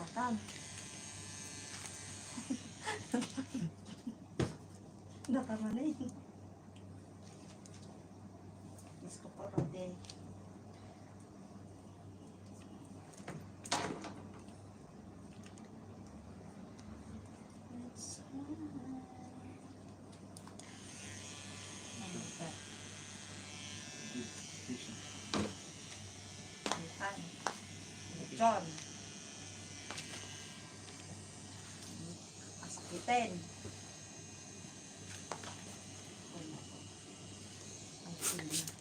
Satan. Nakamanin. Diyos ko po, Rode. Let's John. Kasakitin. Ang sila.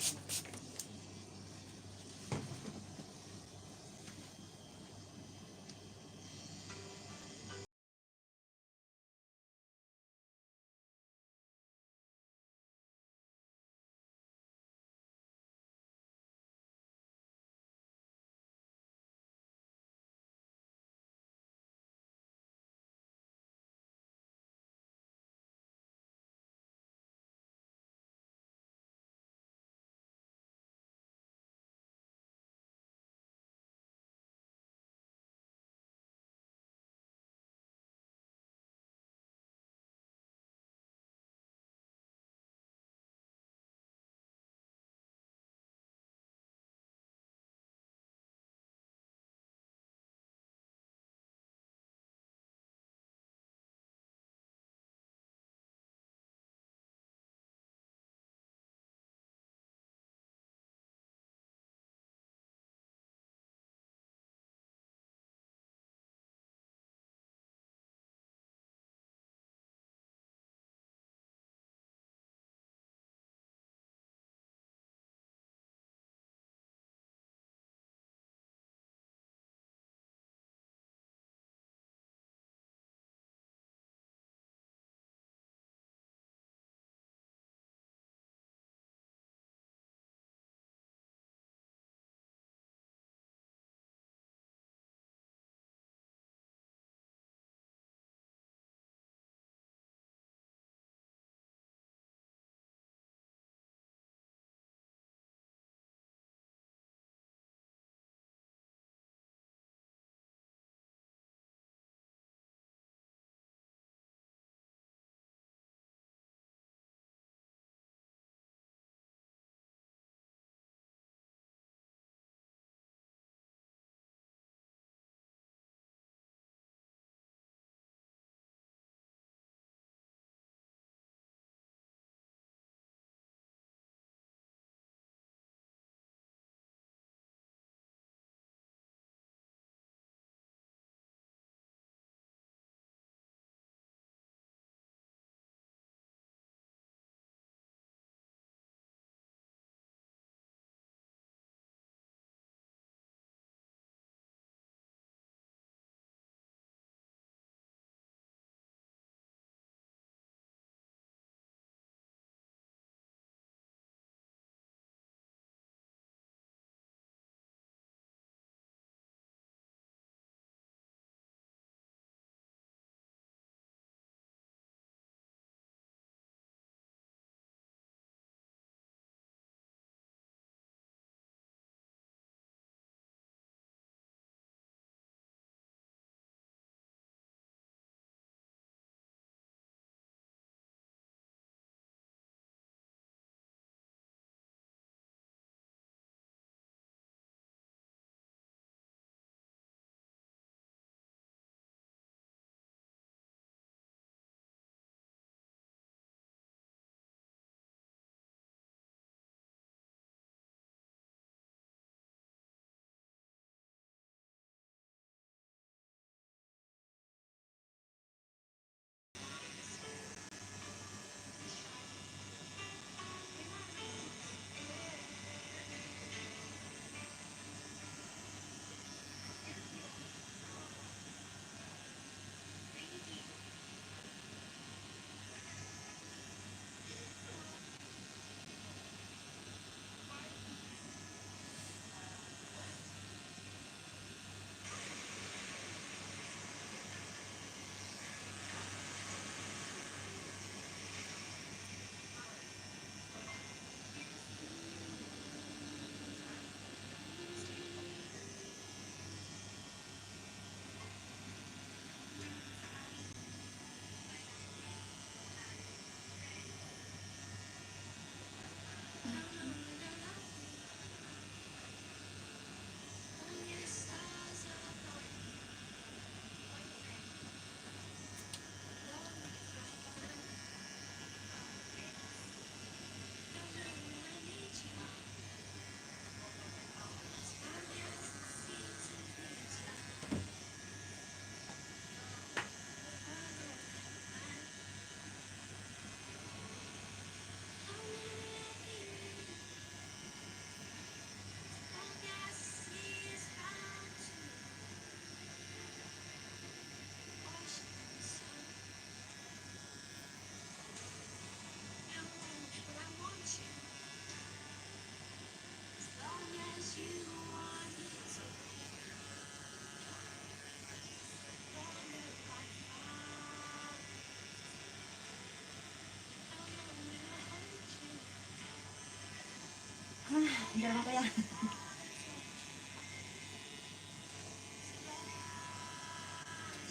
Hindi naman kaya.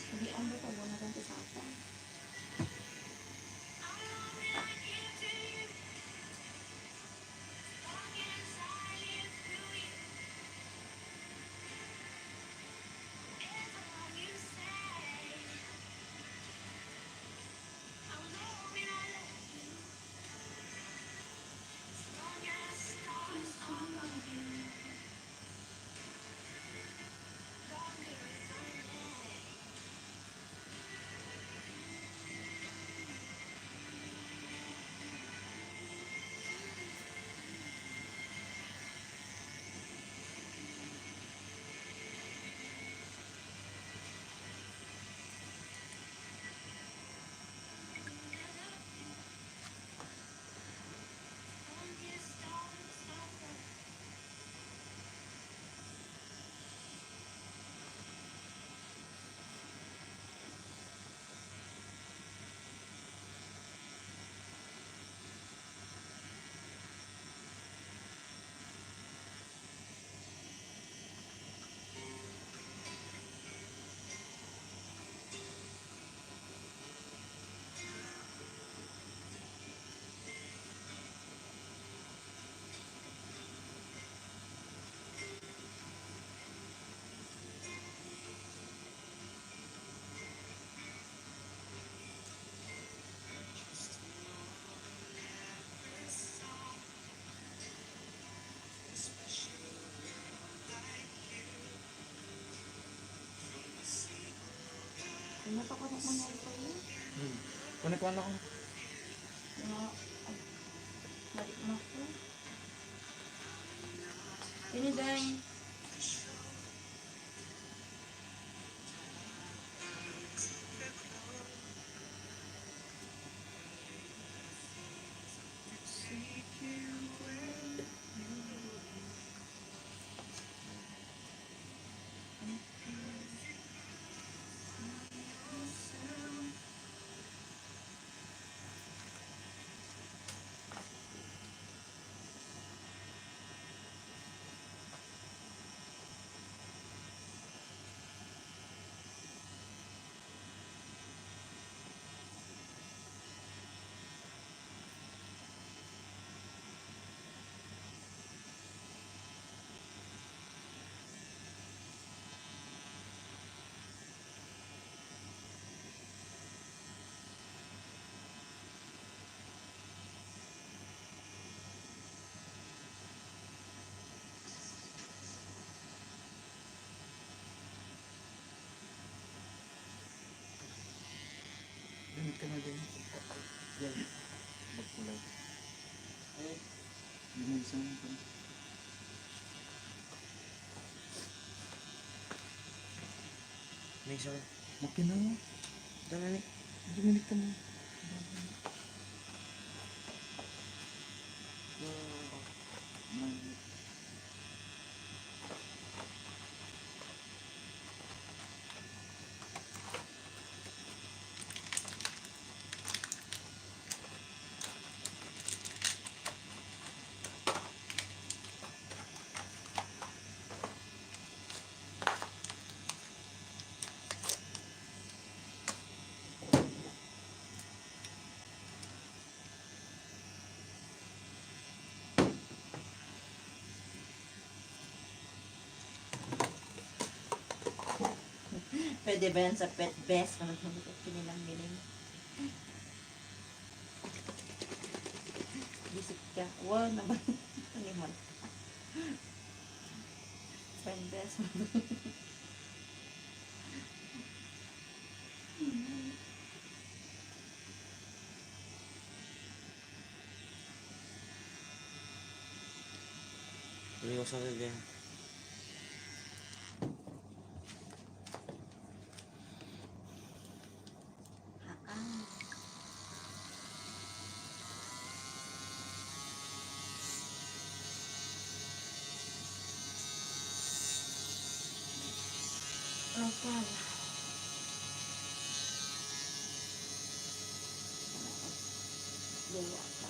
Hindi ang ba ito? Wala kang tisapa. Natakot ako mangyari pa yun. Kunik-kunik ako. Balik na ako. Pinidang. Limit ka na din. Yan. Magkulay. Linisan mo ka na. May isa. Okay na mo. Dala ni. Limit ka na. Pwede ba yan sa pet best? Kung pinilang-giling. Bisik ka. Wow naman. Animal. Pet best. Tuloy ko sa din. Lokal. Luwa ka.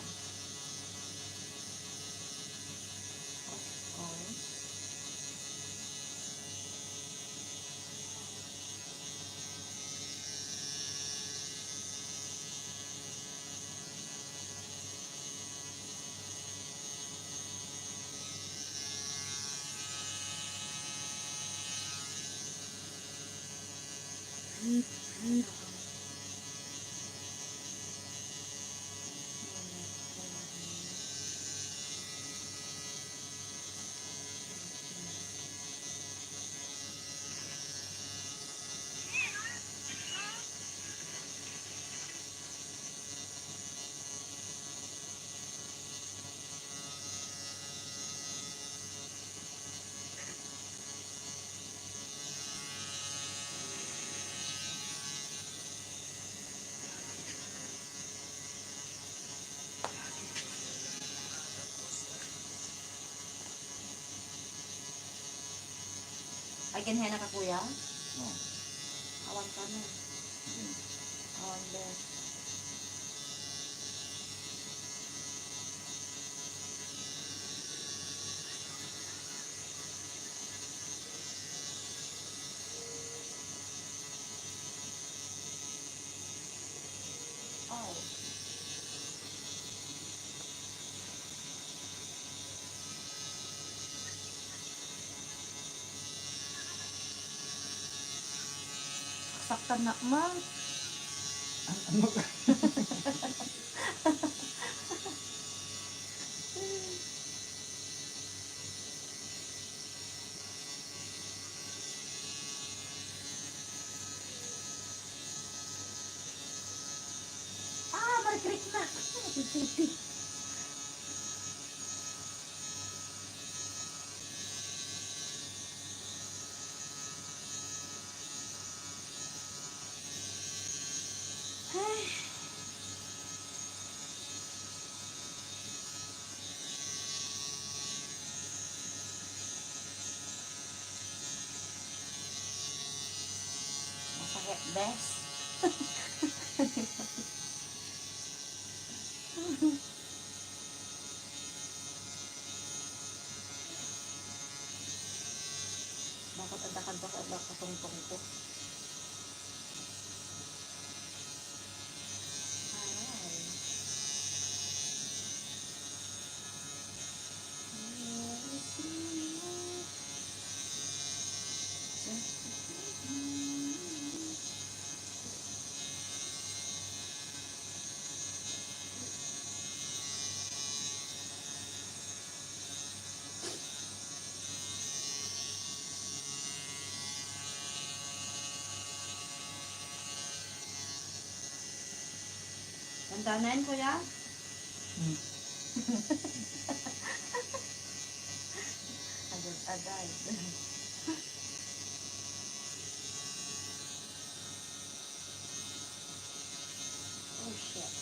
Ay, ganyan ka kuya? No. Awan ka na. Hindi. Awan din. Oh. Saktan na ma. Ano ka? Ah, marikrik na. Sipsipik. Ay. Masakit, bes. Bakit adakan ba ka katungtong ko? Ay. Dandanan kuya? Hmm. Agad-agad. Oh shit.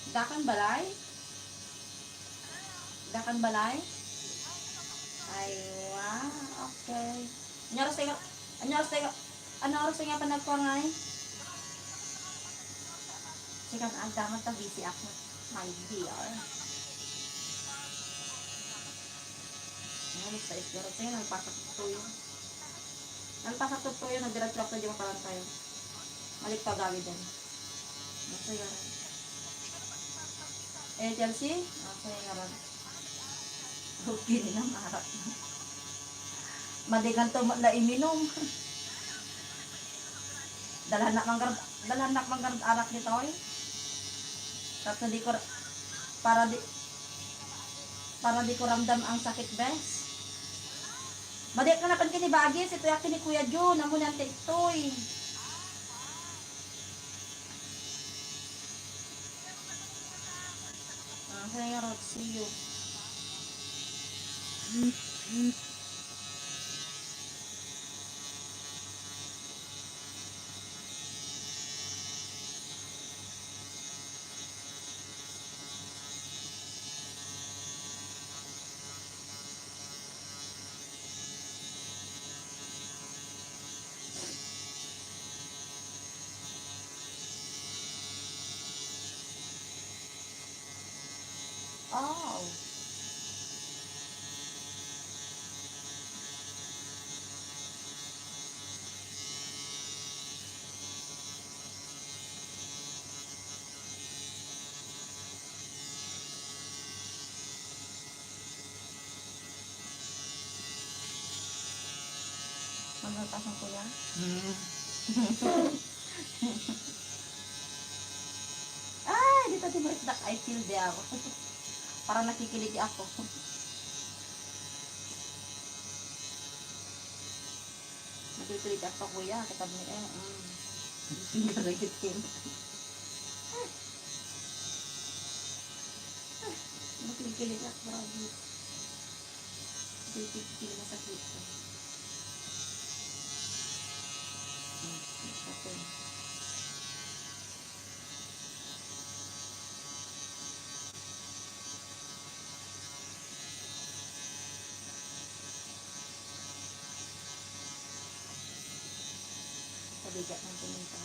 Dakan balay? Dakan balay? Ay, wow. Okay. Ano oras tayo pa nagpangay? Sikat ang damat na busy ako. My dear. Ano, sa isgarot tayo, nagpasak ko yun. Nagpasak ko yun, nagdirat lang tayo parang tayo. Malik pa gawin din. Masaya rin. Eh, Chelsea? Masaya nga rin. Okay, nilang harap. Madigan to na iminom. Dalhan nak manggarad anak ni Toy. Tapos di ko para di ko ramdam ang sakit bes. Madi ka napan kini bagis ito yakin ni Kuya Jo namo nante itoy. Saya rod see you. Oh. Pagkatasan ko yan. Hmm. Ay, dito di mo isdak. I feel di ako. Parang nakikilig ako. Nakikilig ako kuya. Kitab ni Singgaragitin. Nakikilig ako. Grabe. Nakikilig masakit. Masakit. Pabigat ng pumunta.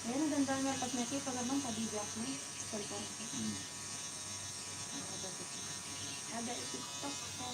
Ayan, ang ganda nga pag nakita naman sa bigas mo. Cellphone ko. Ada TikTok ko.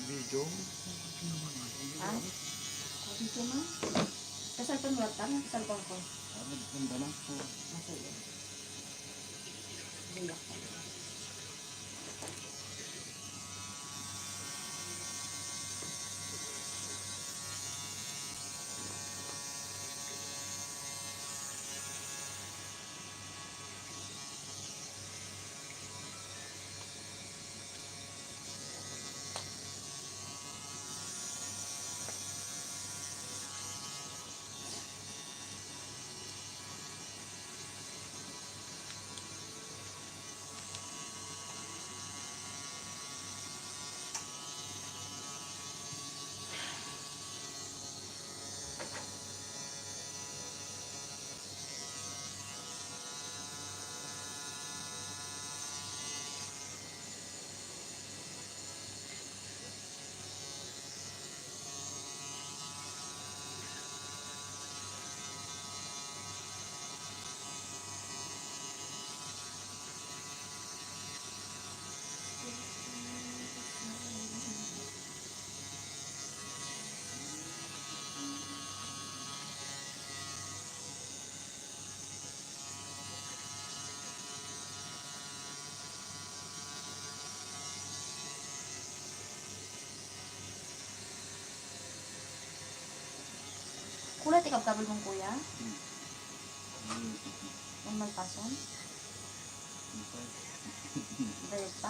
Video. Ha? Video mo? Sa cellphone mo lang, sa cellphone ko. Ganda lang po. Sige. Biyak ka. Kulay tikap kabel mong kuya? Ang malpason? Dayag pa?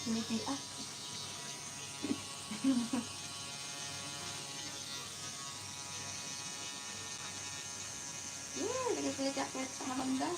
Kiliti ah. Kiliti ako sa maganda.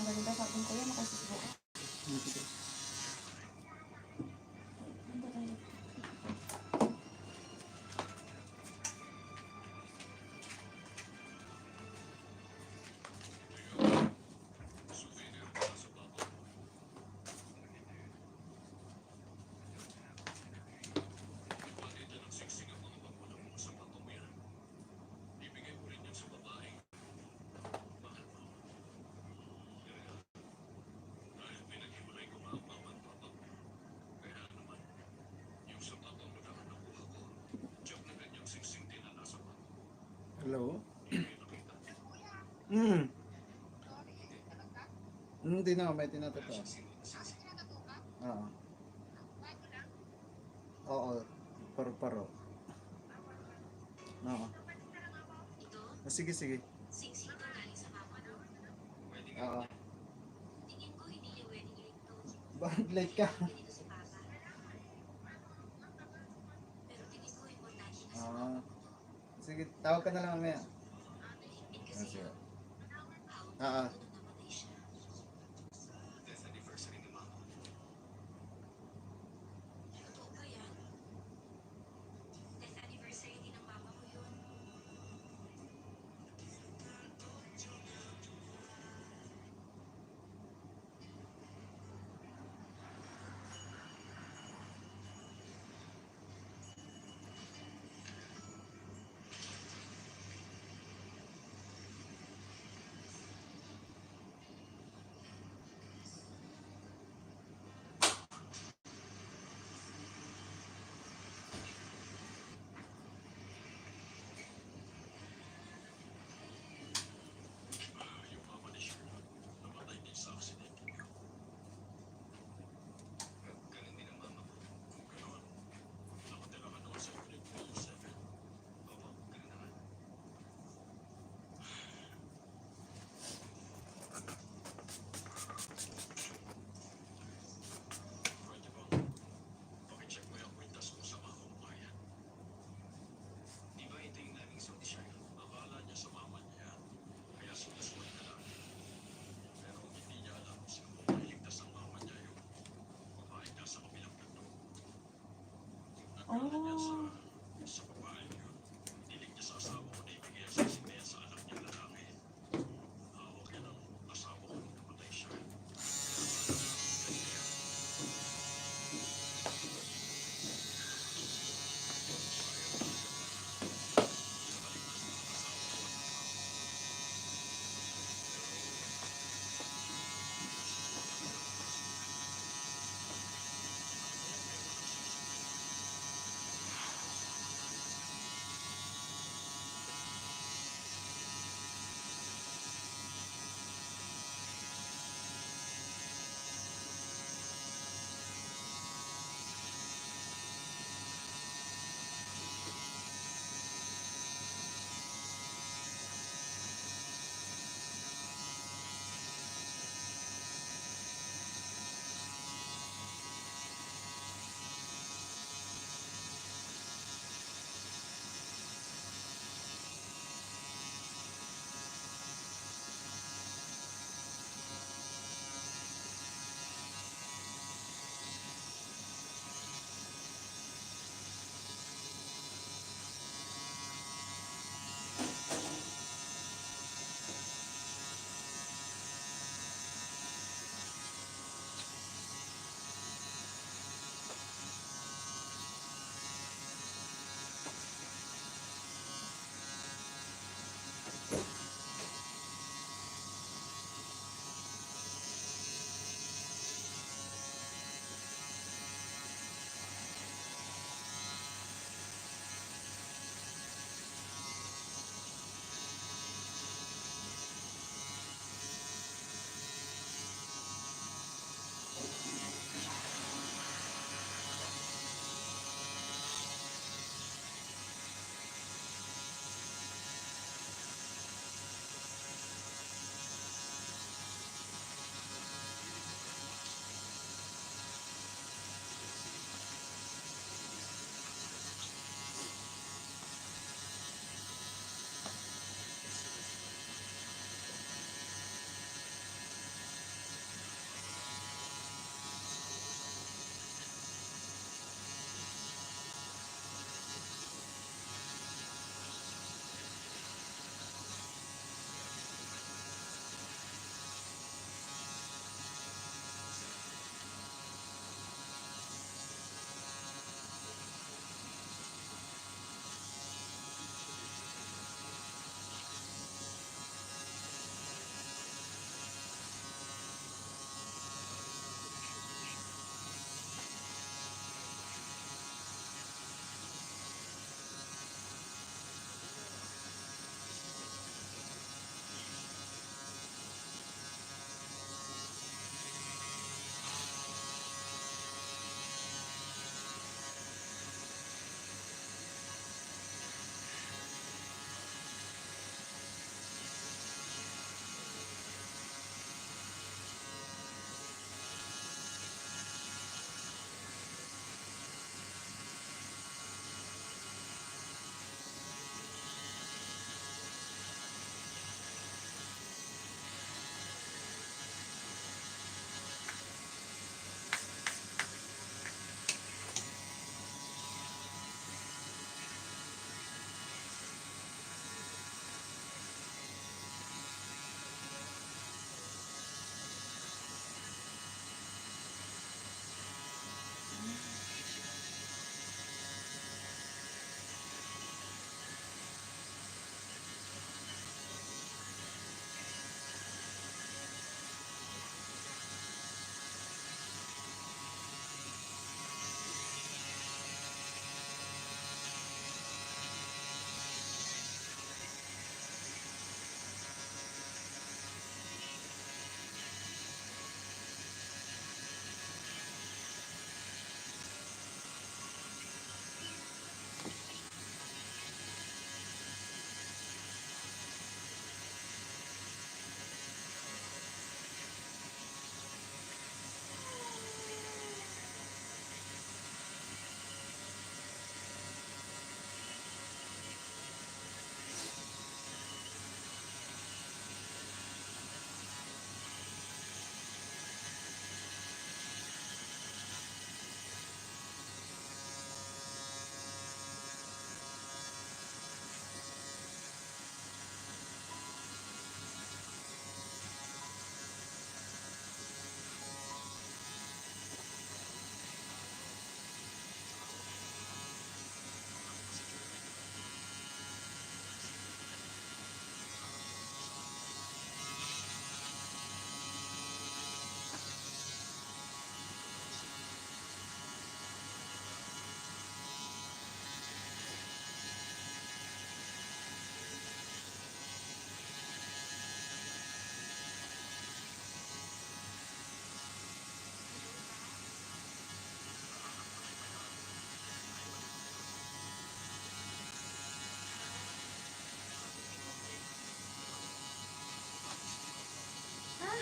Ang galing tayo sabon ko yan, makasisbo. Sige. Ang galing. Hello? Hindi na, may tinatapa. Oo. Oo. Paro-paro. Oo. Sige, sige. Oo. Bakit late ka? Sige, tawag ka na lang mamaya. Sige. Oo. Oh.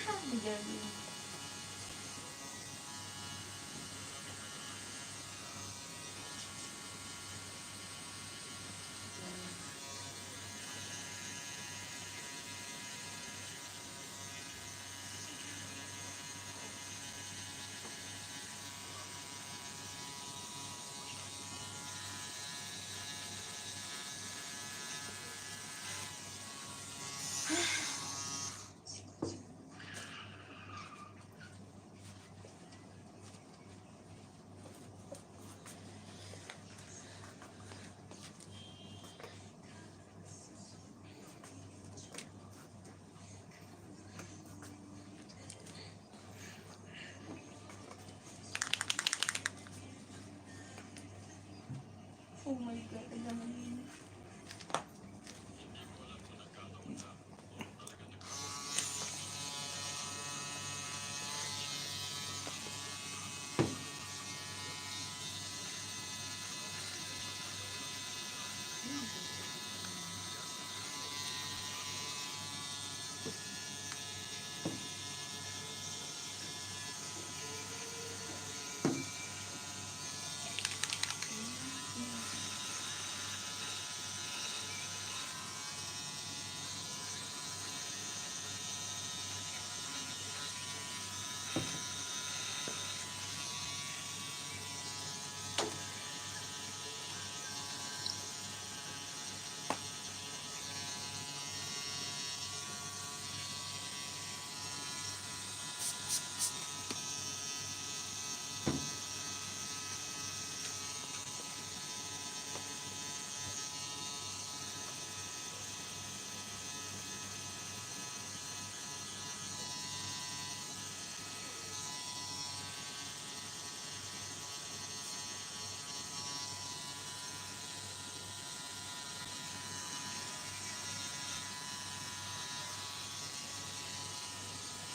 Galing. Oh my God, ang naman yun.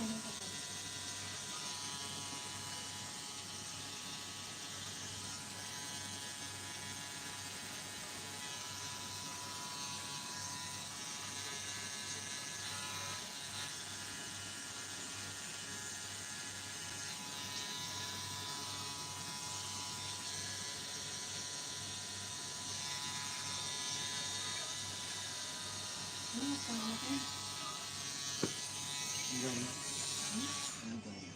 Ano ba? Ano pa natin? Ganun. Ano ganun?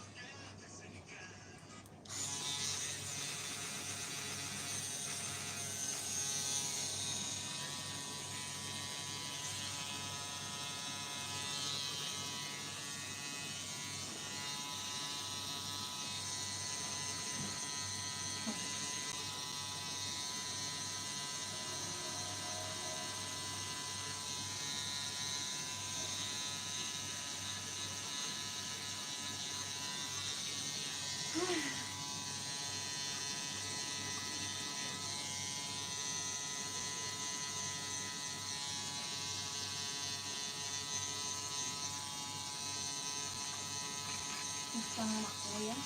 Mas panganak ko yan.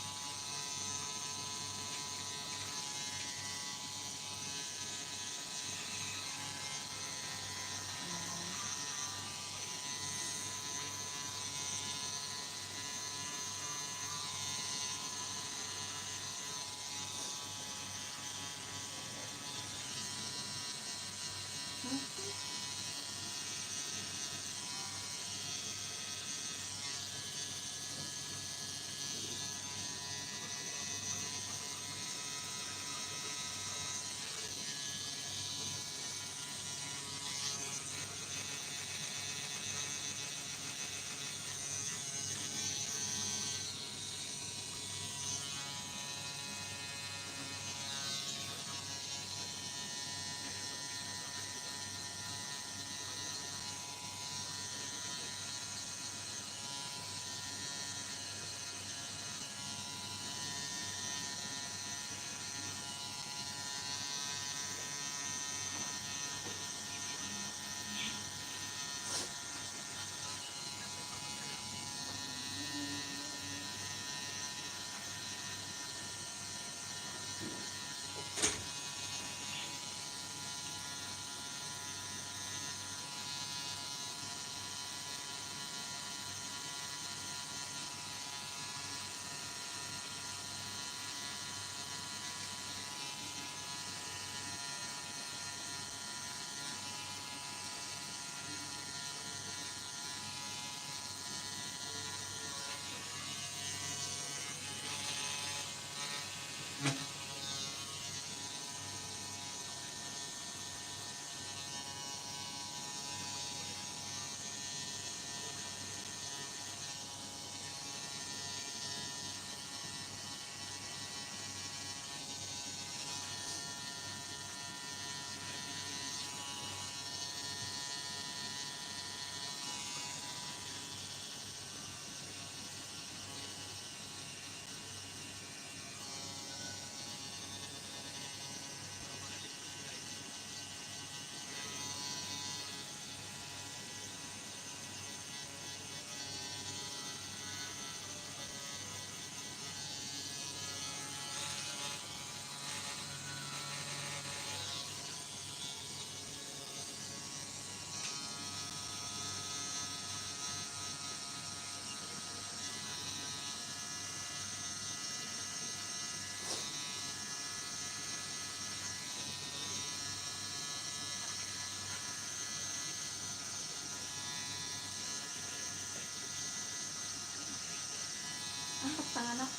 Ang anak.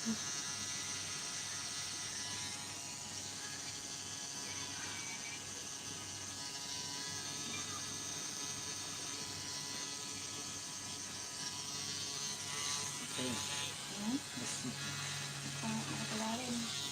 Okay. Hmm? Mas, Nakatularin.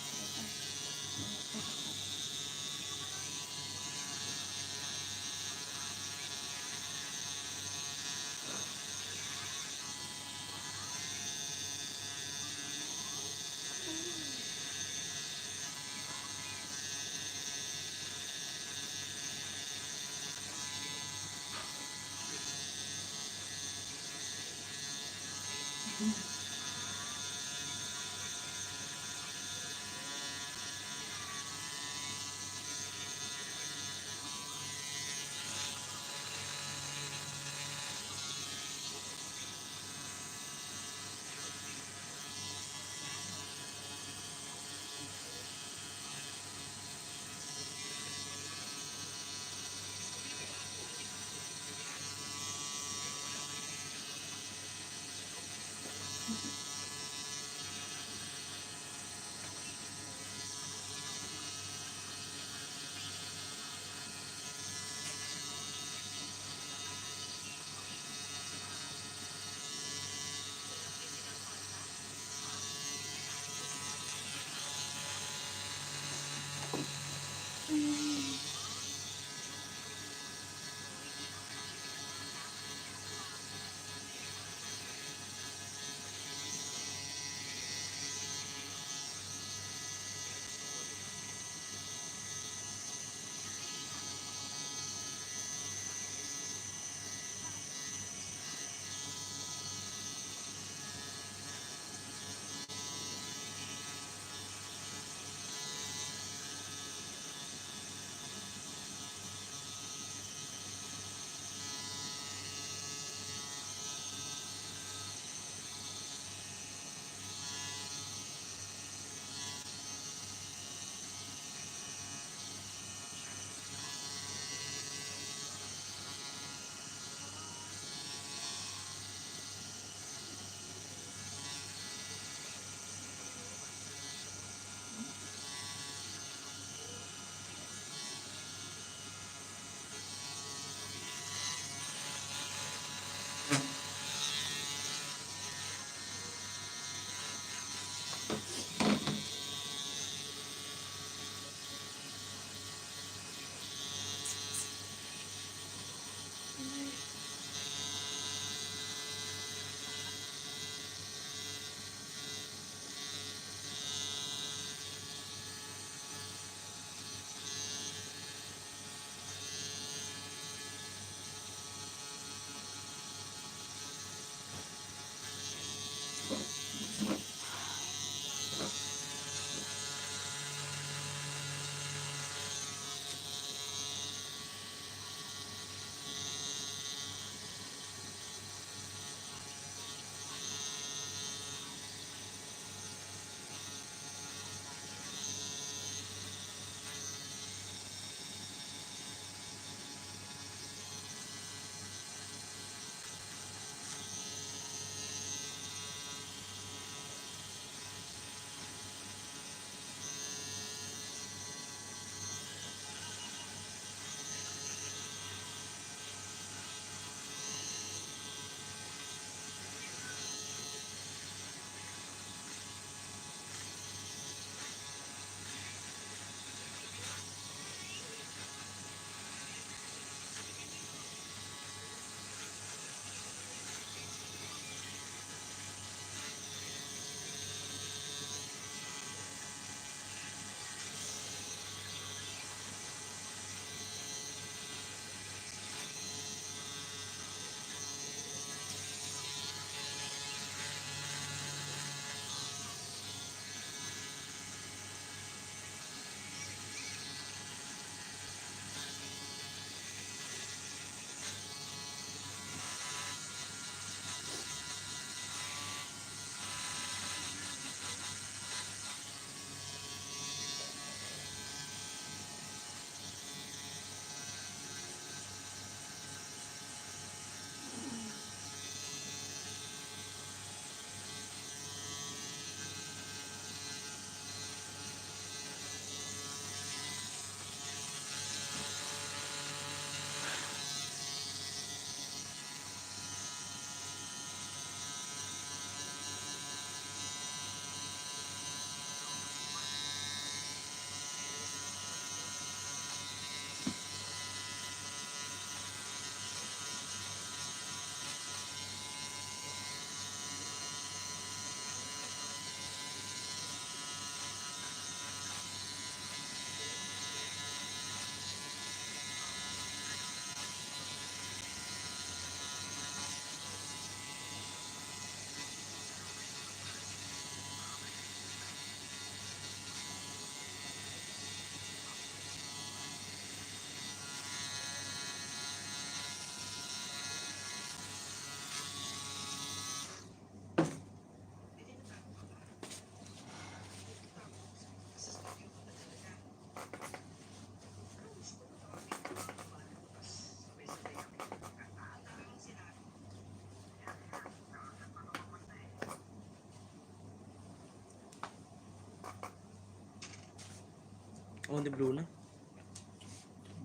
Oh, di blue na.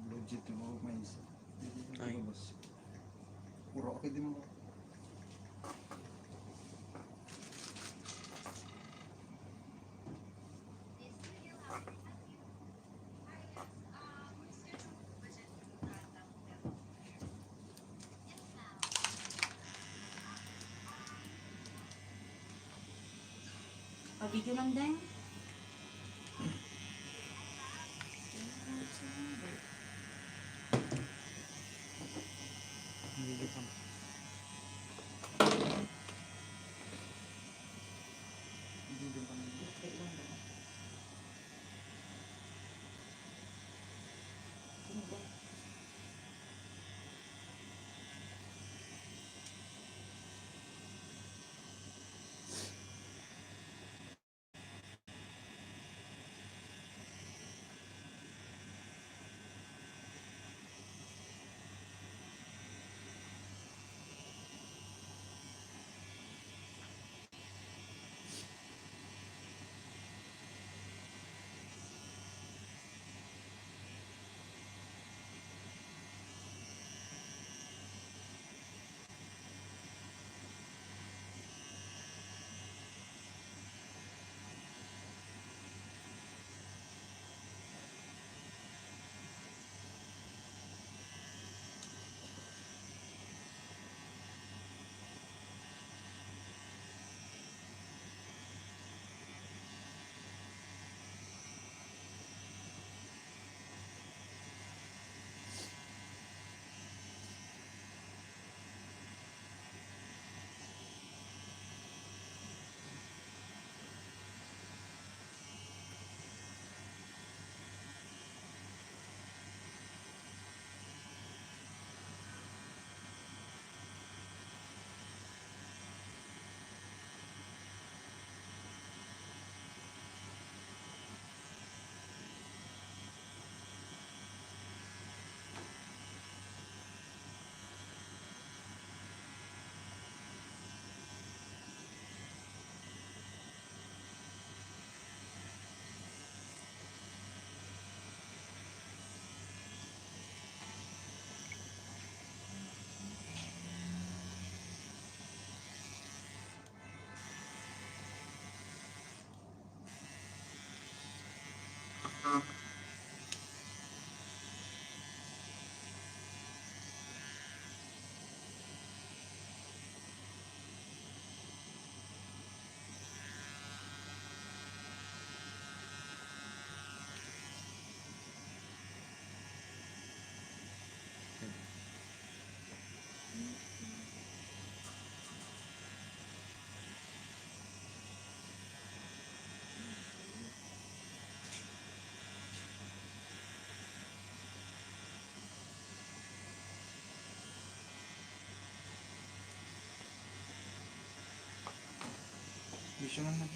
Legit yung mga may isa. Ay. Puro okay din mo. Pag-video lang din. Hindi pa. Hindi din kami. Okay lang ba? Hindi. Bisyo naman.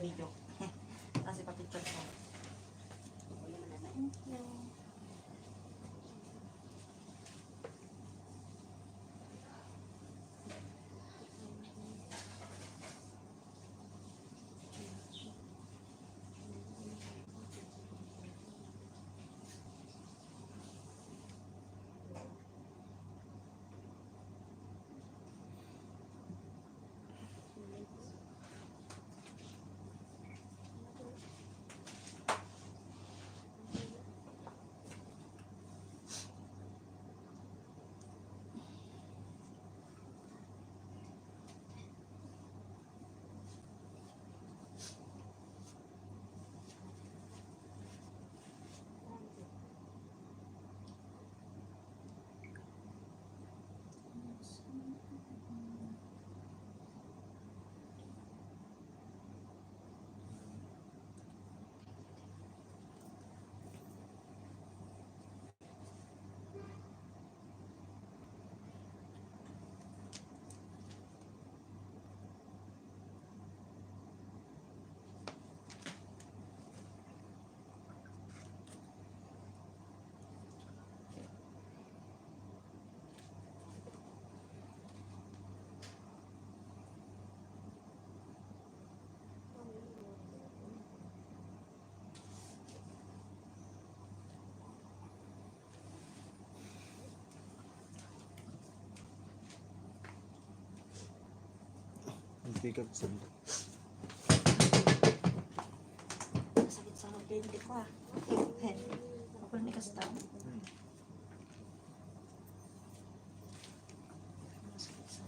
video. Tapos ipapicture ko. Thank you. Hindi ka sandok. Sakit sa hindi ko ah. Ako ni kasta. Masakit sa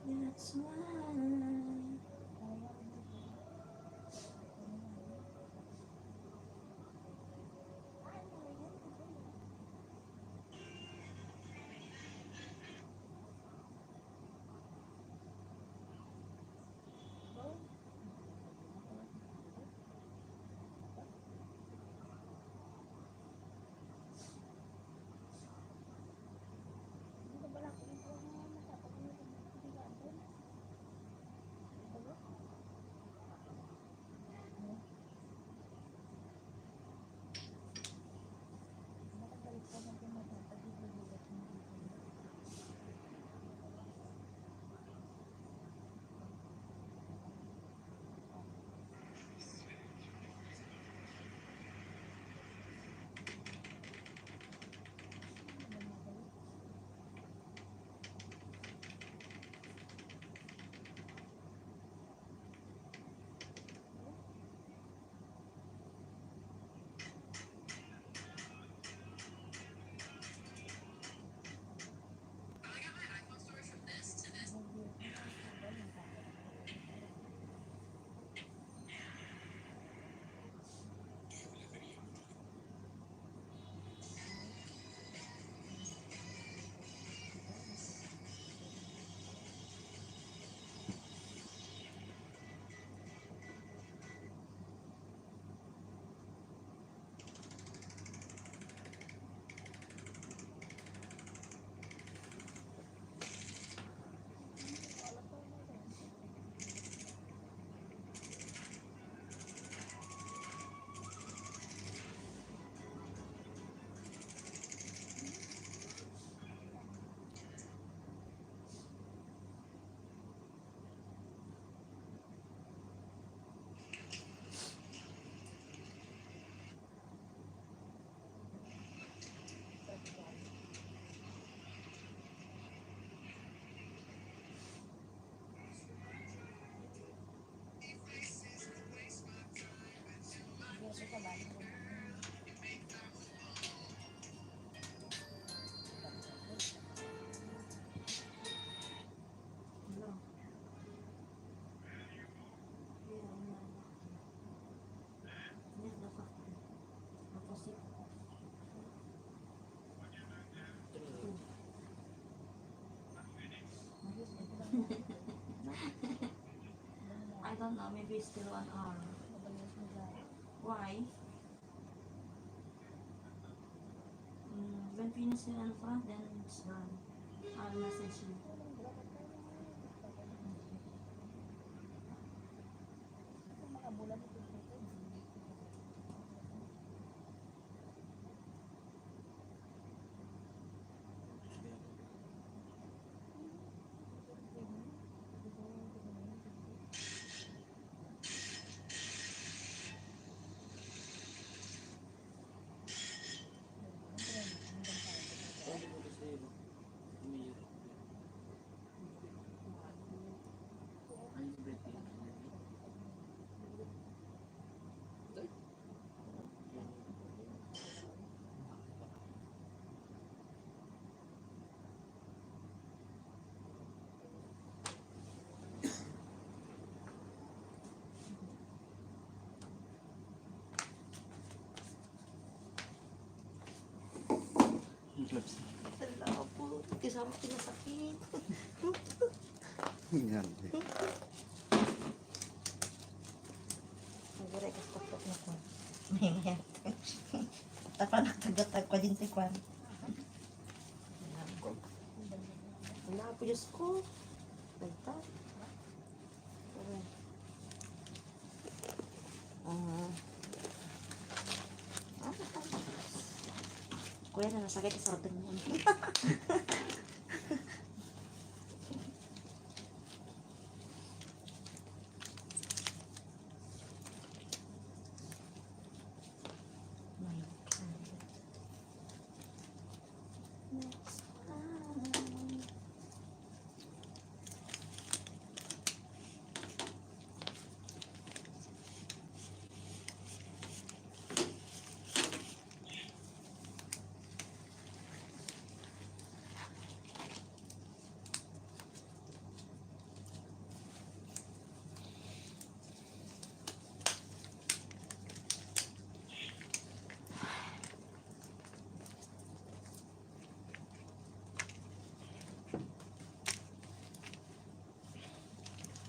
That's why. no, maybe still 1 hour. Why? When finish in front, then it's done. I'll message you. Gloves. Wala po, kasama pinasakit. Yan. Siguro ay kastotok na ko. May mayat. Tapa nagtagatag pa din si Kwan. Wala po, Diyos ko. Basta. Kuya na nasakit sa order mo.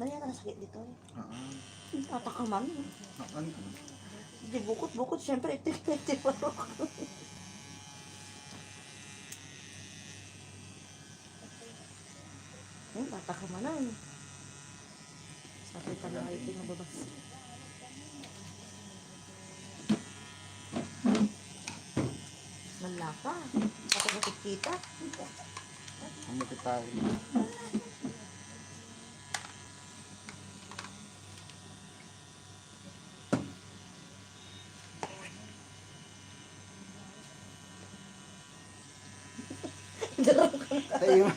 Mali ka nasakit dito. Tata ka man. Hindi bukot-bukot. Siyempre, ito pa ako. Tata ka man. Sakit ka na ito yung mababas. Malaka. Kapag kita. Ano kita? Tayo.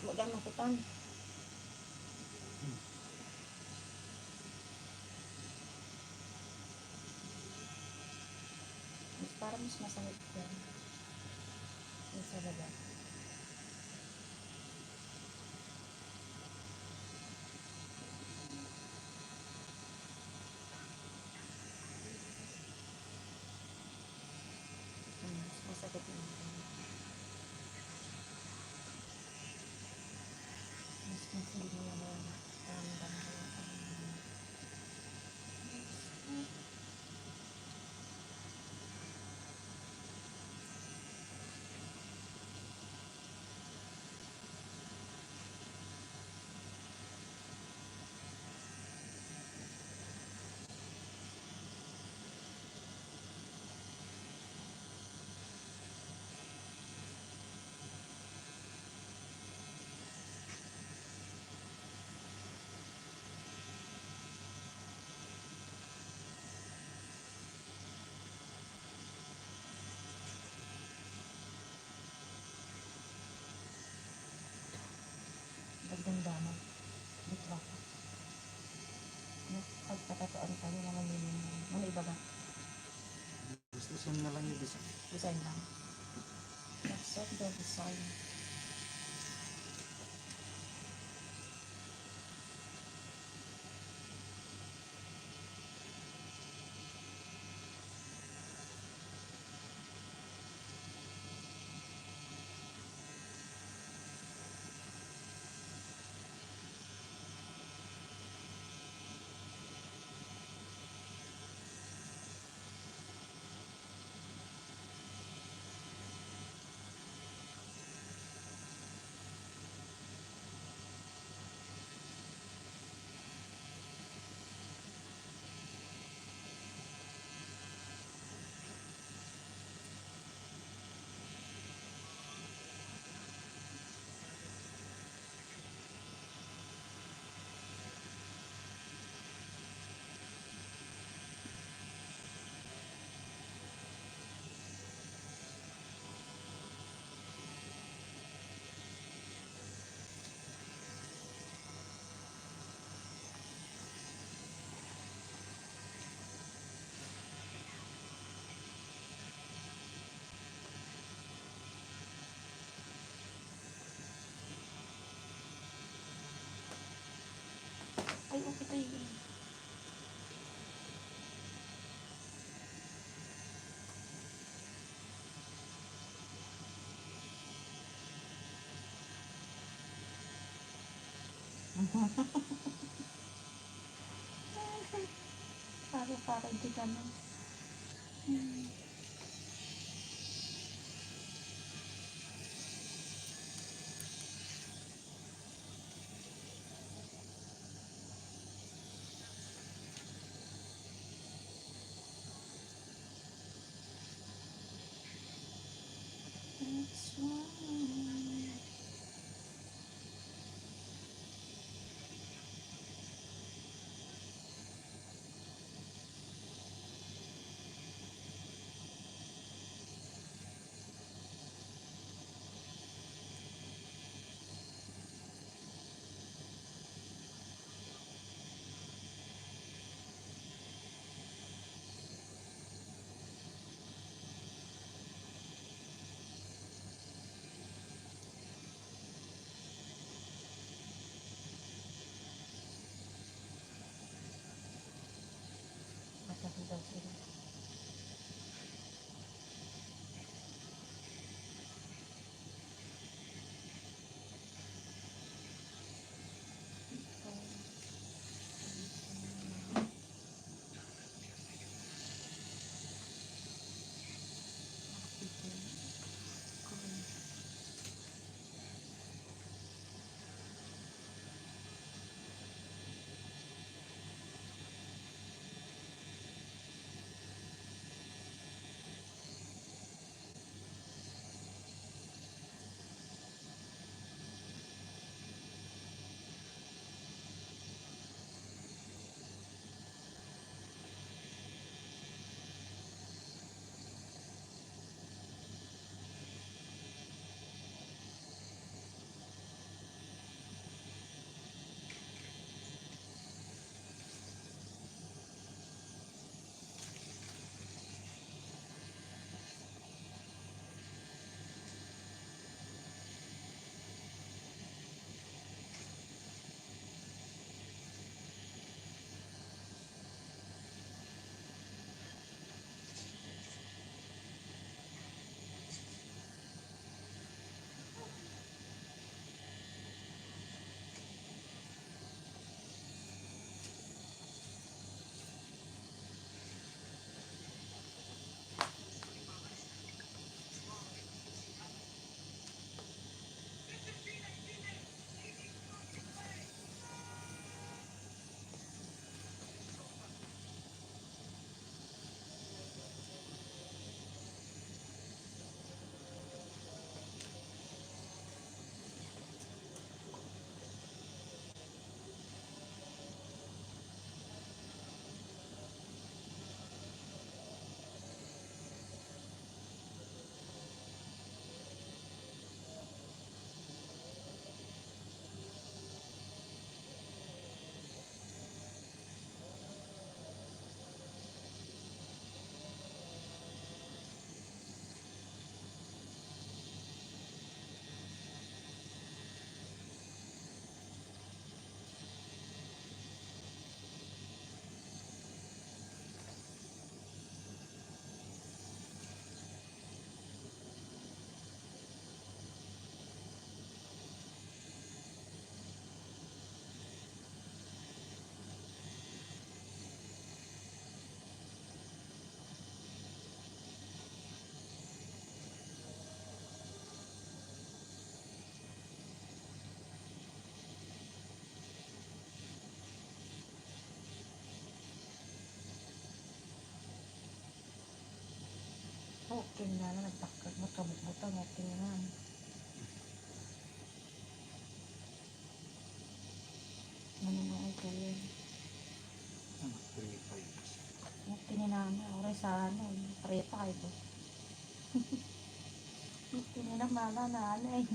mo dyan makitan. Mas parang mas masakit yan. Yung sa baba. Mas masakit yung mas hindi mo naman ramdam mo. Pagdamdaman. Dito ako. Pagkatatoan kami naman yun. Ano iba ba? Gusto siya na lang yung design. Design lang. Accept the design. Ay, okay tayo. Para di ka na. That's why. Okay na na, nagtakag mo, tabok-butang, okay na. Ano na ay kayo? Ano, 3-5. Okay na na, oray sa ano, prepa ito. Okay na mala na ano eh.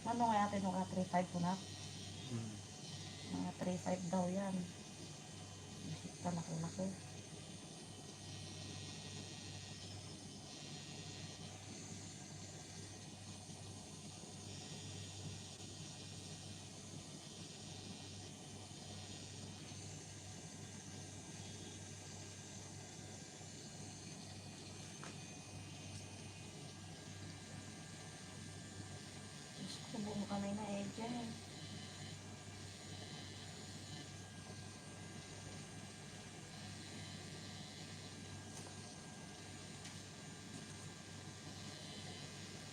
Ano kaya atin mga 3-5 ko na? Mga 3-5 daw yan. Isip ka laki-laki. Diyos ko, buong kamay na eh dyan.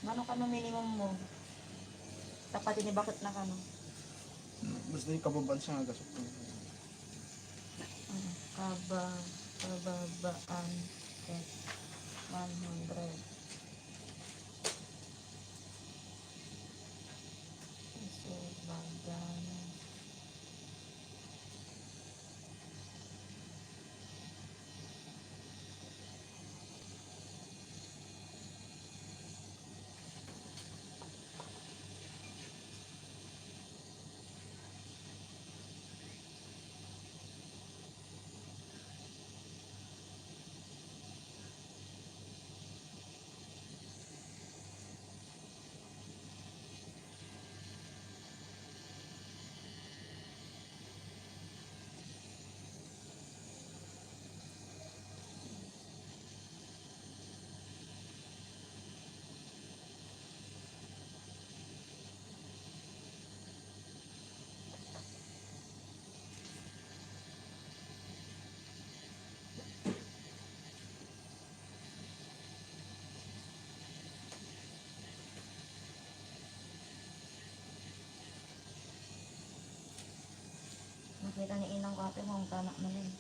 Ano ka no minimum mo? Dapat ini bakit na ka no? Basta yung kababaan siya nga gasok ko. Ano? Kababaan at 100. So, bagan. Nakita ni inang ko ate mo ang tanak na rin.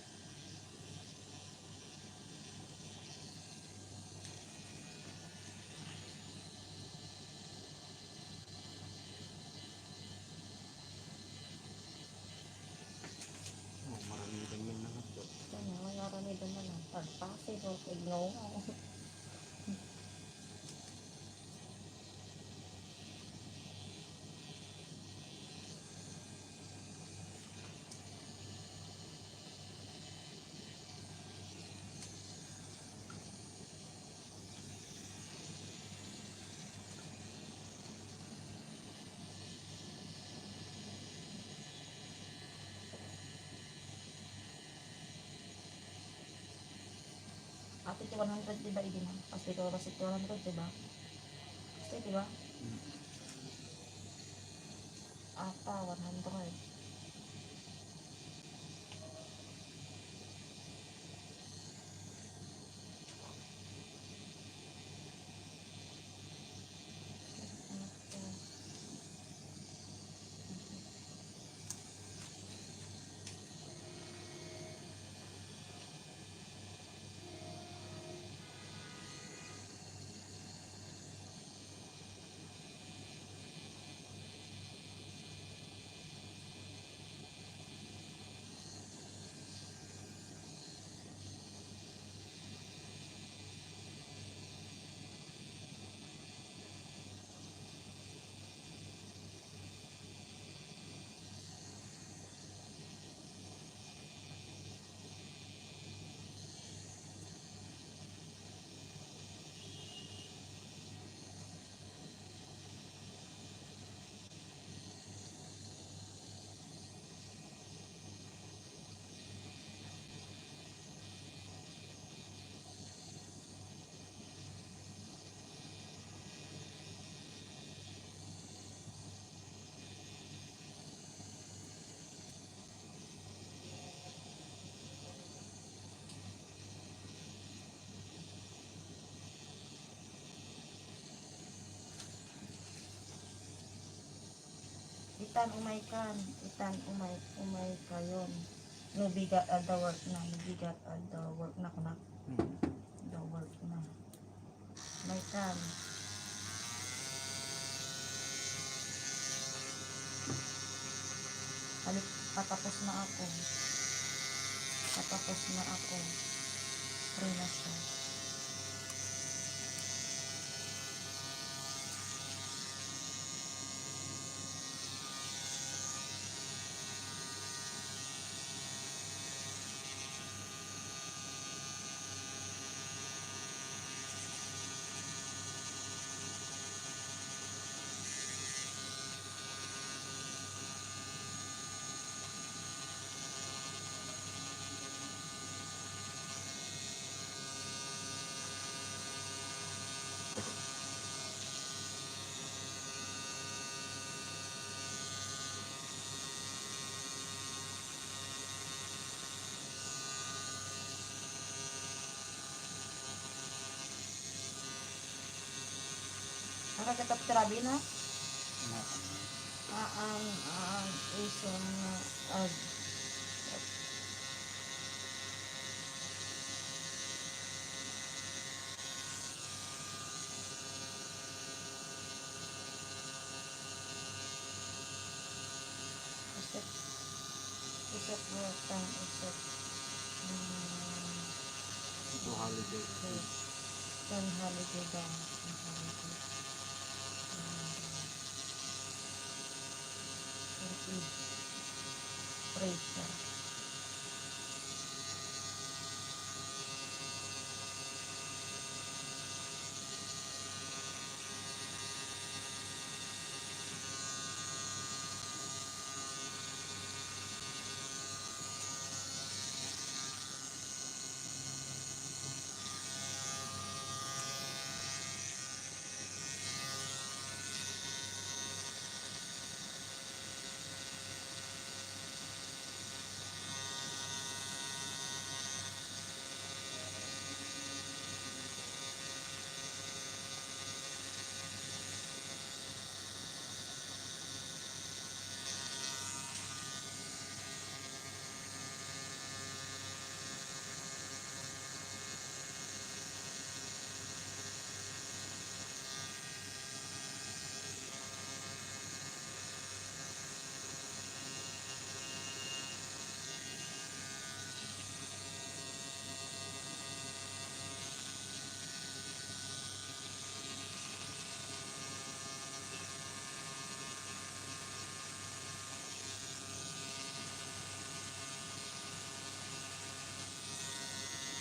Oh, marami din yan na ito. Kanya, mayroon ni doon na lang. Pagpasig o ignaw ako. Ate, 100 diba hindi na? Kasi ito kasi 100 diba? Kasi diba? Ata, 100. Itan umay kan, itan umay kayon. Nubigat at the work na. Nubigat at the work na ko na. The work na. May kan. Halit, patapos na ako. Patapos na ako. Free na siya. Nakakatap tirabi na? Isang isip isip mo tang isip Ito holiday. kan holiday daw kan holiday praise siya.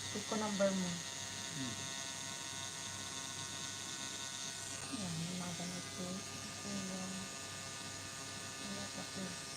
Pick ko number mo. Yan, mga ganito. Ayan. Ayan, tapos.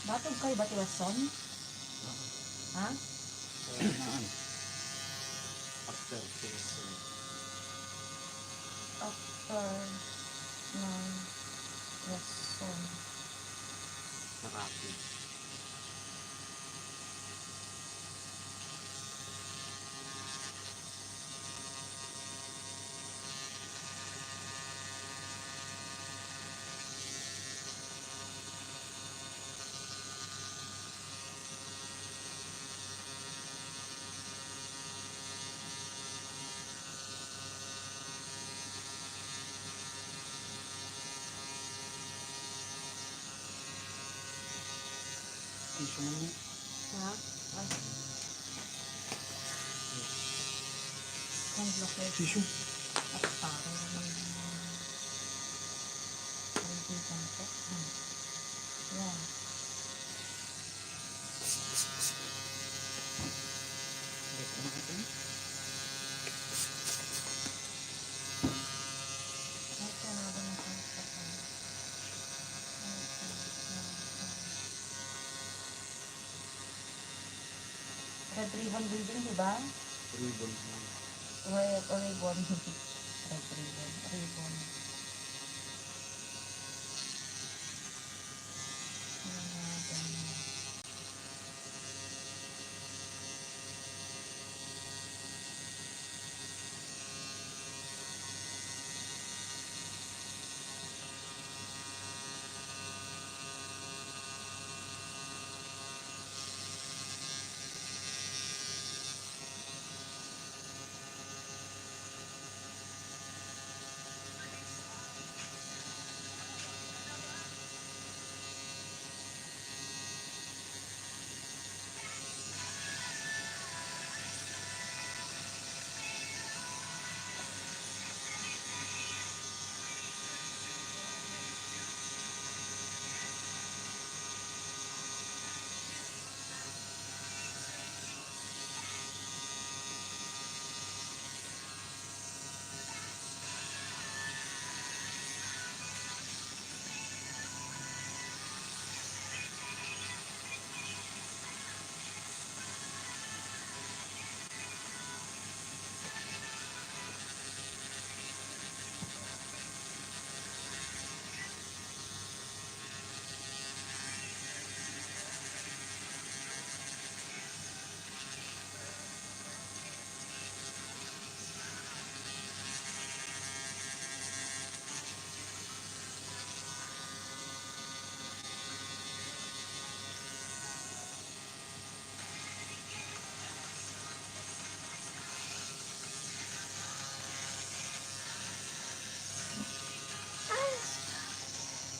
Batog kayo ba tiwason? Ha? After this, After ng lesson. nakapin. Ha? Ay. Ang location. At para naman kaibigan ko. Yan. Ito na ba na Red Ribbon Building, di ba? Ribbon. Red Ribbon. Red Ribbon. Ribbon.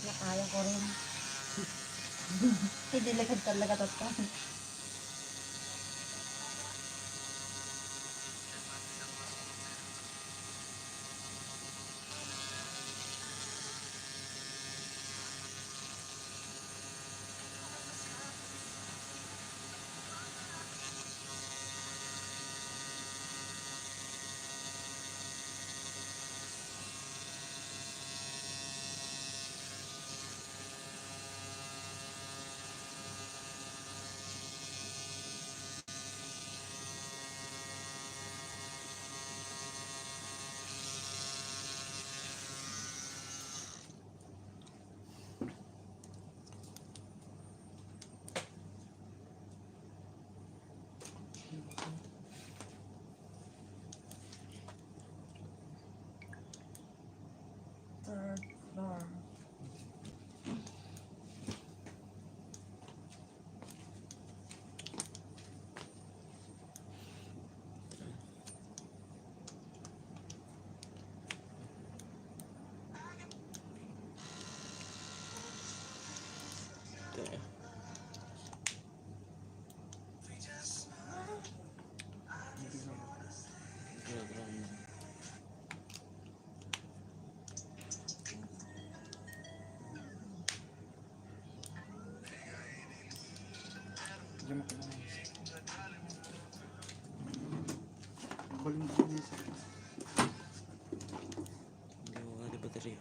Nakaya ko rin. Hindi lagad talaga to. Third floor. Hindi ko nga di baterya.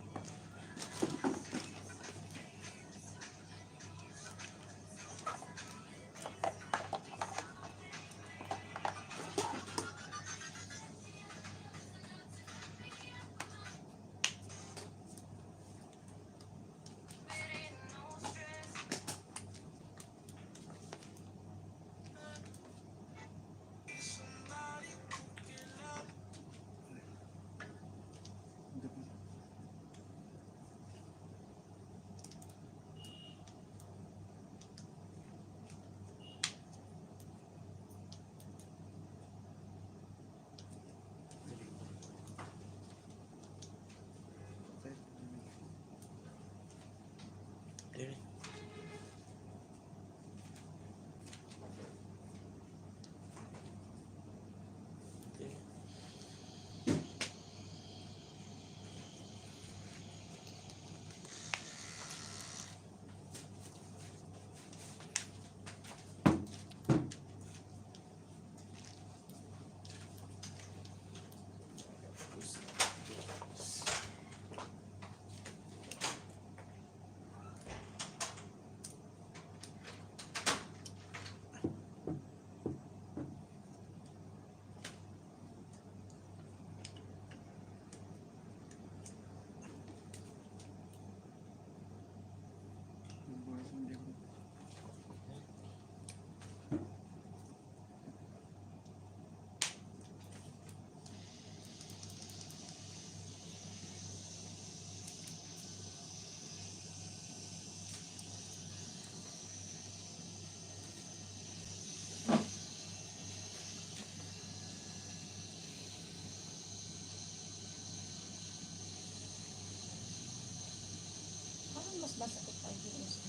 masakit pa yung isa.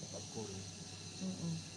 Kapag cool. Mm.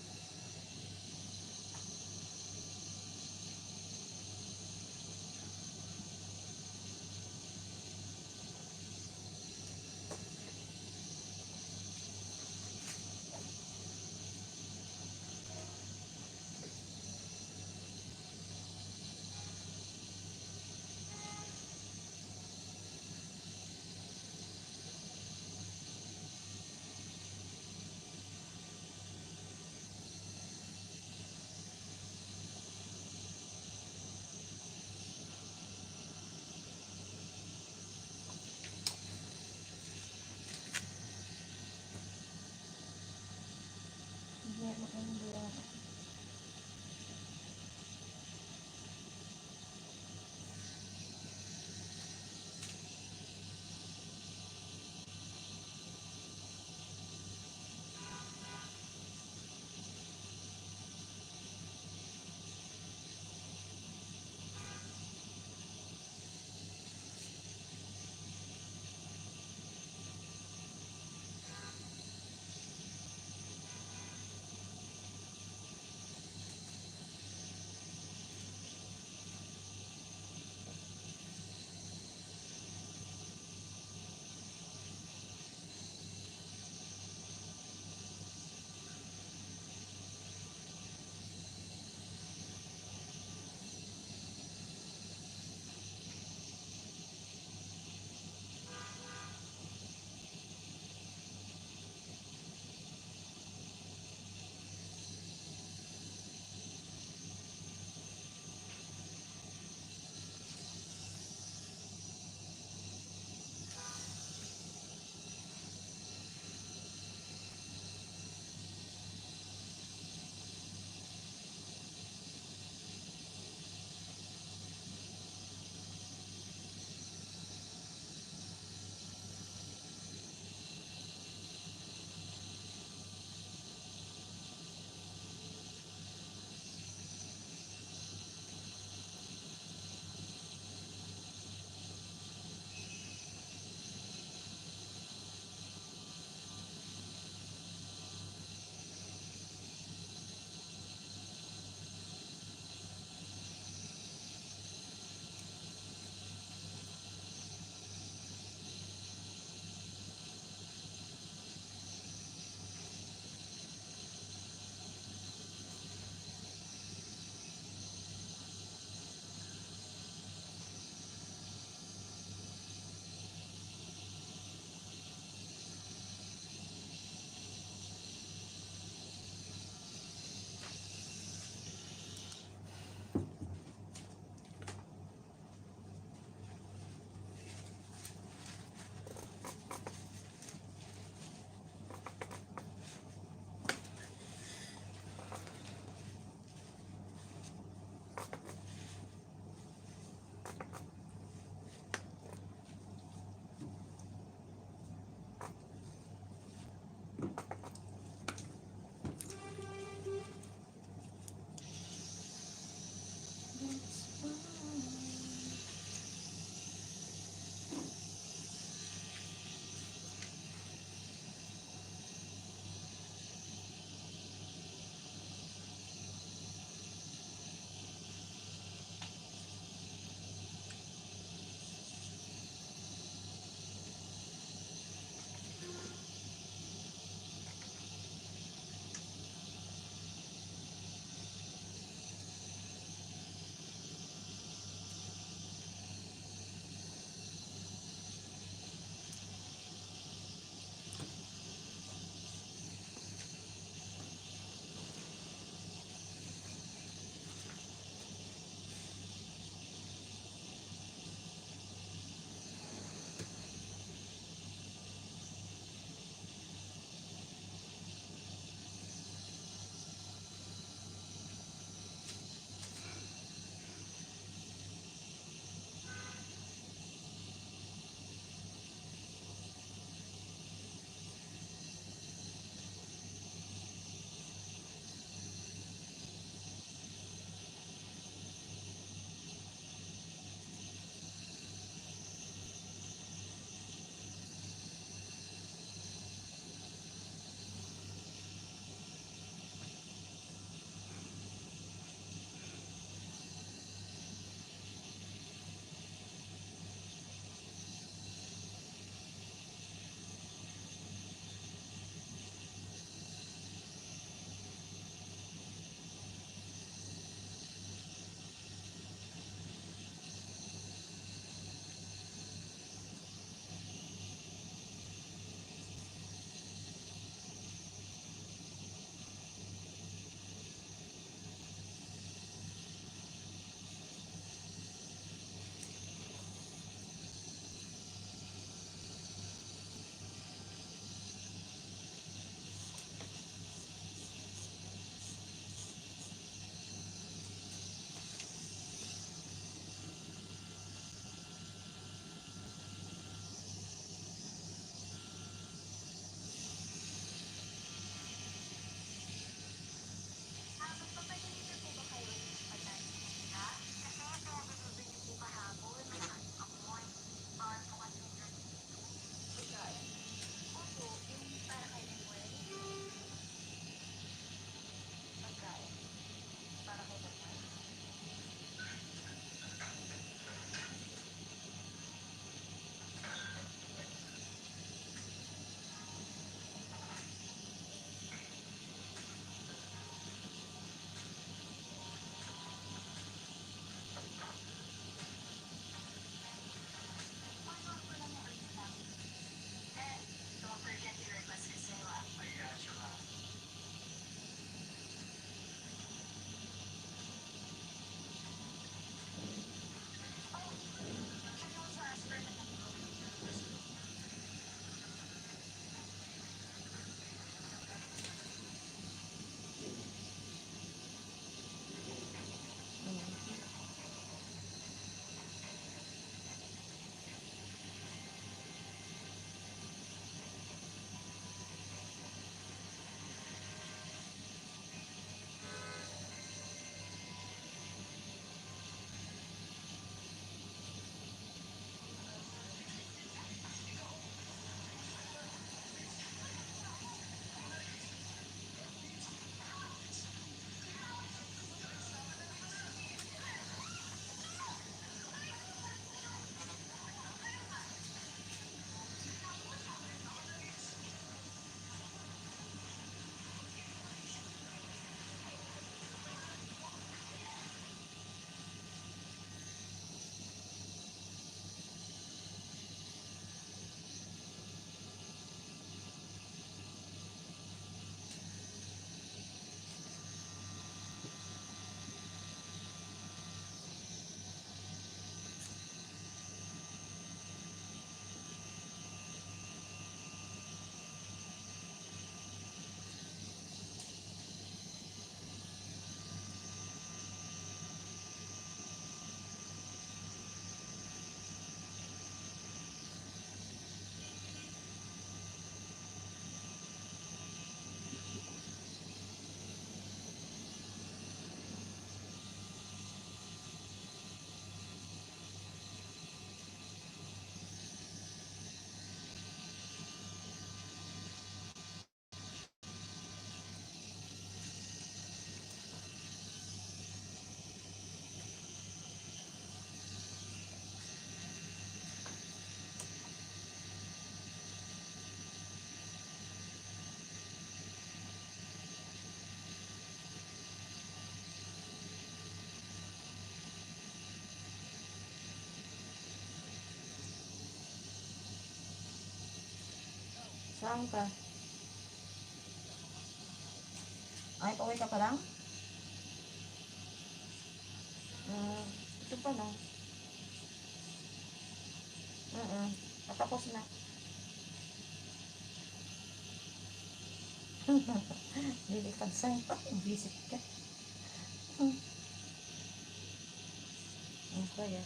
Saan ka? Ay, pauwi ka pa lang? Ito pa na. Patapos na. Lilipad sa'yo pa. Visit ka. Ang kaya.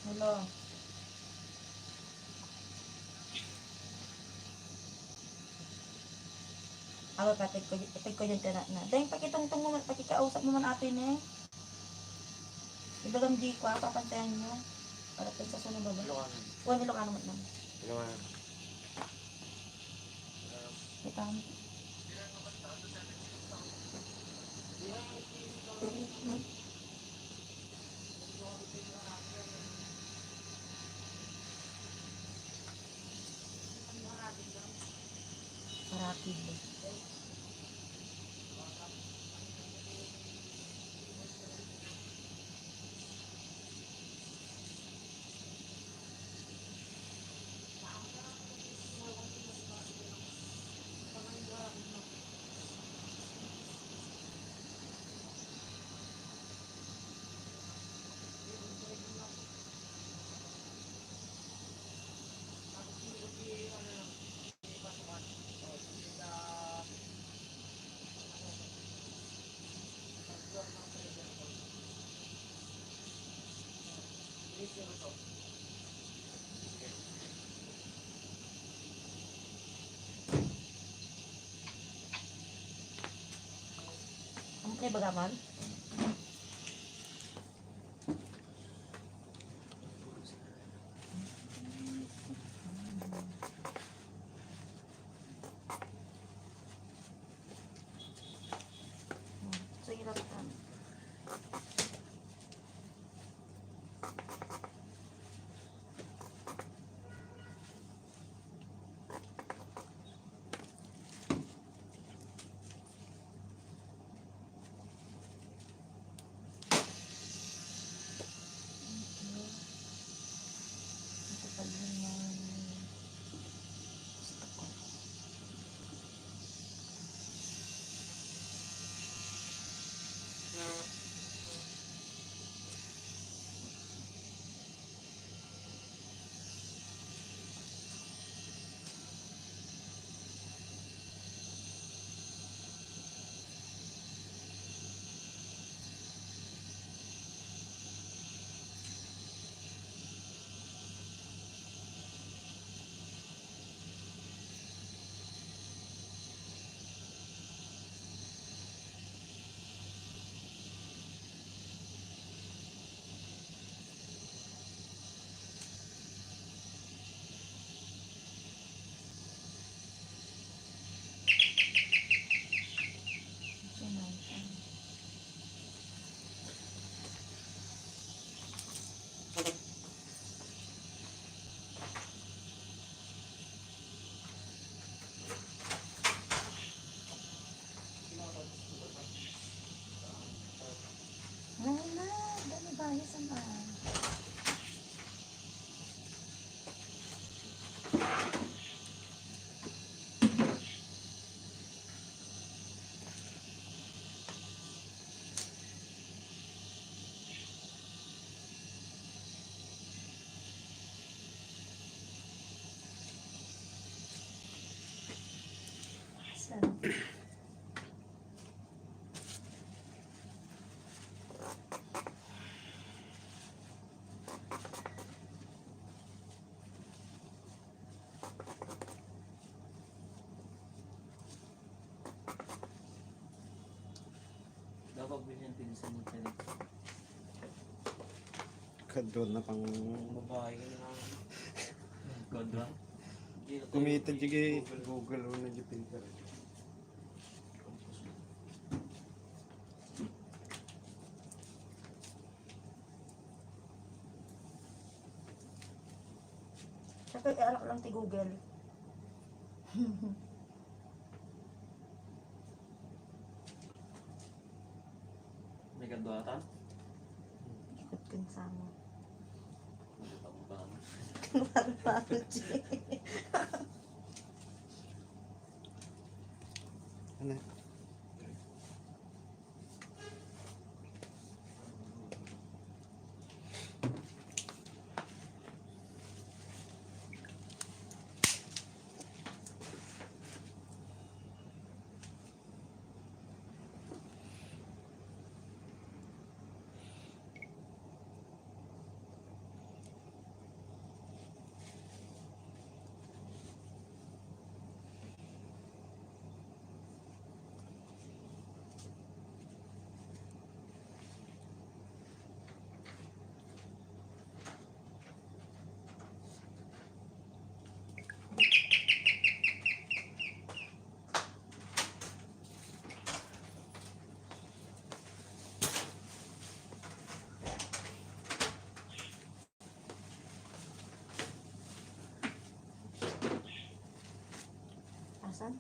Hello. Ako patid ko dyan ka na. Dahil pakitungtong mo, pakikausap mo man atin eh. Ibagang di ko, papantayan nyo. Para tayo sa sunod baba. Ilocanon. Huwag Ilocano mo naman. Ilocanon. Kita mo. Parakid. Ang kay bagaman? Sige lang ito. Pilisan mo siya dito. Kadon na pang Babae ka na. Kodra. kumita jige Google mo na jipin ka. Saka i-alak lang ti Google. May kaduatan? Ikot kan sama. Nakita mo ba? Parang Chi. Ano? Asan?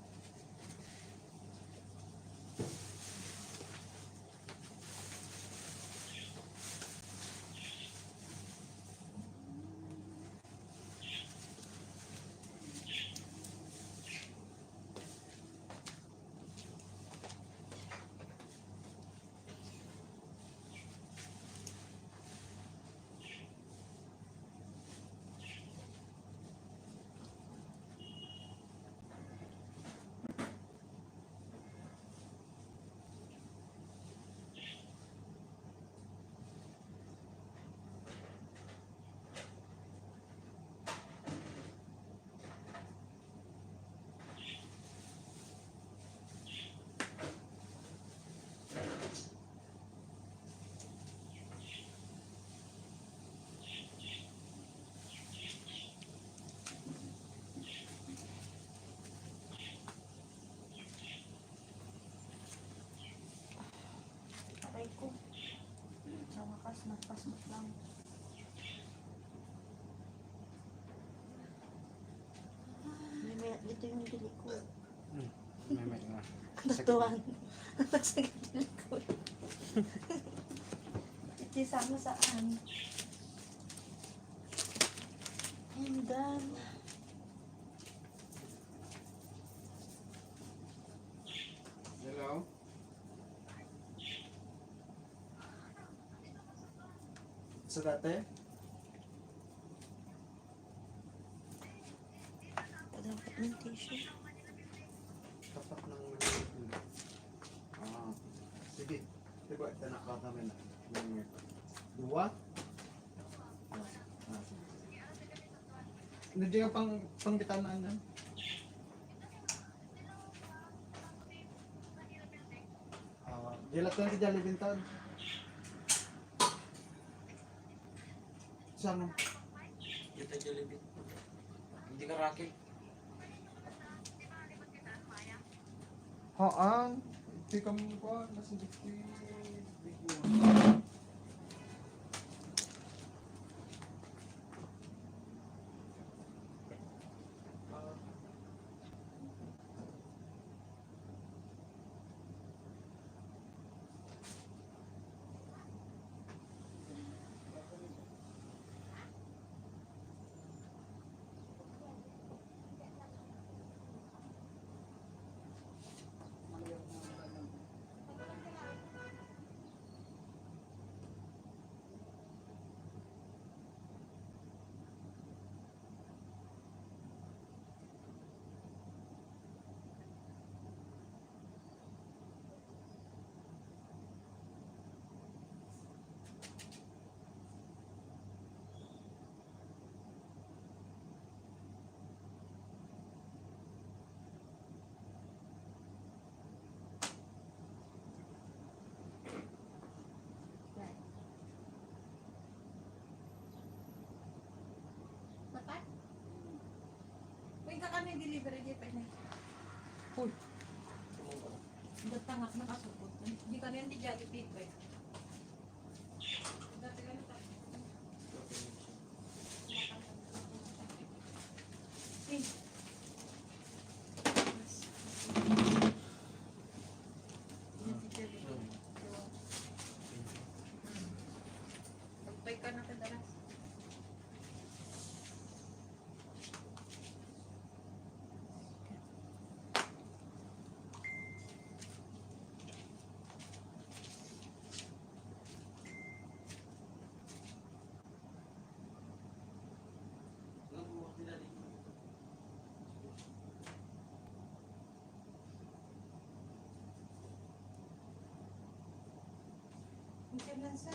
Aray ko. Sa wakas, nagpasok lang. May dito yung dili ko. May nga. Natuwan. Nagsakit dili ko. Iti sama saan. And then, Hello? Sa dati? dapat ng tissue. Tapat ng sige. Diba, ito nakakami na. Dua? Sige. Hindi ka pang bitanaan na. Gilat lang si Jolly Bintan. Sama. Kita Jollibee. Hindi ka racket. Haan. Hindi ka mo pa. Nasa dikti. Berede pa na. Uy. Datangak na kasupot. Di ka rin di Jollibee ba? Dati lang ta. Eh. Magpay ka na kadalas. Minsan lang sa.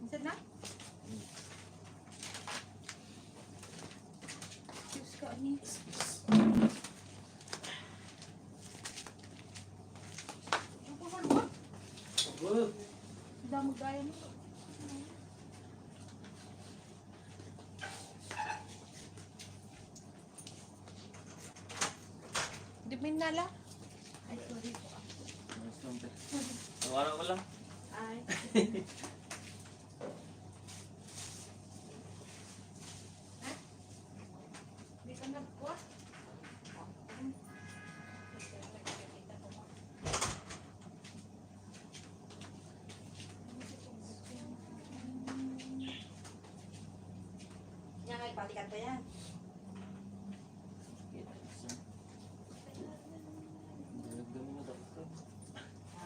Minsan na? Diyos ka, ani. Ang kuhan mo? Damo gaya mo. Di minala. Ay, sorry po. Tawaran ko lang. Ay. Ha? Di ka nagkuha? Yan ay balikan ko yan. Ha?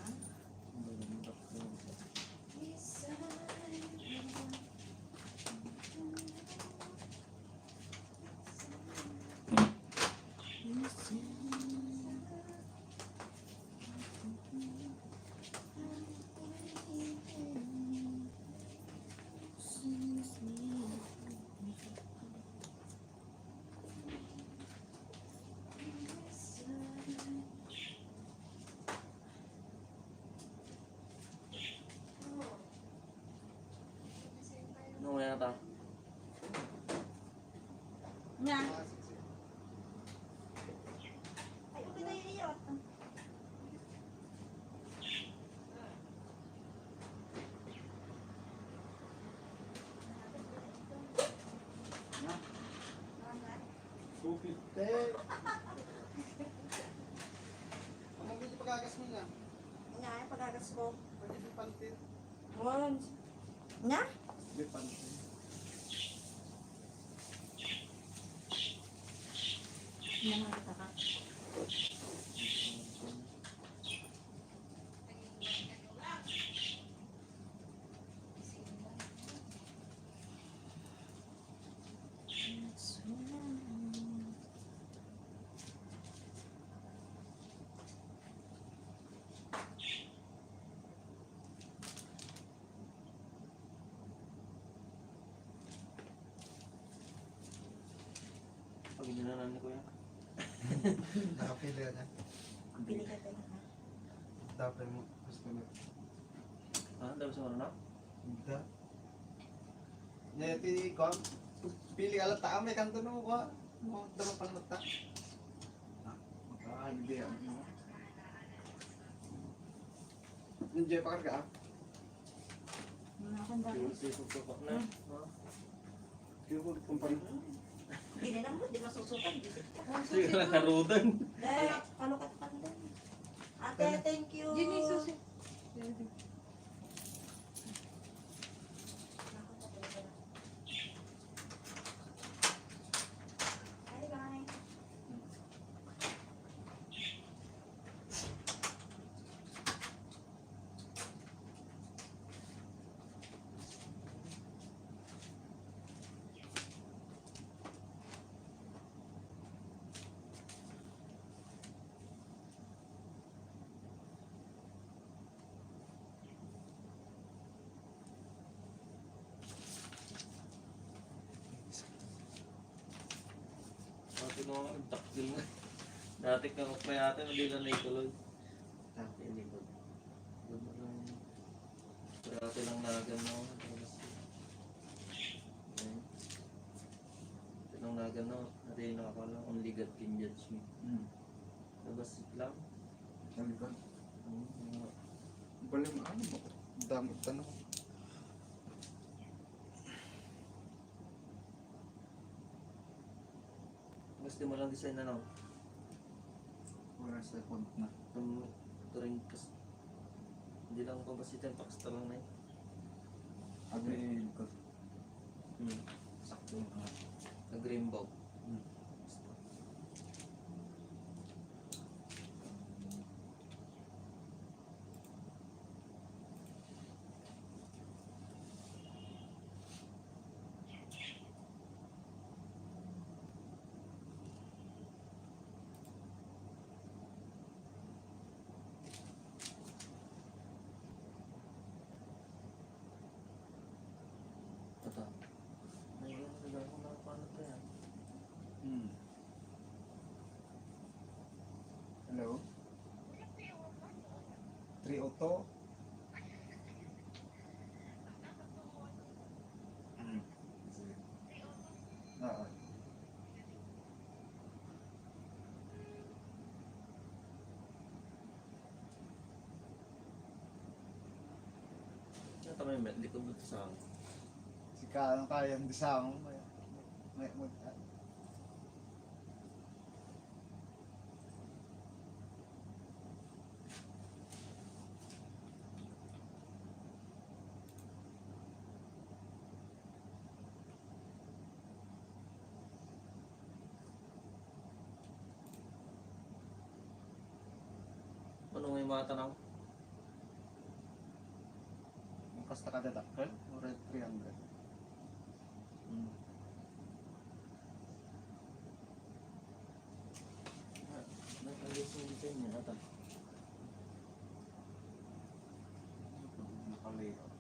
Ano mo yan ata? Nya. Ay, okay na yun yun. Supite. Ano mo yung pagagas mo na? Nya, ay pagagas ko. Pwede yung pantit. Mon. Nya? May pantit. Nya nga kita ka. Pag inananan ni Kuya. Nakapili ka niya. Bili ka tayo ha. Dapat mo. Gusto mo. Ah, dami sa ano na? Hindi. Nyati ko. Pili ka lang ta. May kanto na mo ko. Mo dama pang mata. Hindi yan. Enjoy pa ka. Mga kanda. Sipag pa na. Kaya ko kumpara. Hindi na mo, di masusukan. Sige lang karudan. Eh, ano ka kanda? Ate, thank you. Yun yung susi. Bye bye. Pati nung daktil nga. Dati ka pa yata, hindi na naituloy. Dati hindi ko. Dati lang nagan ako. Dati lang nagan ako. Dati nakakala, only God can judge me. Labas lang. Sa likod. Hmm. Balik mo, ano mo? Damot tanong. Gusto mo lang design na lang. Wala sa likod na. Ito rin kasi. Hindi lang ko kasi ito, paksta lang na yun. Abi likod. Sakto. Nag-green ball. Ito. Ayun, nagagawa ko na paano ito yan. Hello? 302? Sige. Oo. Ito may met, likod mo ito sa akin. Si Kano kayang disama mo. Ano may mga tanong? Kasta ka dadakkel? O red 300? Nakalis yung design niya. Ito. Nakalayout.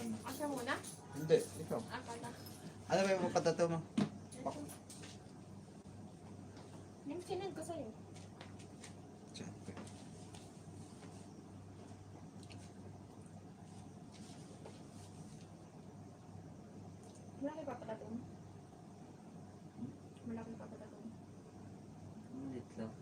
Ano? Asa muna? Hindi, ikaw. Akala. Ano ba yung patato mo? Yung sinend ko sa'yo. Siyempre. Malaki pa pala doon. Malaki pa pala doon. Ulit lang.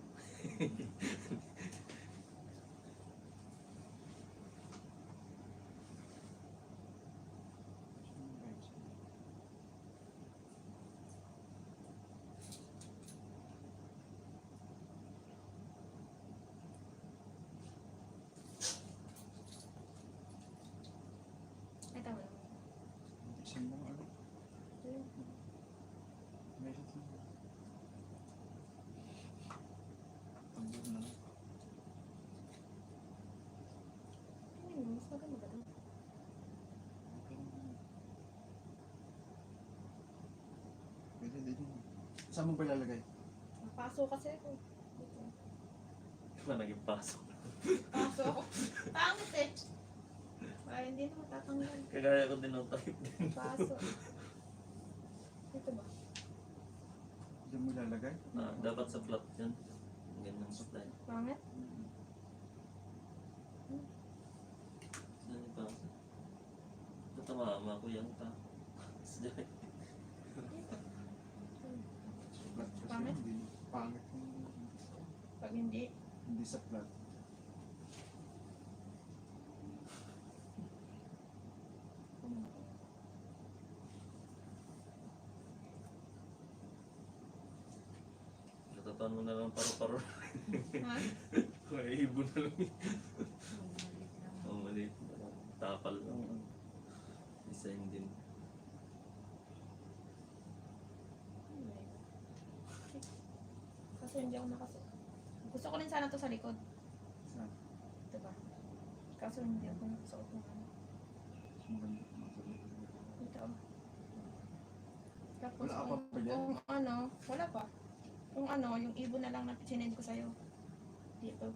Ay, tama. Saan mo ano? Message mo. Tambor na lang. Ayun, mas maganda ba doon? Pwede din. Saan mo ba ilalagay? Napaso kasi ako. Dito. Diba naging pasok? Paso ako. Pangit eh. Ay, hindi na matatanggal. Kagaya ko din ng type din. Paso. Ito ba? Diyan mo ilalagay? Dapat sa flat yun. Ganyan sa style. Pangit? Saan yung pasok? Ito tamama ko yan pa. Flat kasi Pangit? hindi. Pangit kung Pag hindi. hindi sa flat. Natataon mo na lang paro-paro. Ha? Kaya ibon na lang yun. Oh, maliit na lang. Tapal lang. Design din. Kaso hindi ako gusto ko rin sana to sa likod. Saan? Diba? Kaso hindi ako nakasuot ng ano. Maganda. Masarap. Ito. Tapos Wala ka pa dyan? kung ano, wala pa. Kung ano, yung ibon na lang na sinend ko sa'yo. Dito.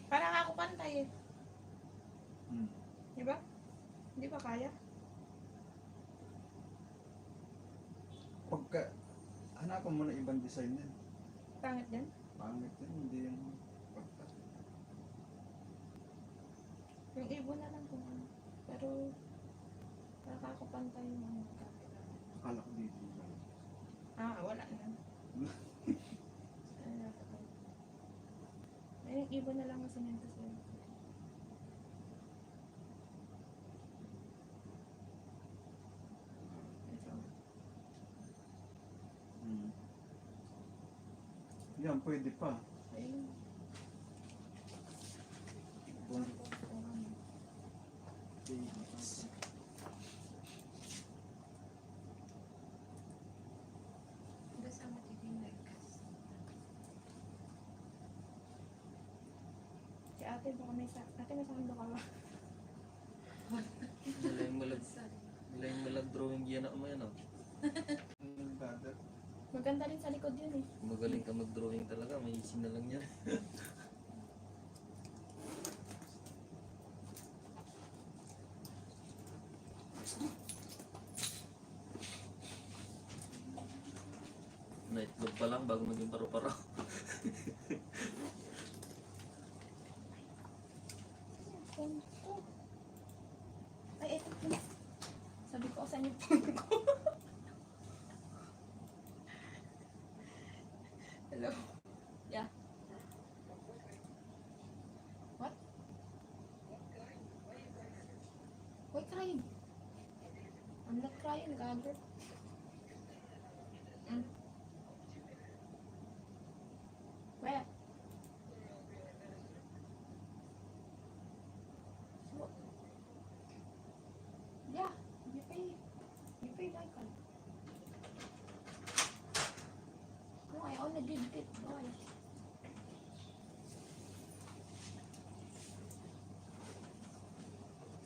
Parang ako pantay eh. Diba? Hindi ba kaya? Pagka, hanapan mo na ibang design yan. Pangit din. Pangit yan, hindi yung pagka. Yung ibon na lang kung ano. Pero, parang ako pantay yung ano. Akala ko dito lang. Wala na. Ay, yung ibon na lang na sinend ko sa'yo. Ito. Yan, pwede pa. Ayun. Kung Tapos, kung ano. Kasama tigil nagkas. Si ate, baka may ate, may sakando ka ba? Nila yung malag drawing yan ako yan oh. Brother. Maganda rin sa likod yun eh. Magaling ka mag-drawing talaga, may isin na lang yan. Nightlog pa lang bago maging paro-paro. Ay, ito po. Sabi ko sa inyo phone ko. Hello. Yeah. What? Why crying? I'm not crying, Gander. Where? So, yeah, you pay like that. No, I only did it twice.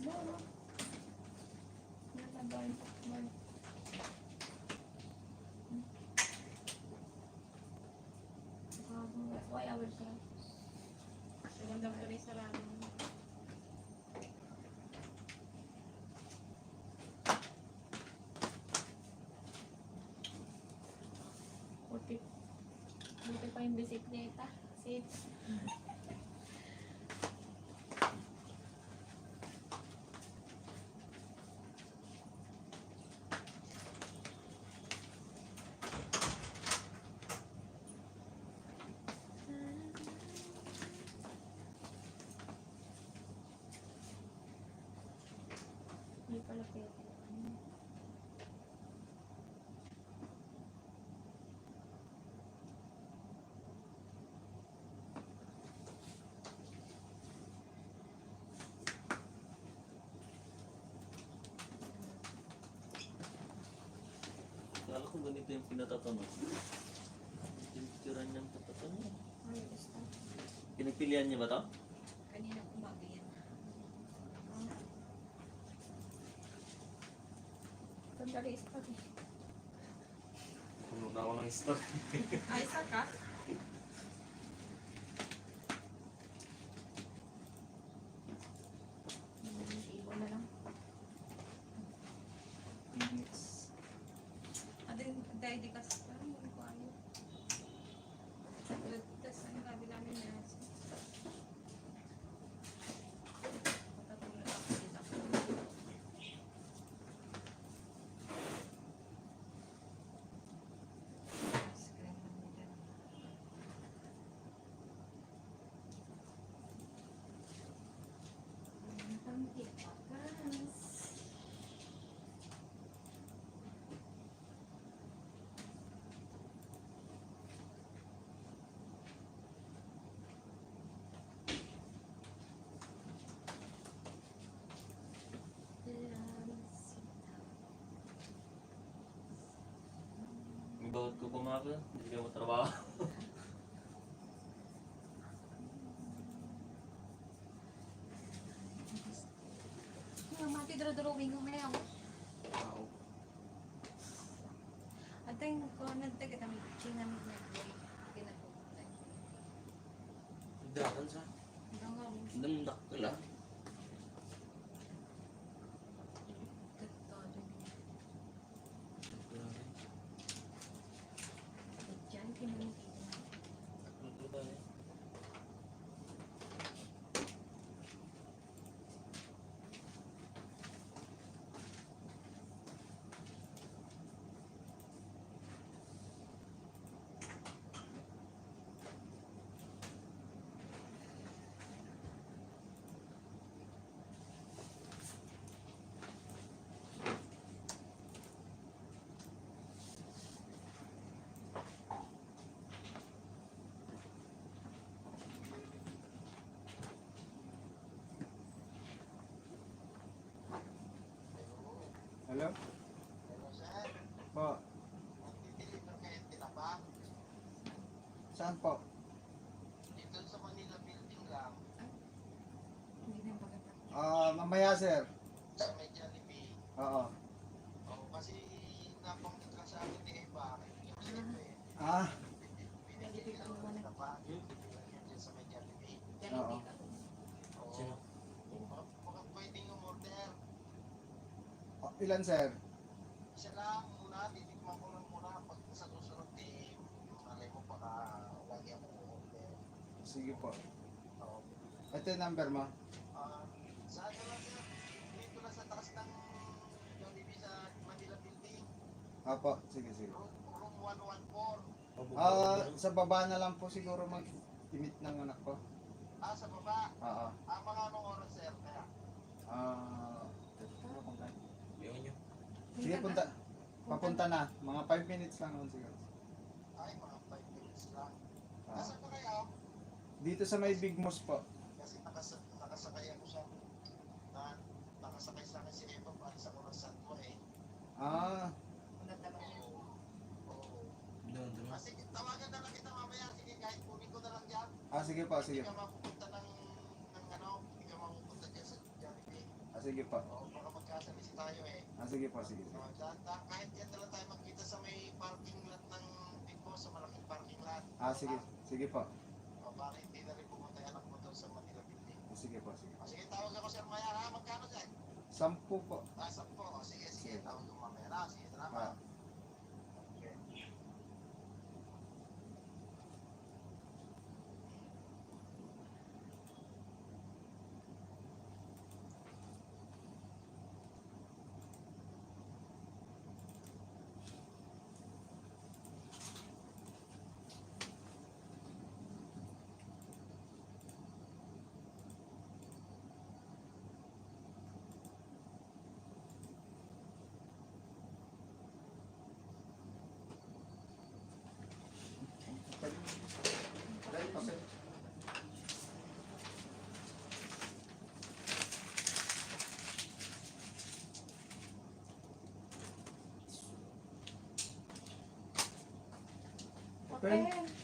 No. Not a boy. Why I will cry? Magandang ko rin sa ramen. Buti pa yung bisikleta. Kasi hindi pala pwede. Akala ko ganito yung pinatatanong. Pinipicturan niyang patatanong. Ay, basta. Pinagpilihan niya ba to? Kanina umaga yan. Sandali, isa Puno na ako ng stock. Ay, isa ka? Iwan na lang. Adin, dahil di kasi parang hindi ko ayaw. Tapos ang gabi namin na patatuloy ako dito. Screen lang nila. Ang tipakas. bawat ko pumakas, hindi ka matrabaho. Yung mati drawing ko may ako. Wow. At yung ko nagtaga kami chinamit na pinagpupunta. Dakan sa. Dangaw. Damdak ka lang. Diyan kinamit. Hello? Po. Saan po? Dito sa Manila building lang, Hindi na maganda. Mamaya sir. sa may Jollibee. Oo. Oo, kasi nabanggit lang sa akin ni Eva, yung siyempre, Ah, binigyan nila ng tinapa, dyan sa may Jollibee. oo. Oo. Sino? Baka pwedeng umorder. Ilan sir? Isa lang muna, titikman ko lang muna. Pag sa susunod, malay mo baka lagi ako umorder. Sige po. Oo. Ito yung number mo. Saan ka lang sir? Dito lang sa taas ng Jollibee sa Manila building. Apo, sige, sige. Room 114. Sa baba na lang po siguro mag-imit ng anak ko. Sa baba. Oo. Mga anong oras sir? Kaya? Yun yun. Sige, papunta na. Mga 5 minutes lang nun siguro. Ay, mga 5 minutes lang. Ah. Nasaan pa kayo? Dito sa may Big Moss po. Kasi nakasakay ako sa nakasakay sa akin si Eva para sa oras santo eh. Ah, Oo. Doon, doon. Sige, tawagan na lang kita mamaya. Sige, kahit kunin ko na lang dyan. sige po, sige. Hindi ka mapupunta ng hindi ka mapupunta dyan sa Jollibee. Sige po. Oo, baka magkasalisi tayo eh. Sige po, sige. So, kahit yan na lang tayo magkita sa may parking lot ng Big Boss, sa malaking parking lot. Sige. Sige po. O, baka hindi na rin pumunta yung anak mo doon sa Manila building. Sige po, sige. O, sige, tawag ako sir Maya ha. Magkano dyan? 10 po. 10 po. O, sige, sige. Tawag ko mamaya na. Sige, salamat. Okay. Dahil pa, sir. Papel.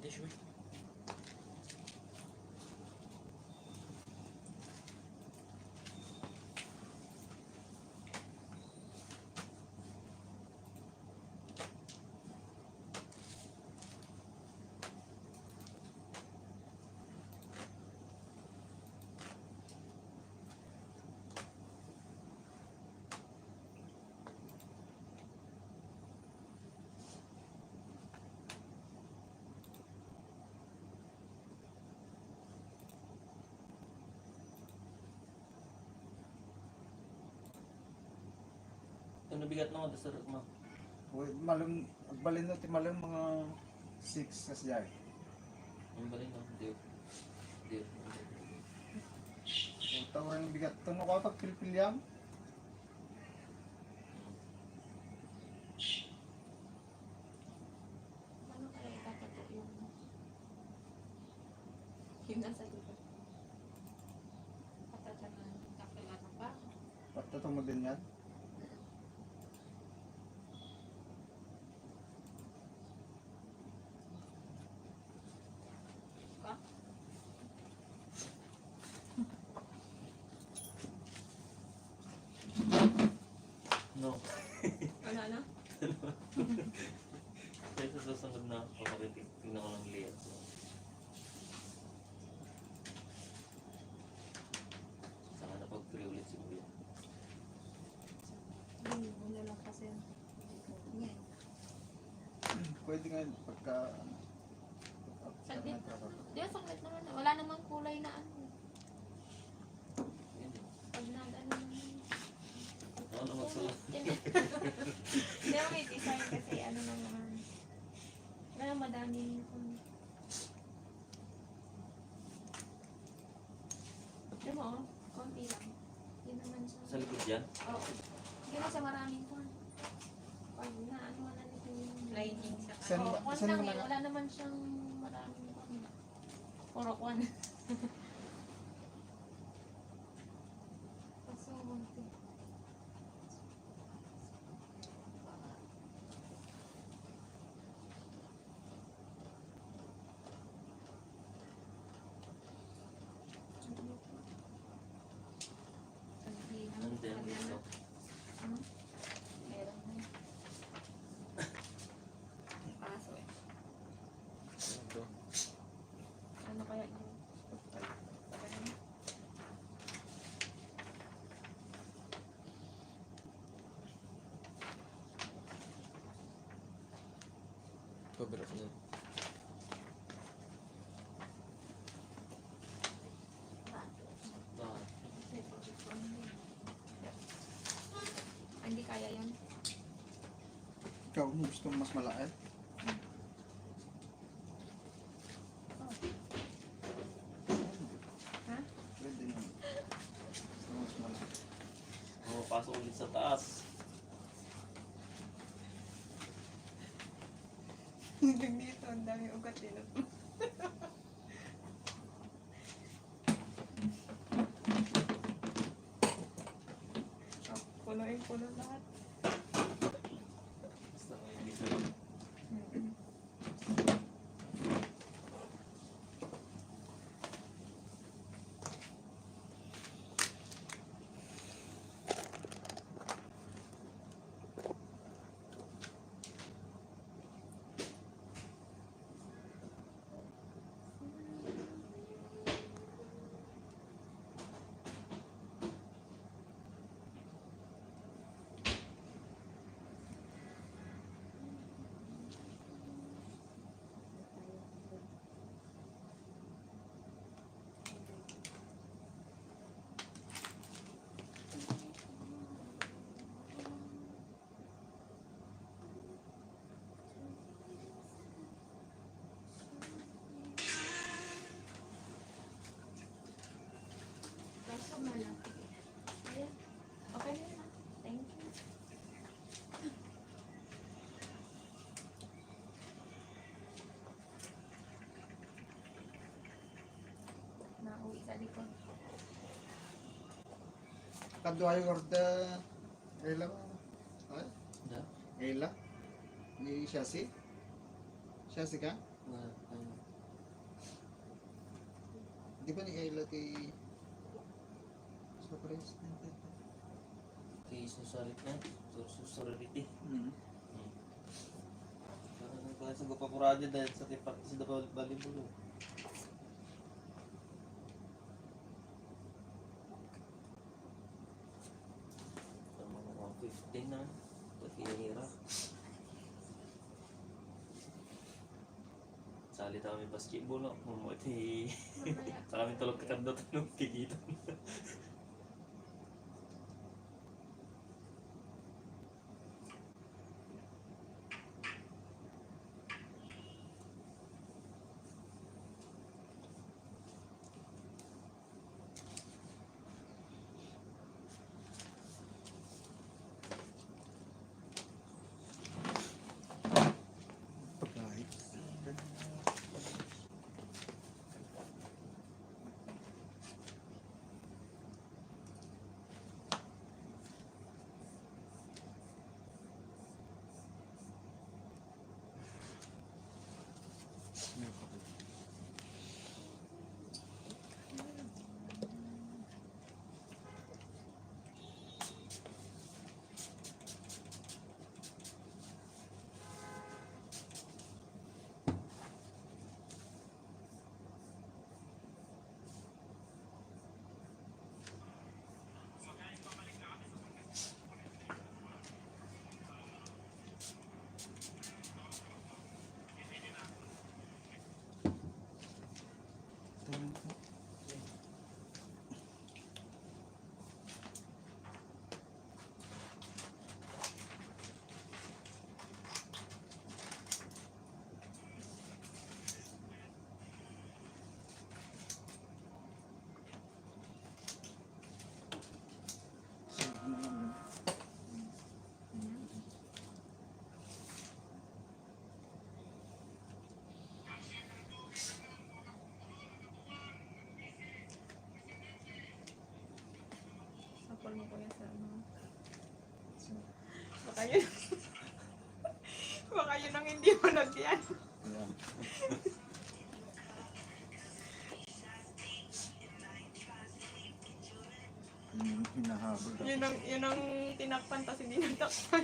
Hindi sure. Ito nabigat na ako sa mo. Uy, malam, agbalin na ti malam mga 6 kasi ay. Ang bali no? Hindi. Hindi. Kung tawag ng bigat, ito ko pag pilpilyam. Ano kaya itatato yung nasa likod? Patatanan ng kakilala pa. Patatong mo din yan. Ka? No. Ano na? Kaya sa susunod na papakitig, tingnan ko ng layout. Saka na pag-free ulit si Kuya. Hindi mo na lang kasi. Yan. Pwede nga pagka... Saglit na. Di ba saglit naman na. Wala namang kulay na ano. Hindi. Pag nag ano naman. Ako na magsulat. Hindi ako may design kasi ano naman. Wala madaming Alam mo, oh, konti lang. Yun naman siya. Sa likod yan? Oo. Hindi na siya maraming kwan. Pag na ano na nito yung Lining sa Saan Oo, ba- kwan saan lang mo eh. na- Wala naman siyang maraming kwan. Puro kwan. Kaso, konti. Nandiyan dito. Meron na. Paso eh. Ito. Ano kaya yun? Pabirap na. Ah, Hindi kaya yun. Ikaw, gusto mo mas malaki? Ha? Pwede naman. Gusto mo mas malaki. pasok ulit sa taas. Hanggang dito, ang dami ugat din. Puno lahat. Basta may dito. Kadwa yung order. Ela ba? Ay, Da? Ela. Ni Shasi. Shasi ka? Wala. Ano? Di ba ni Ela kay sa president? Kay susalit na. Susality. Hmm. Parang nagpahal sa gupapurado dahil sa practice na volleyball. Tama mga 15 na. Pagkihira. Sali tayo may basketball no. Mumuti. Mamaya. Sa kami tulog kakandot nung kikita. Pagkahit. Sapol mo kuya sa ano. Baka yun. Baka yun ang hindi mo nagyan. Ayan. Hinahabol ako. Yun ang tinakpan tas hindi natakpan.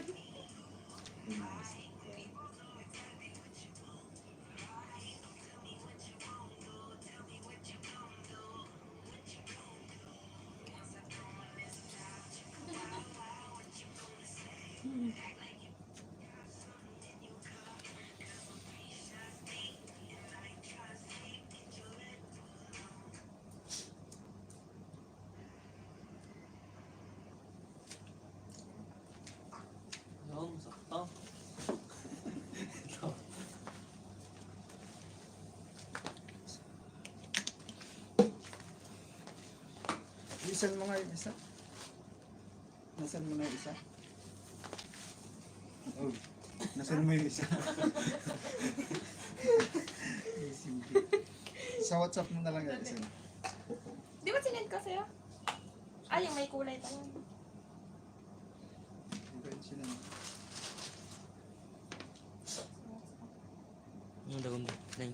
Yung, sakto. Isan mo nga yung isa. Nasan mo na yung isa? Oh, nasan mo yung isa? Simple. Sa WhatsApp mo na lang yung isa. Di ba sinend ko sa'yo? Ay, yung may kulay talaga. Okay, sila na. Ang dagon ba? Nine.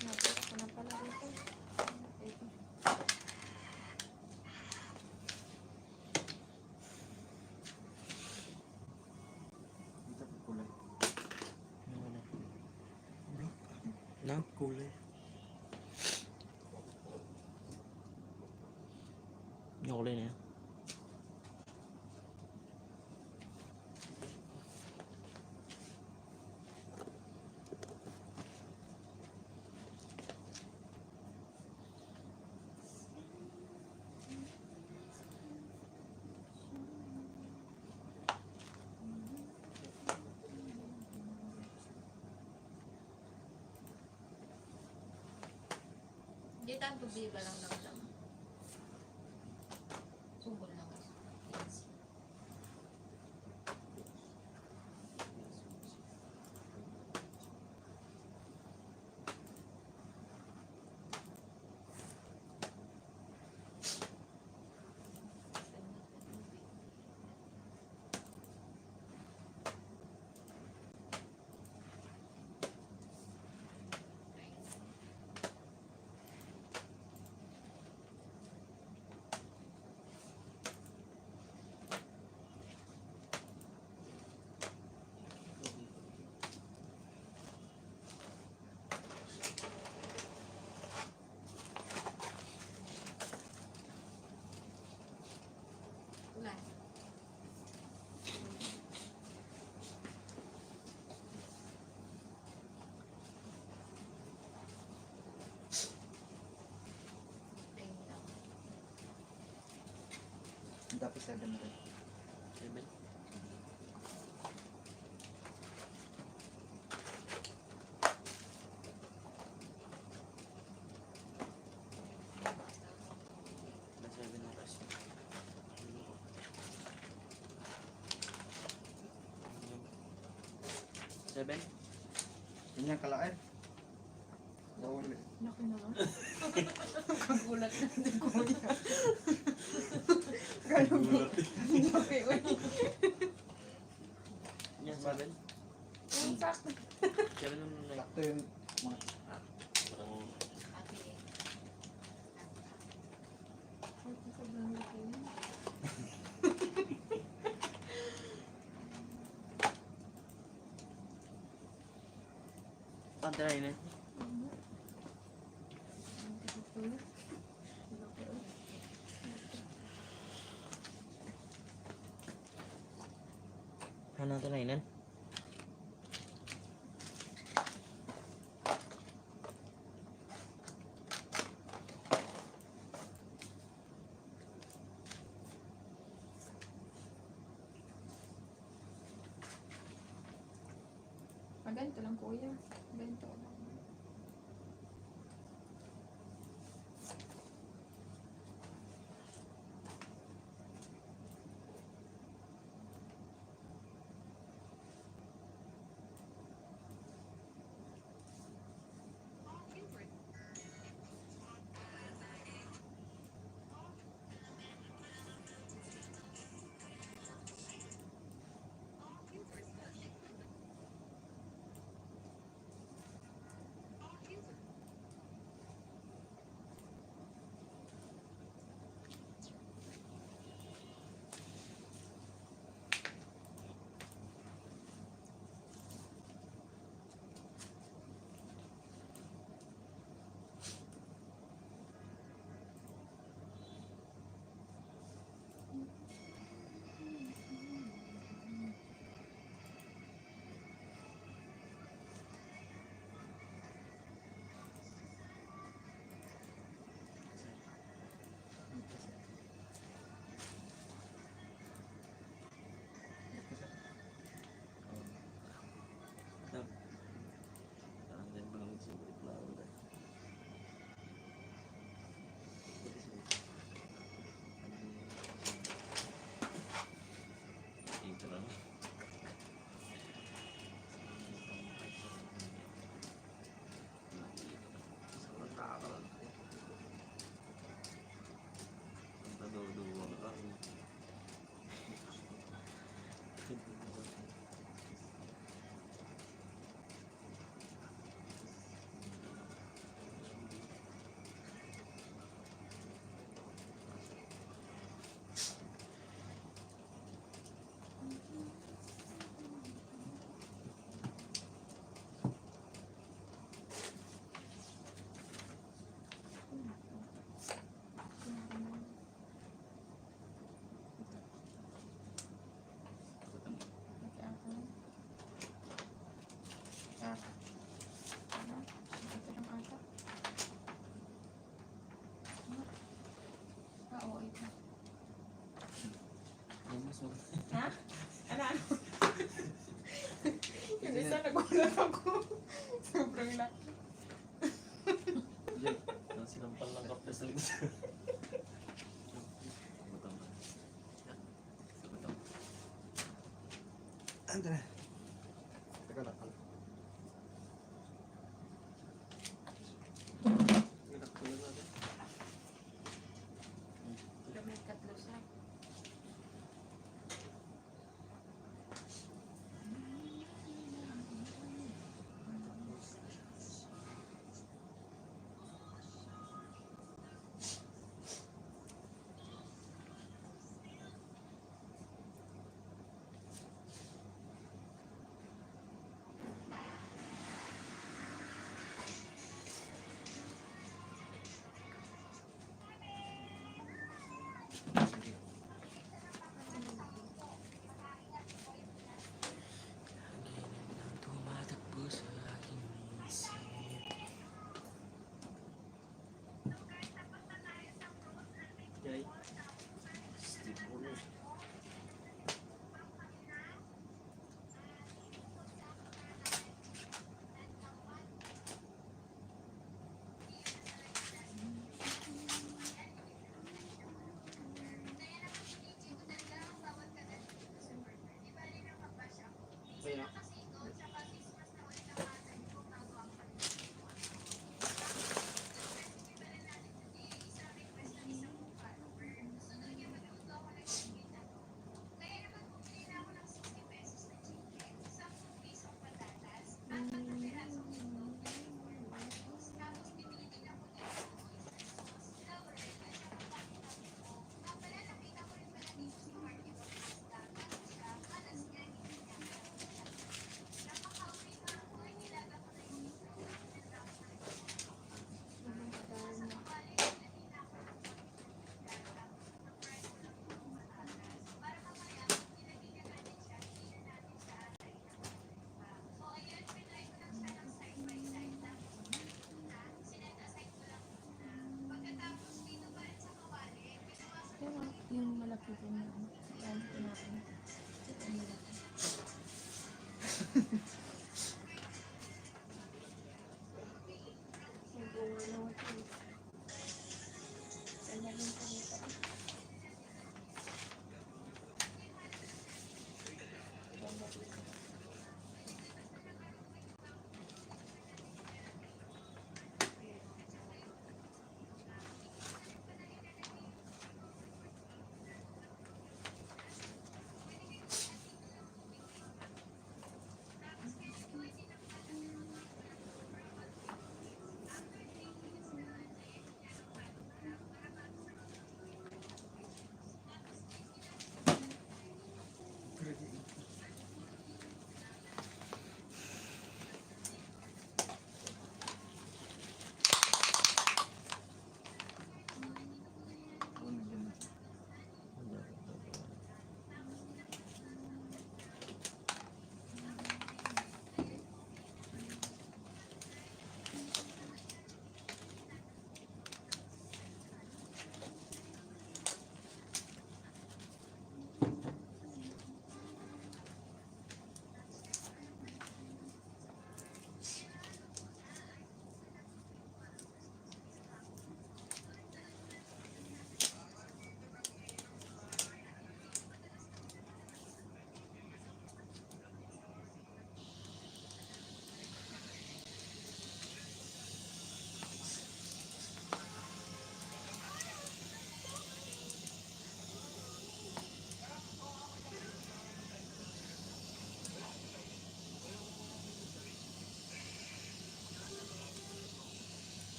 Napos ko na pala dito. Ito. Dito po kulay. Ano na? Na? Kulay. Yung kulay na yan. Hindi tayo pagbiba lang ng alam. Subol lang. Yes. Tapos 7 rin. 7. Na 7 na rest. 7. Yun yung kalakad. Bawal eh. Laki na nga. Kagulat na din ko niya. Gulat. Laki uy. Yan, 7. Yung sakto. 7 na Sakto yung mga parang Ate, Ay, sobrang laki na. pantay na. Ano? Ang tigas uy. Laki uy. Ano ito na yun? Ganito lang kuya. Ganito lang. Parang din ba lang sa ulit lang ulit. Ito lang. Sobrang nakakaroon. Ang taduduwang lang. Laki ako. Ah, Ano? Ito lang ata. Ano? Ah, oo, ito. Ha? Ano? Yung isa nagulat ako. Sobrang laki. Diyan, ang sinampal ng kape sa likod. Butang ba? Sa butang. Andre. Teka lang. Inak ko lang natin. May tatlo siya. lapitin mo. Yan, natin. Chicken nila. May bunga na ito. Kanya rin po dito. Ganda dito.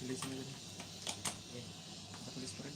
Bilis mo rin. Nakalis pa rin.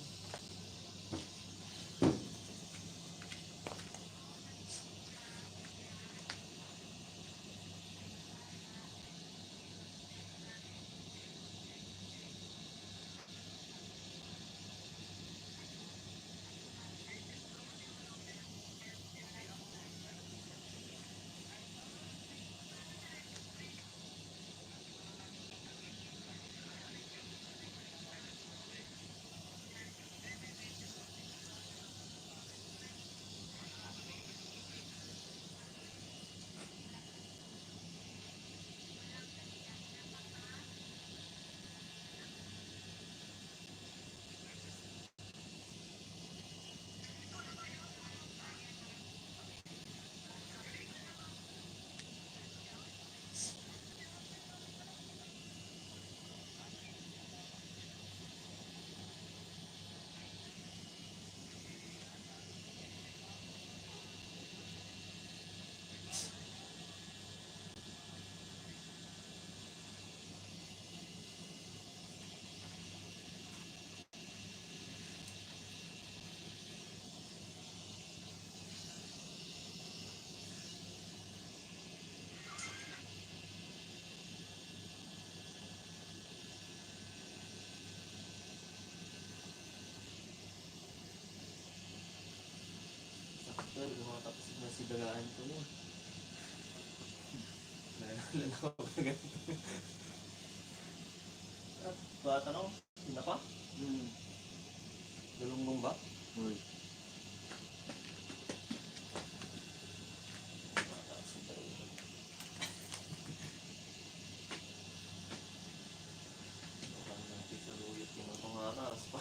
Sakto, gumatapos na si Dagaan ko nun. Nalala ko pa ganito. At bata no? Hindi pa? Galunggong ba? Uy. Mataas si Dagaan. Mukhang natin sa luyot yung itong aras pa.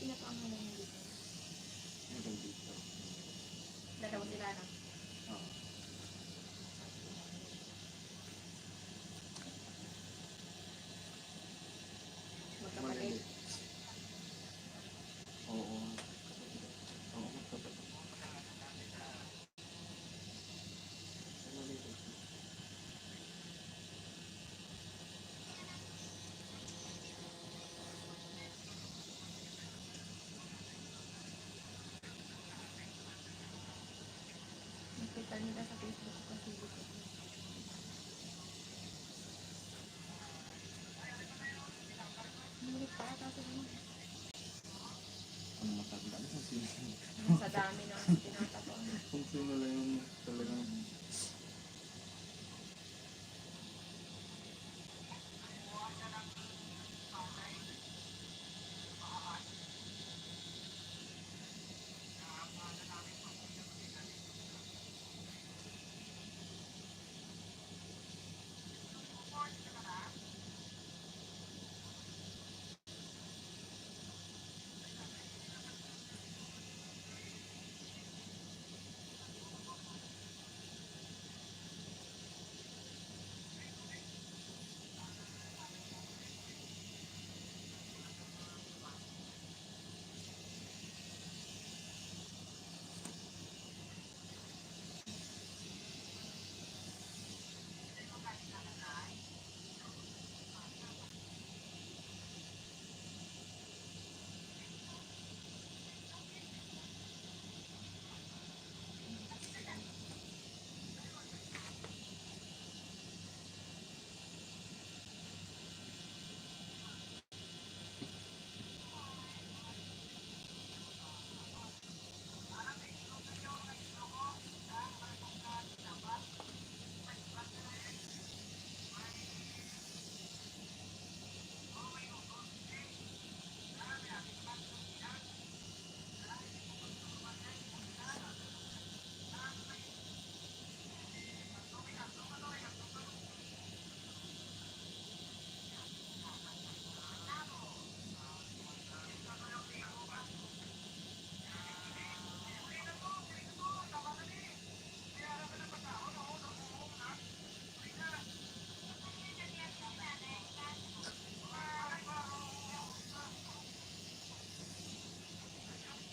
pinapangalan mo dito? Hanggang dito. Dalawa sila na. Oo. Magkapatid. Oo. Oo, magkapatid. Maliliit. Nakita nila sa Facebook ko kasi dito. Hindi pa ata sa mga. Ang matanda na kung sino. Sa dami ng tinatapon. Kung sino lang yung talagang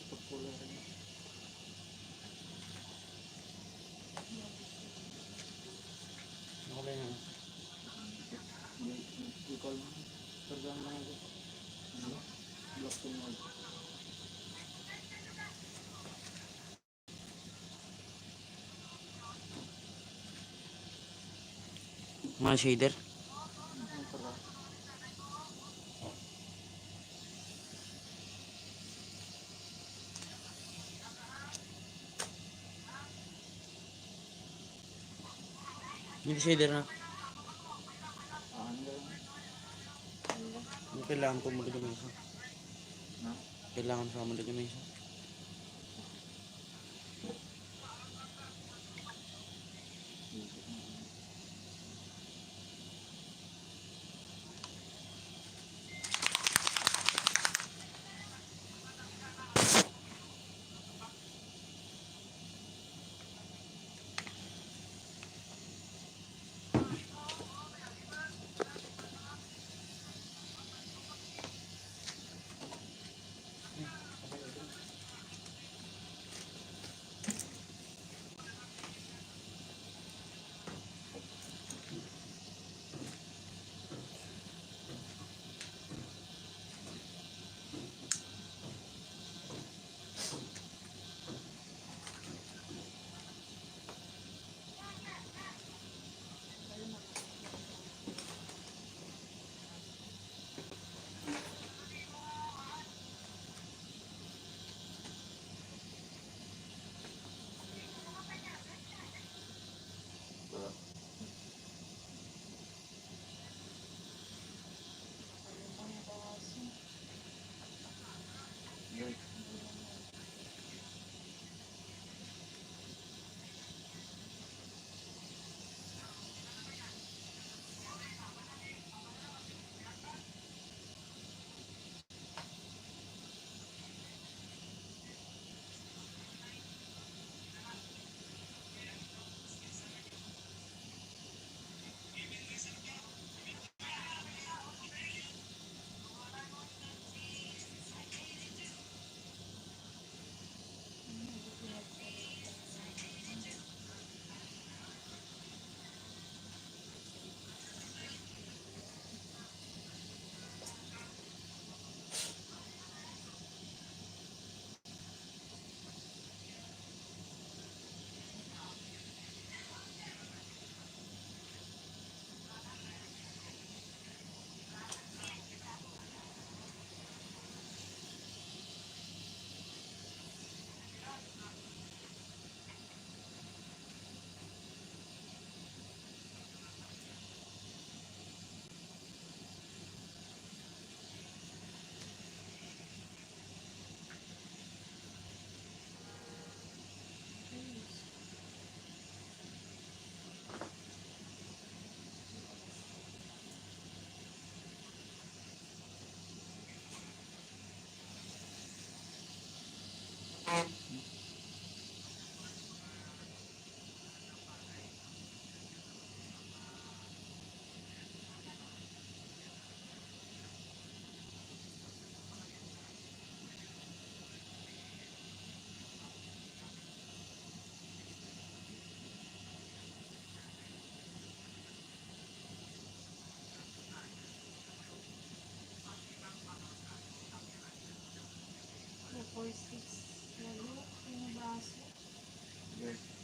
popular rin. Okay na. Yung call mo. Pagdaan lang ako. Ano? Block to mo. Mga shader. Ang para. Hindi shader na. Ano lang? Yung kailangan ko malagay may isa. Na? Kailangan sa malagay may isa. Lalo, yung baso. Yes.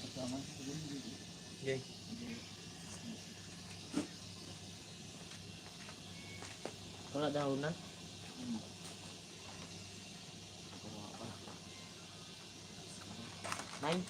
Kasama sa dito. Okay. Wala daw na. Nine.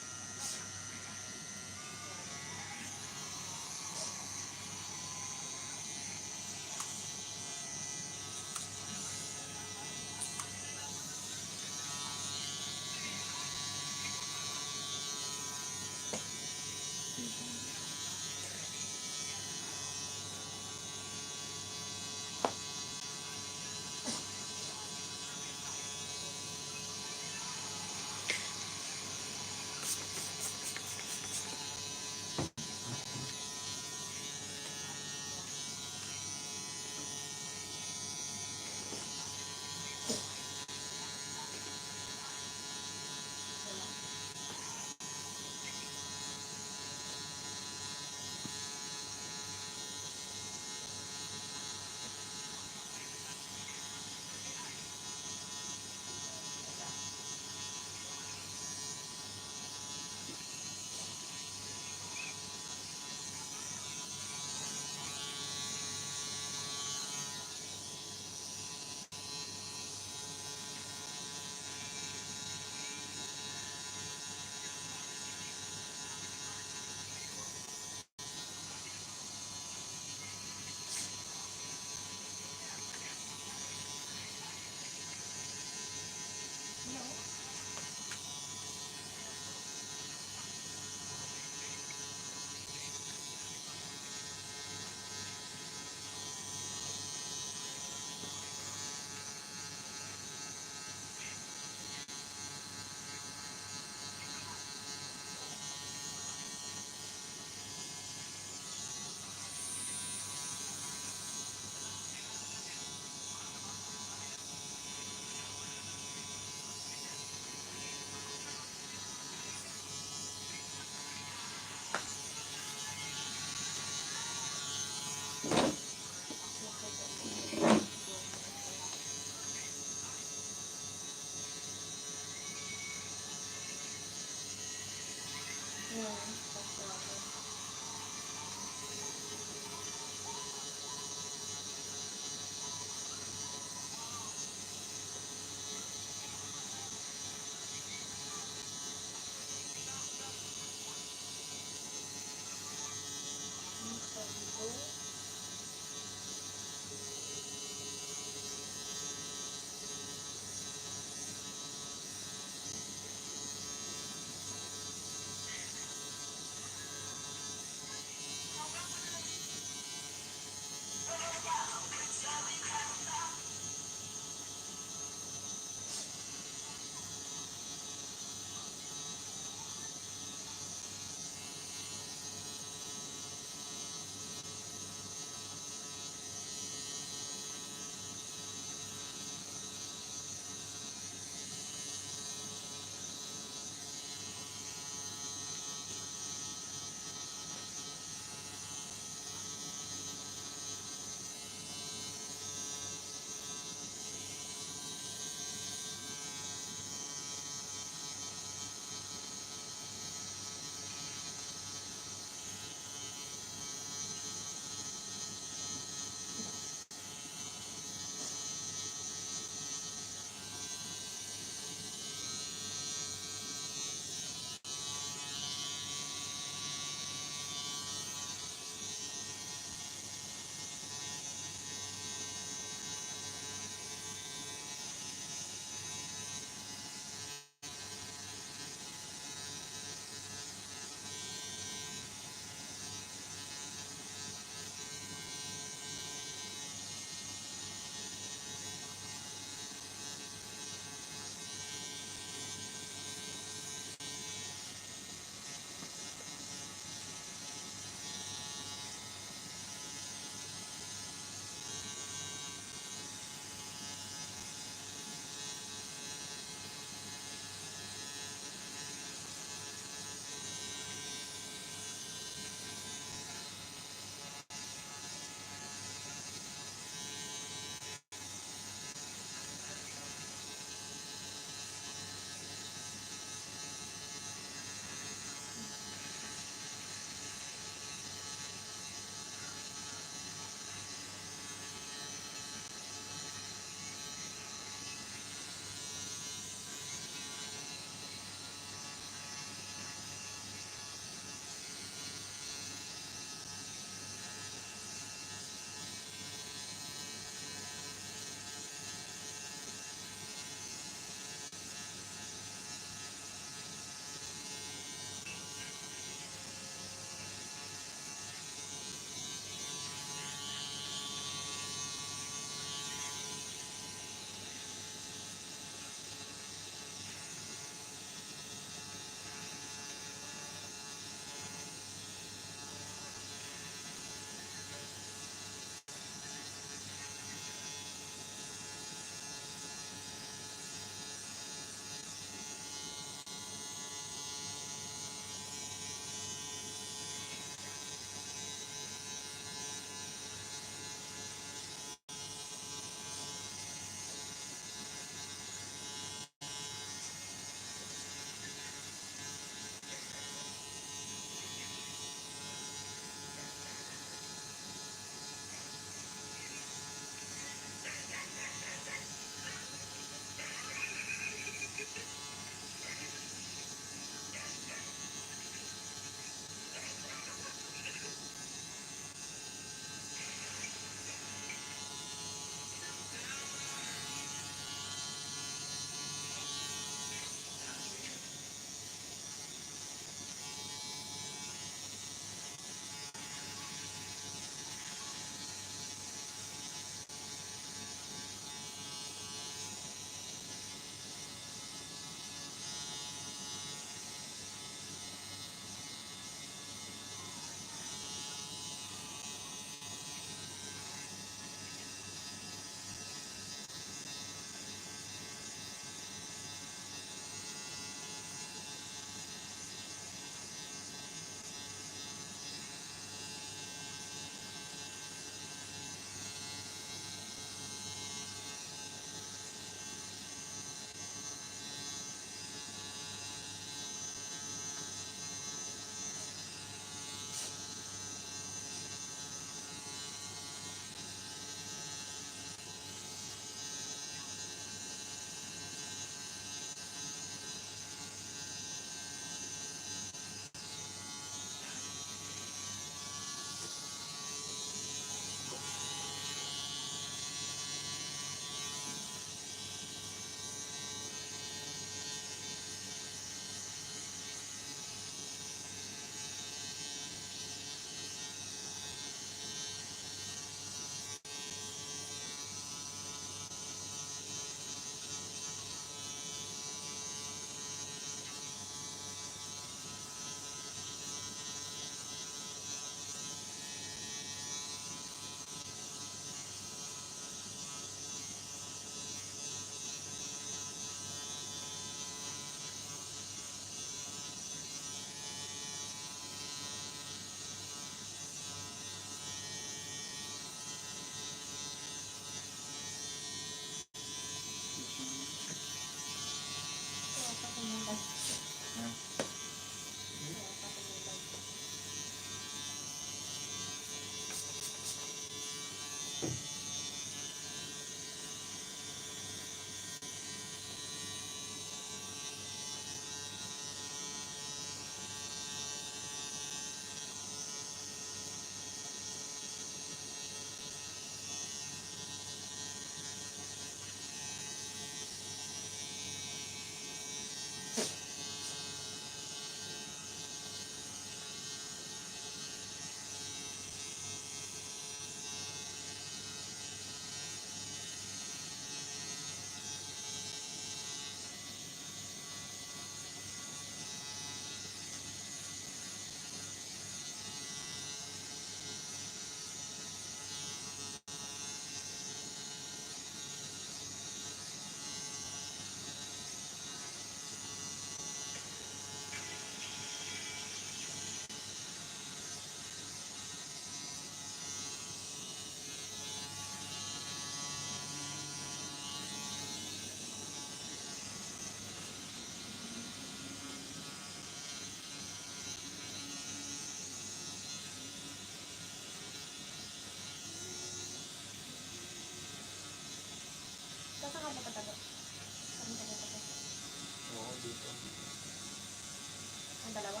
Ang dalawa?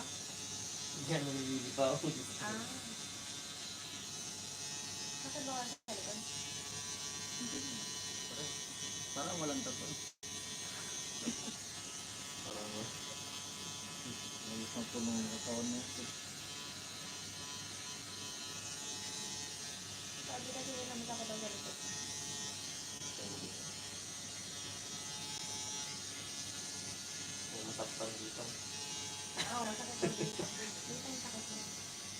Yan, mamimili pa ako. Ah. Bakit ba sa likod? Parang walang tapon. Parang May isang punong katawan mo. Sabi kasi yun naman ako daw sa likod. kung masaktan dito. Oo, masakit ang dito. Dito yung sakit mo.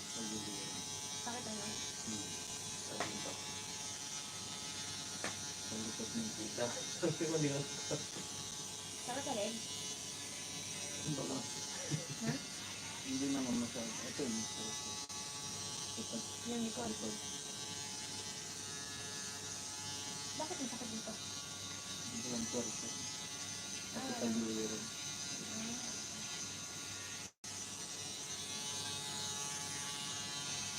Pagliliwan. Sakit ano? Saan dito? Sa likod ng Dito. Sabi mo, di ko. Sakit sa leg? Ano ba? Ha? Hindi naman masyado. Ito yung sarap. Kapag Yung likod. likod. Bakit yung sakit dito? Hindi lang torso. Kasi Ah, pagliliwan.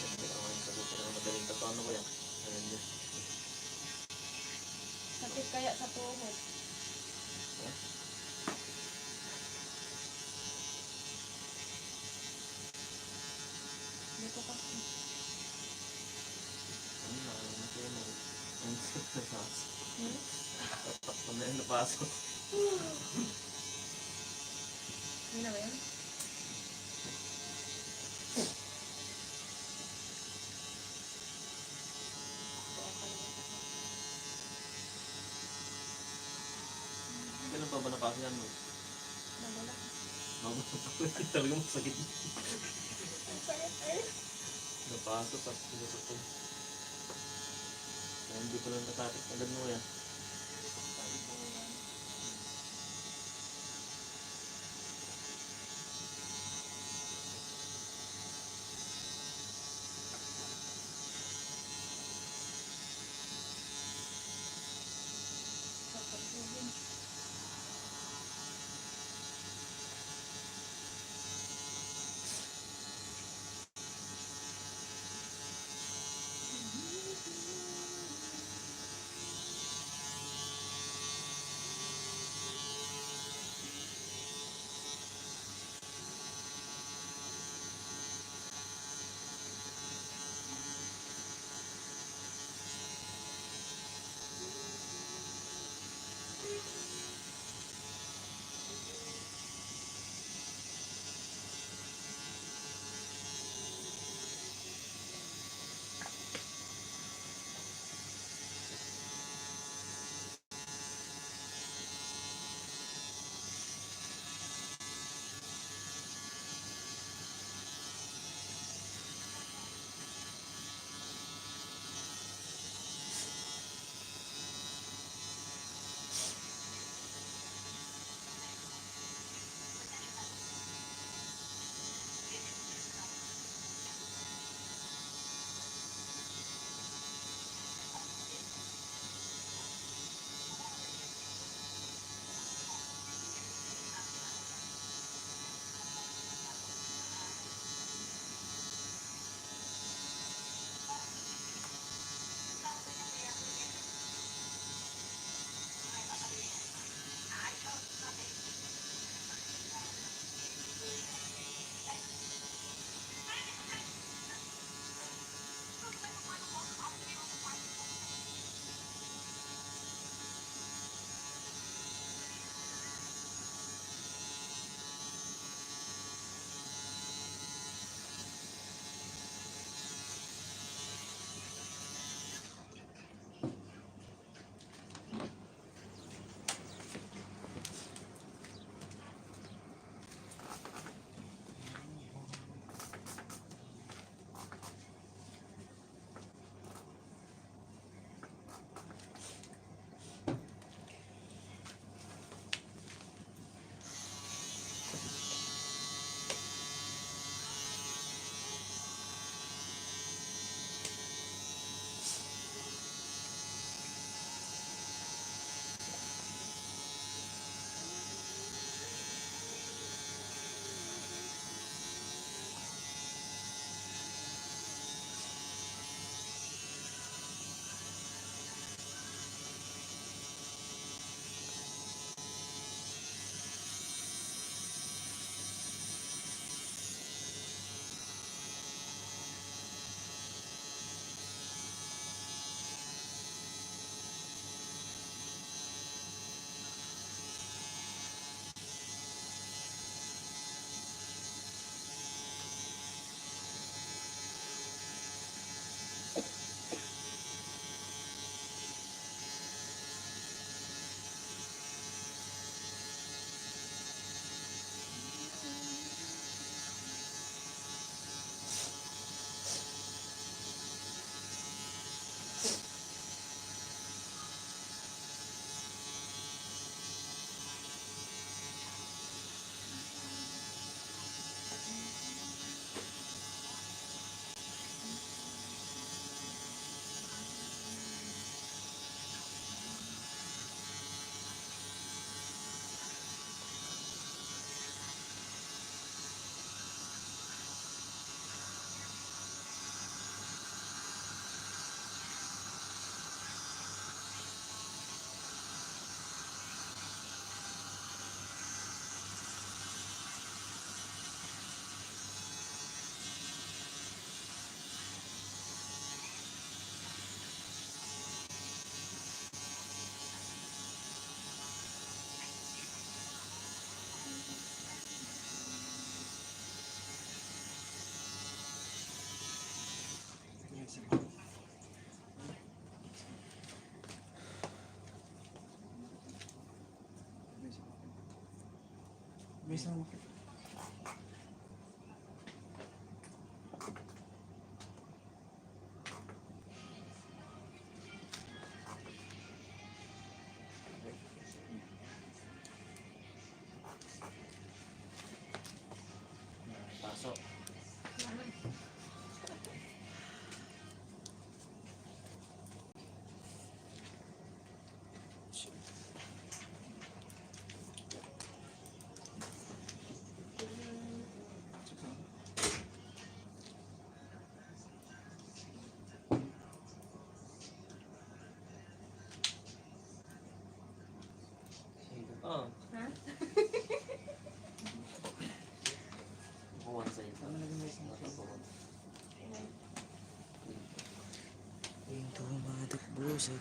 Yan, hindi ako yung sagot. Pero madaling ka. Paano ko yan? Ayan yan. Sakit kaya sa tuhod. Dito kasi. Ano na? Ano ko yun? Ano sa taas? Hmm? Tatak ko na yung napasok. Yun na ba yun? Ganun pa ba napasok yan mo? Nabula. Talagang masakit. Ang sakit eh. Napasok at pinasok ko. Kaya hindi ko lang natakit agad mo yan. Sakit yun. Sa likod. May isang makita. Pasok. Oh. Ha? Buwan sa ito. Ano naging may isang makita? Ito matakbo sa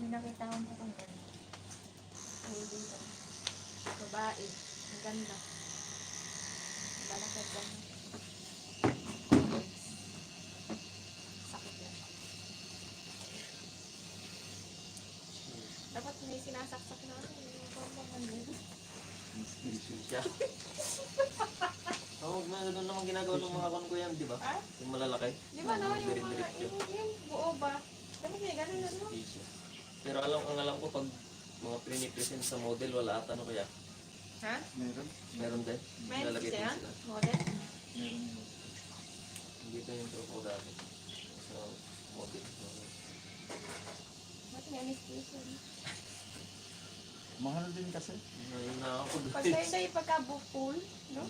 May nakita akong putong ganda. Ay, dito. Babae. Ang ganda. Balakad lang. Sakit lang. Dapat may sinasaksak na ano. Yung pambangan yun. Siya. Oo, doon naman ginagawa ng mga kon ko yan, di ba? Ah? Yung malalaki. Di ba no? Yung mga, Diretso. yung buo ba? Dapat may ganun na no? Anesthesia. Pero alam ko pag mga pinipresent sa model, wala ata ano kaya. Ha? Meron? Meron din. May Lalagay din siya? sila. Model? Meron. Hindi ko yung truko dati. So, model. Ba't may anesthesia? Mahal din kasi. Ngayon na ako Pag doon. kayo pagka-full, no?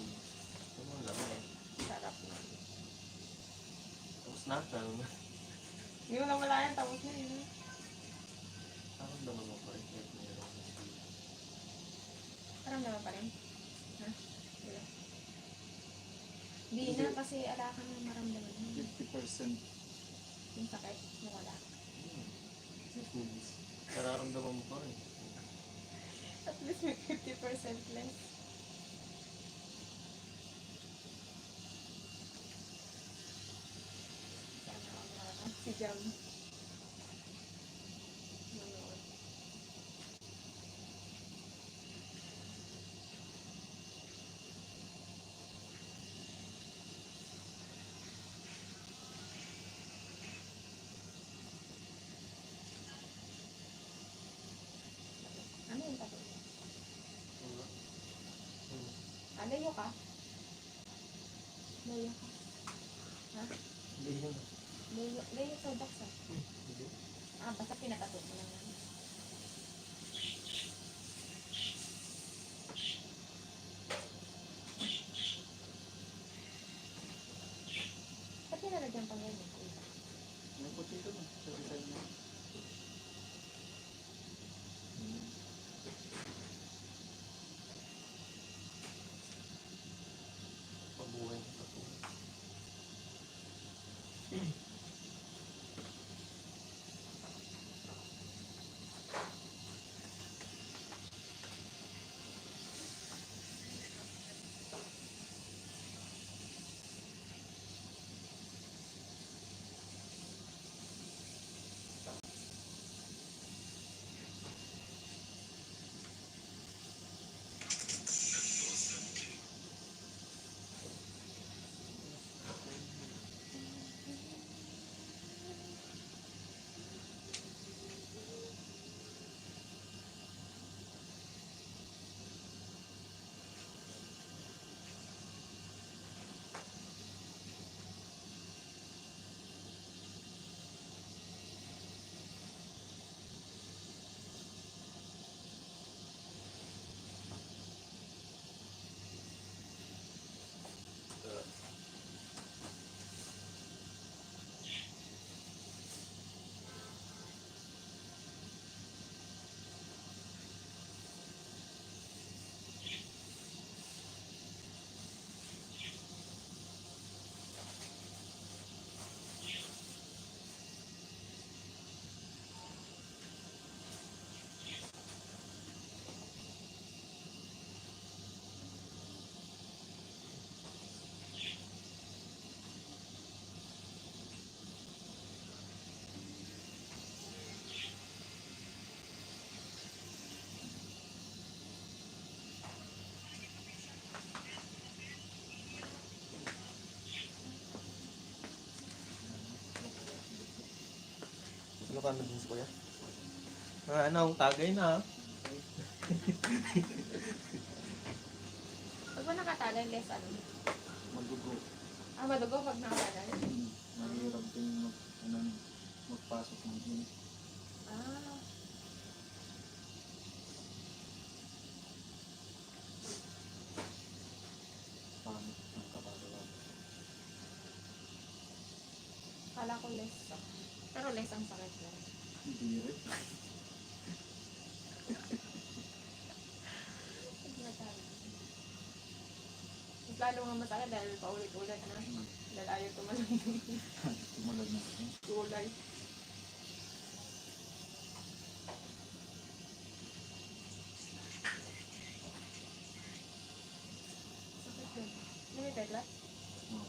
Ano lang eh. Sarap na. Tapos na. Hindi mo na wala yan, tapos na yun. Parang naman mo pa rin. Kahit mayroon. Parang naman pa rin. Ha? Wala. Hindi na kasi ala ka na maramdaman mo. 50%. Yung sakit, nawala. Nararamdaman mo pa rin. At least may 50% less. Si Jam. Manood. Ano yung tabi? Layo ka? Layo ka? Ha? Hindi yun. Layo sa box ah. Hindi. Ah, basta pinatatot mo lang yan. Ba't nilalagyan pang yan? May puti ito na. Sa design mo. Pabuhay ko pa po. ka na din kuya? Ano, tagay na. Pag ba nakatagay, less ano? Madugo. Madugo pag nakatagay. Mahirap din magpasok ng gym. Ah. Pangit ng kabagawa. Kala ko less. Pero less ang sakit na. Hindi rin. Mas lalo nga masakit dahil paulit-ulit na. Dahil ayaw tumalang Tumulag na. tulay. Sakit din. Limited lang? Oh.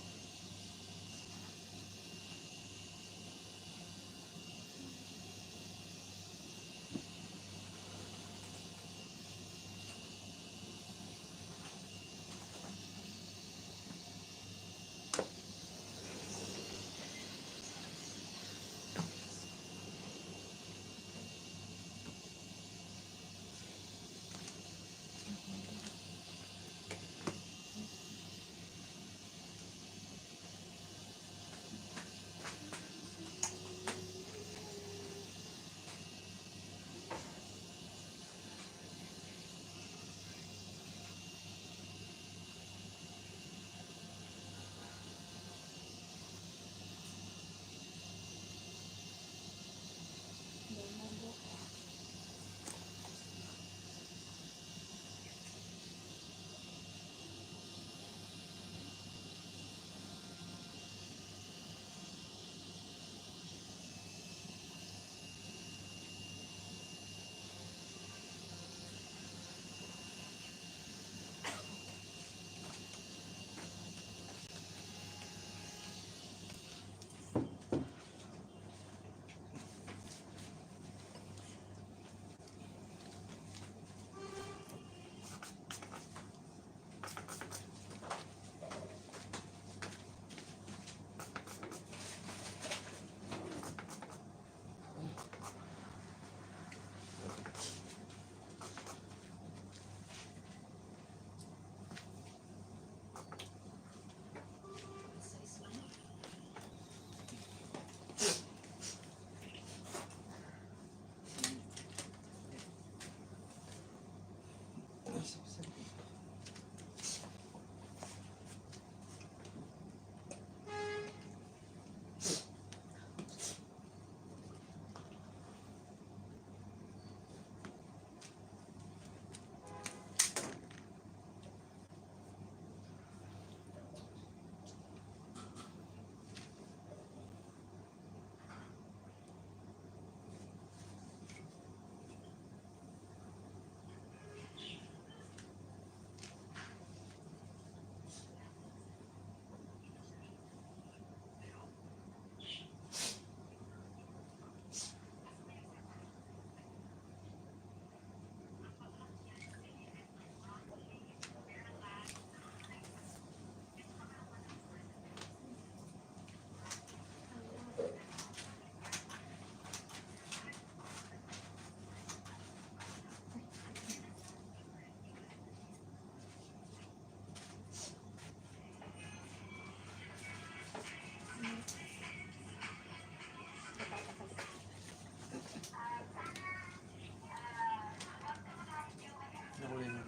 Nakulay na.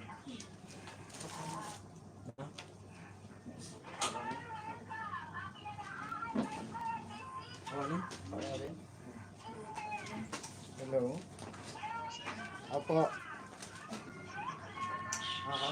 Ano? Hello? Apo. Aha.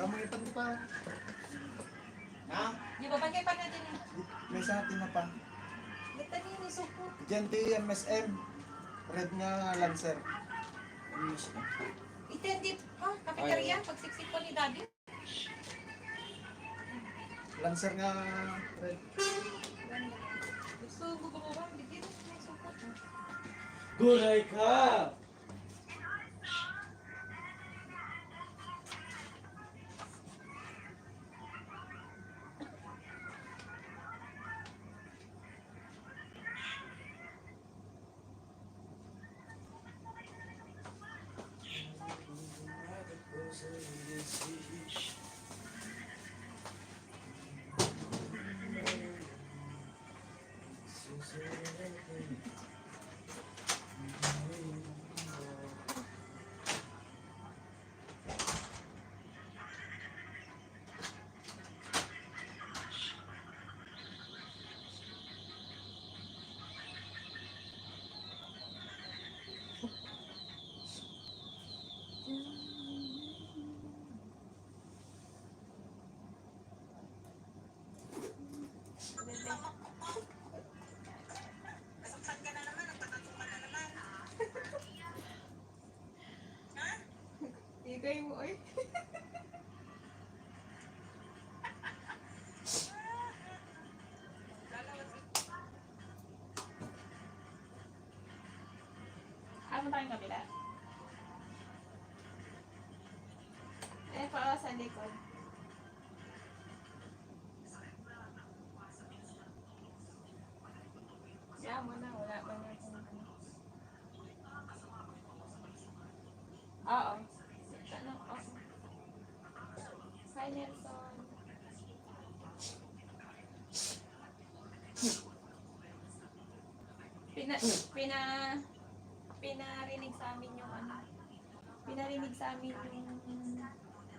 Kamu ipan ko pa. Ha? Di ba bagay pa natin eh. May sa atin na pa. Lita niyo ni suko. Diyan di MSM. Red nga Lancer. Itendi pa, kafeteria, pagsiksik ko ni daddy. Lancer nga red. Gusto mo ba? Bigyan mo ng suko. Guray ka! Igay mo, oy. Ano tayong kabila? Eh, paa sa likod. Yan mo na, wala pa na kung ano. Oo. Ano? Oo. Hi, Nelson. Pinarinig sa amin yung ano. Pinarinig sa amin yung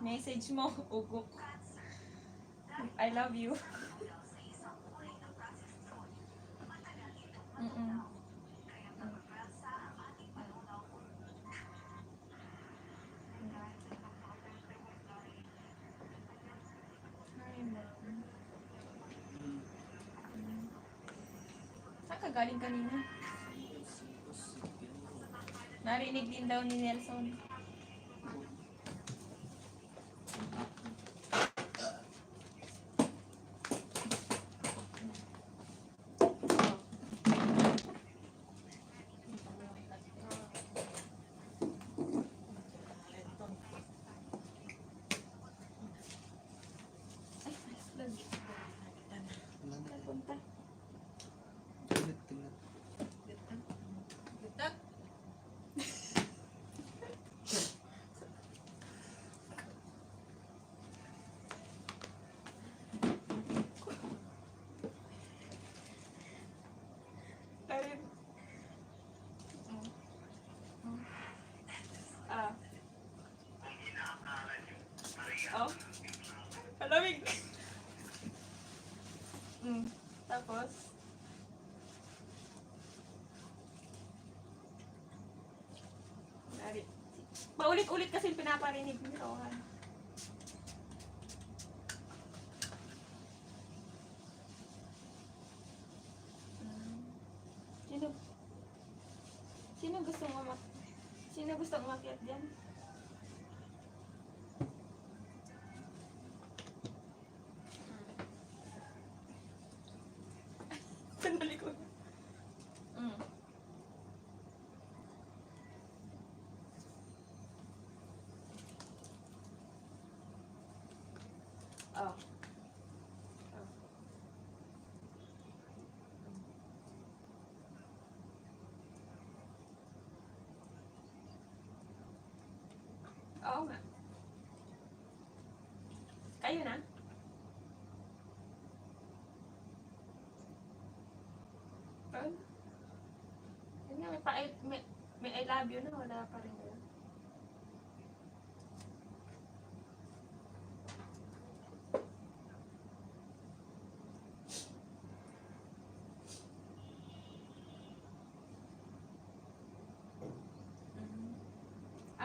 message mo, ugok. I love you. Mm-mm. Hi, Mom. Saan ka galing kanina? Narinig din daw ni Nelson. Punta. Litak. Ayun. Ah. Oh. Palamig. Tapos. Nari. Paulit-ulit kasi pinaparinig ni Rohan. Sino? Sino gusto Sino gusto umakyat dyan? Sandali ko. Oh. Oo nga. Kayo na? Well, yun nga, may I love you na, wala pa rin yun.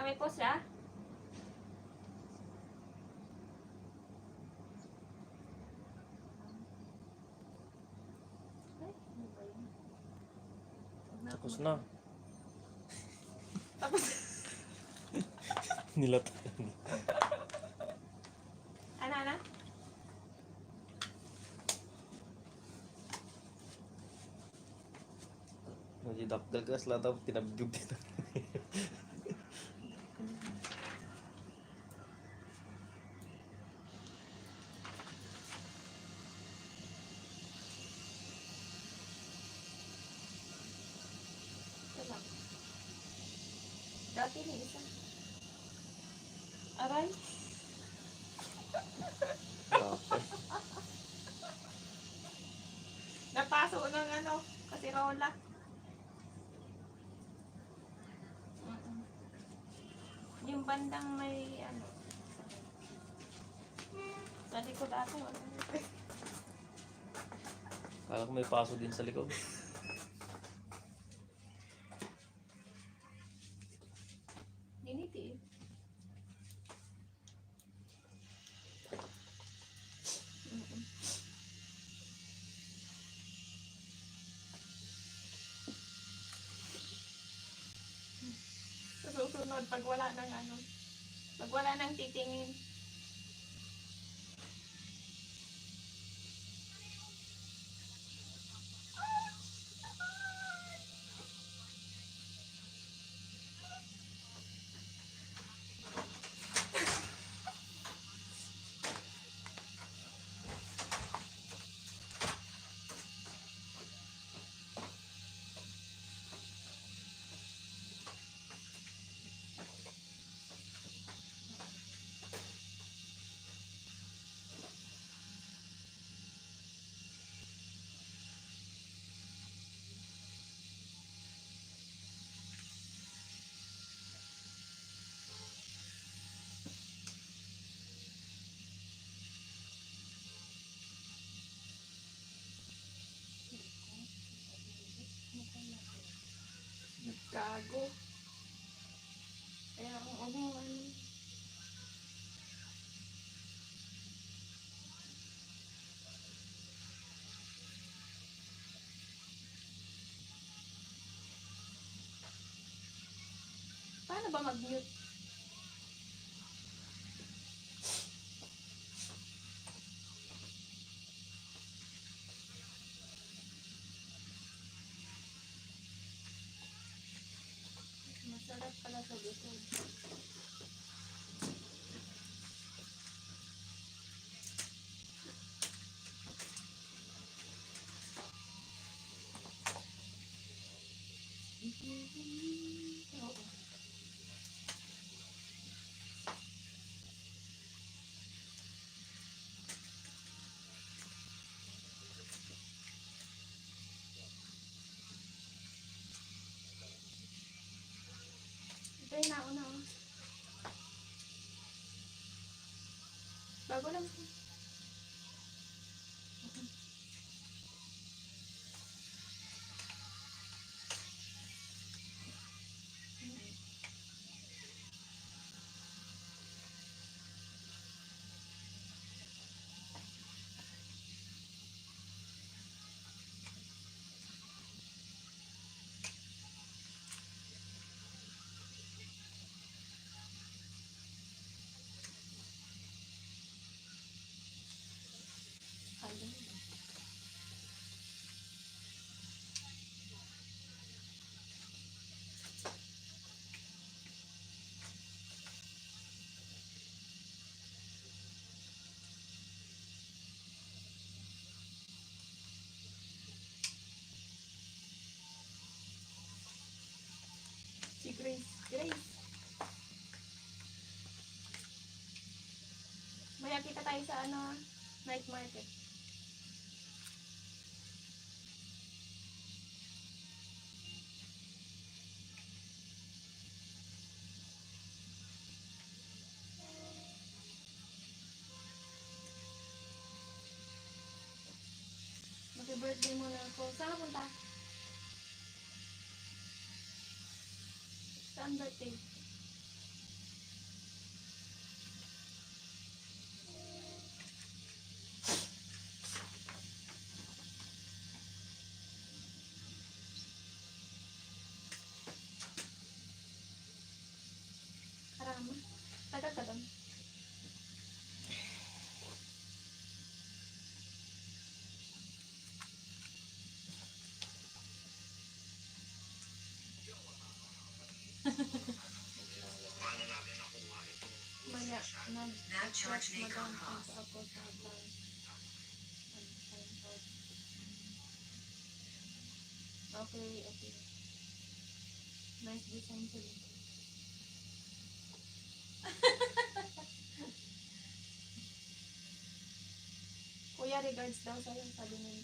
May post siya? Tapos na. Tapos, Nilatan. ano? Nagdidakdal ka sila daw, tinabdug dito. Ito lang. Dati na isa. Aray. Tapos, Napaso ng ano, kasi rola. Yung bandang may ano. Sa likod ako. kala ko may paso din sa likod. Diniti eh. Sa susunod, pag wala ng ano, pag wala ng titingin, gago. Kaya ang ano, paano ba mag-mute? Masarap pala sa likod. Oo. Ito yung nauna oh. Bago lang ito. Ayun. Si Grace. Grace. Maya kita tayo sa ano, night market. Mag-birthday mo na ako. Saan ka punta? Saan birthday? Tara ka lang. Maya, nag-watch mo doon sa ako sa okay, okay. Nice design ko dito. Kuya, regards daw sa'yo, sabi ni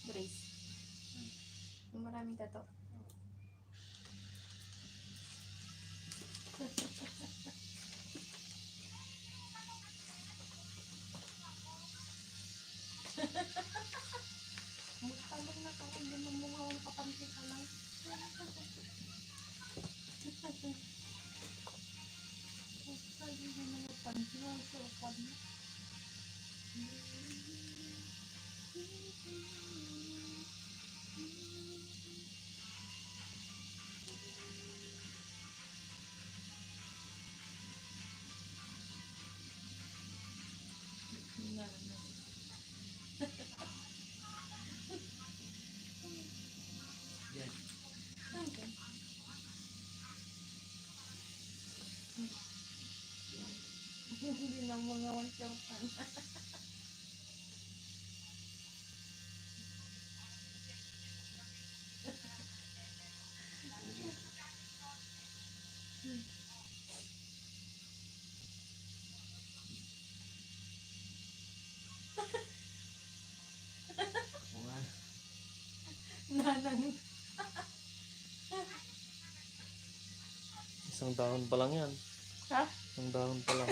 Grace. Yung maraming tato. Magtalong na kung hindi mo mga wala kapanti ka lang. Sabi mo mga panti, wala sa upan mo. Yan. Okay. Hindi na mga wala sa upan. Oo nga. Nanang. Isang dahon pa lang yan. Ha? Isang dahon pa lang.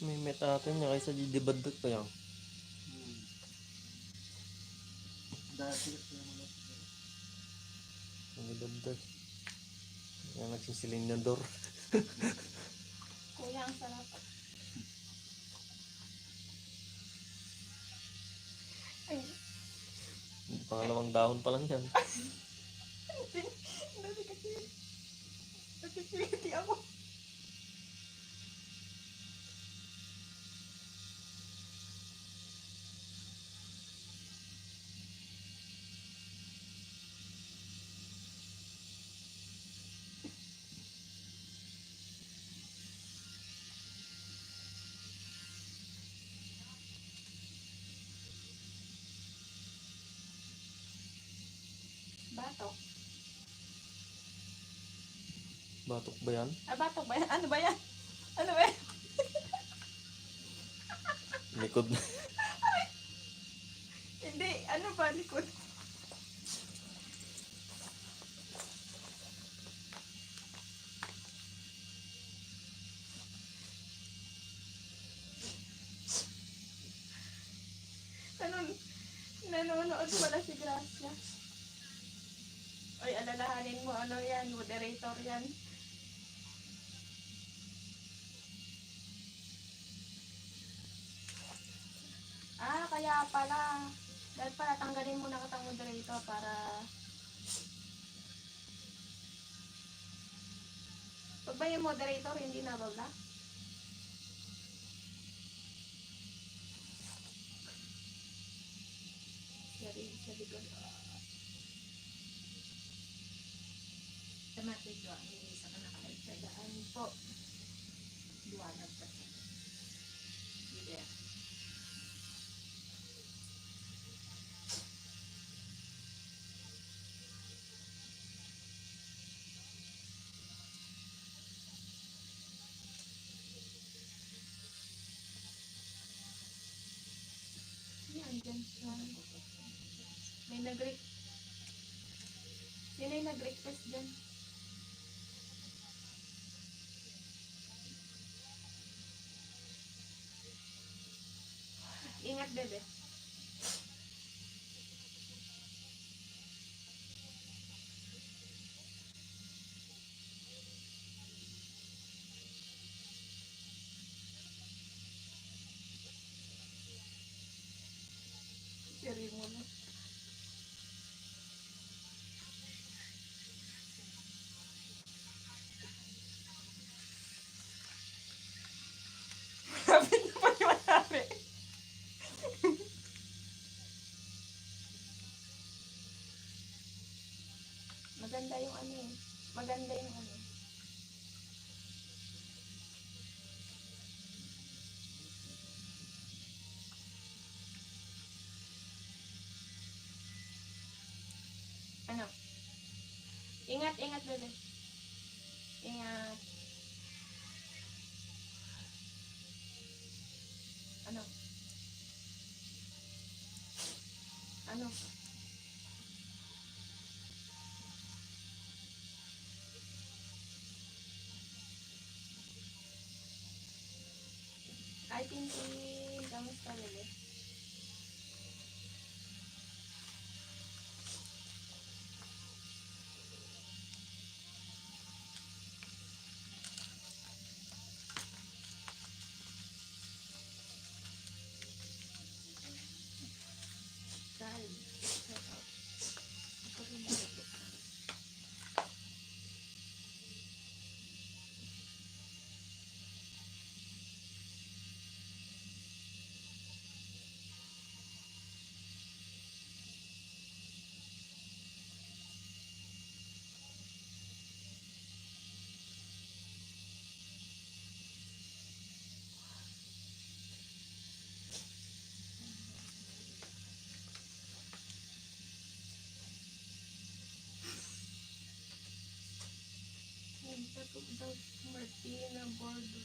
May meta natin niya kaysa di dibadot pa yan. Dati kasi naman ako. Ang dibadot. Yan nagsisiling na door. Kuya, ang sarap. Ay, Pangalawang dahon pa lang yan. dati kasi. Nakikiliti ako. Batok. Batok ba yan? Ah, batok ba yan? Ano ba yan? Ano ba yan? Likod na. Hindi, ano ba? Likod. Ano? Nanonood pala si Gracia. Oy, alalahanin mo, ano yan? Moderator yan. Ah, kaya pala. Dahil pala tanggalin mo na katang moderator para... Pag ba yung moderator, hindi na babla? Sa likod. Tamatik doon, hindi isa ka nakalagay. Daan po. Duwalag ka. Hindi. Yan, dyan siya. May Sino yung nag-request dyan? Ingat, bebe. Siri mo na. Grabe na pa yung nangyari. Maganda yung ano eh. Maganda yung ano. Ano? Ingat, ingat, bebe. Ingat. Ano? Ano? Hi, Pinky. Kamusta, bebe? Sal. Shout out. Ako rin nalagay. Nagtatok daw Martina Bordo.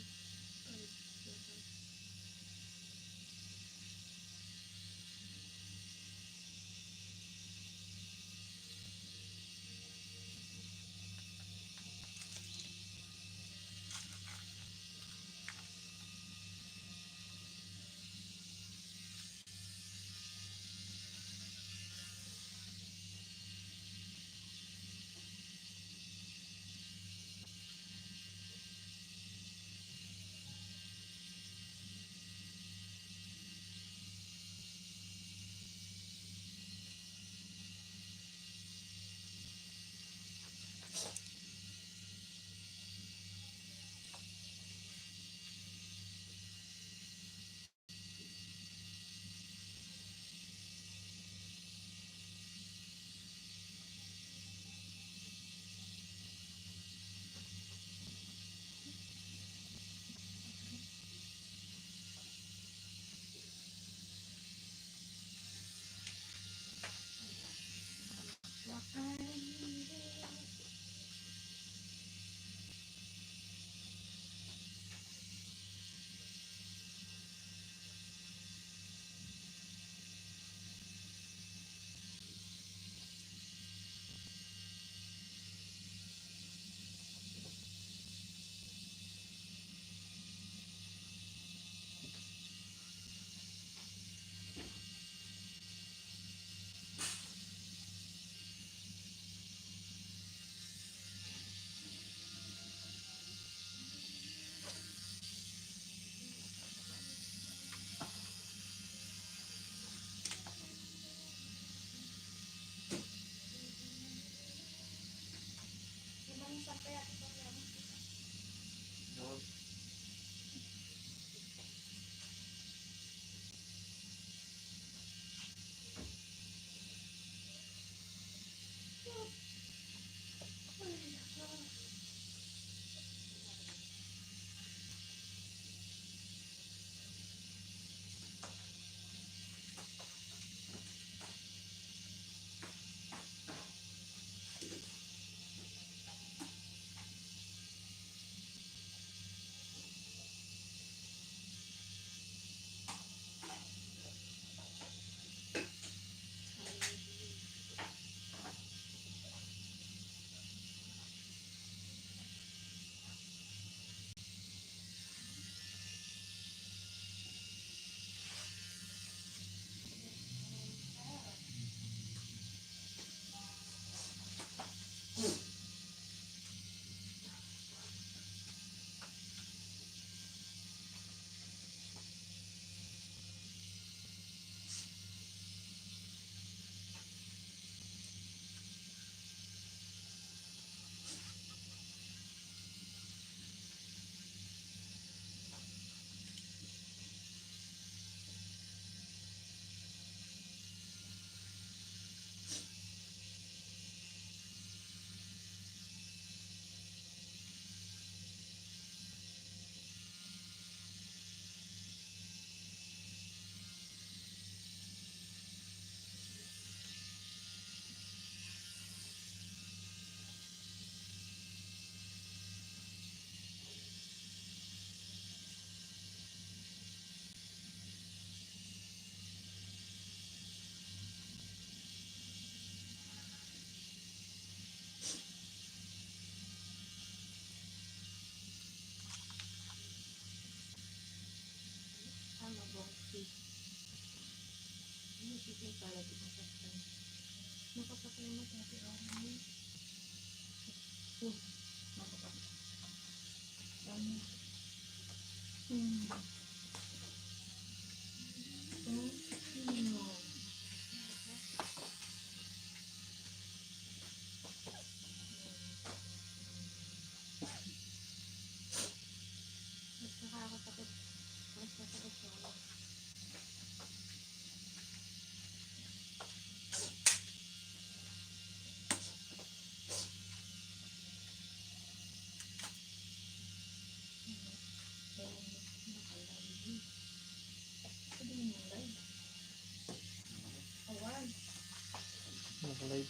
Naka-live.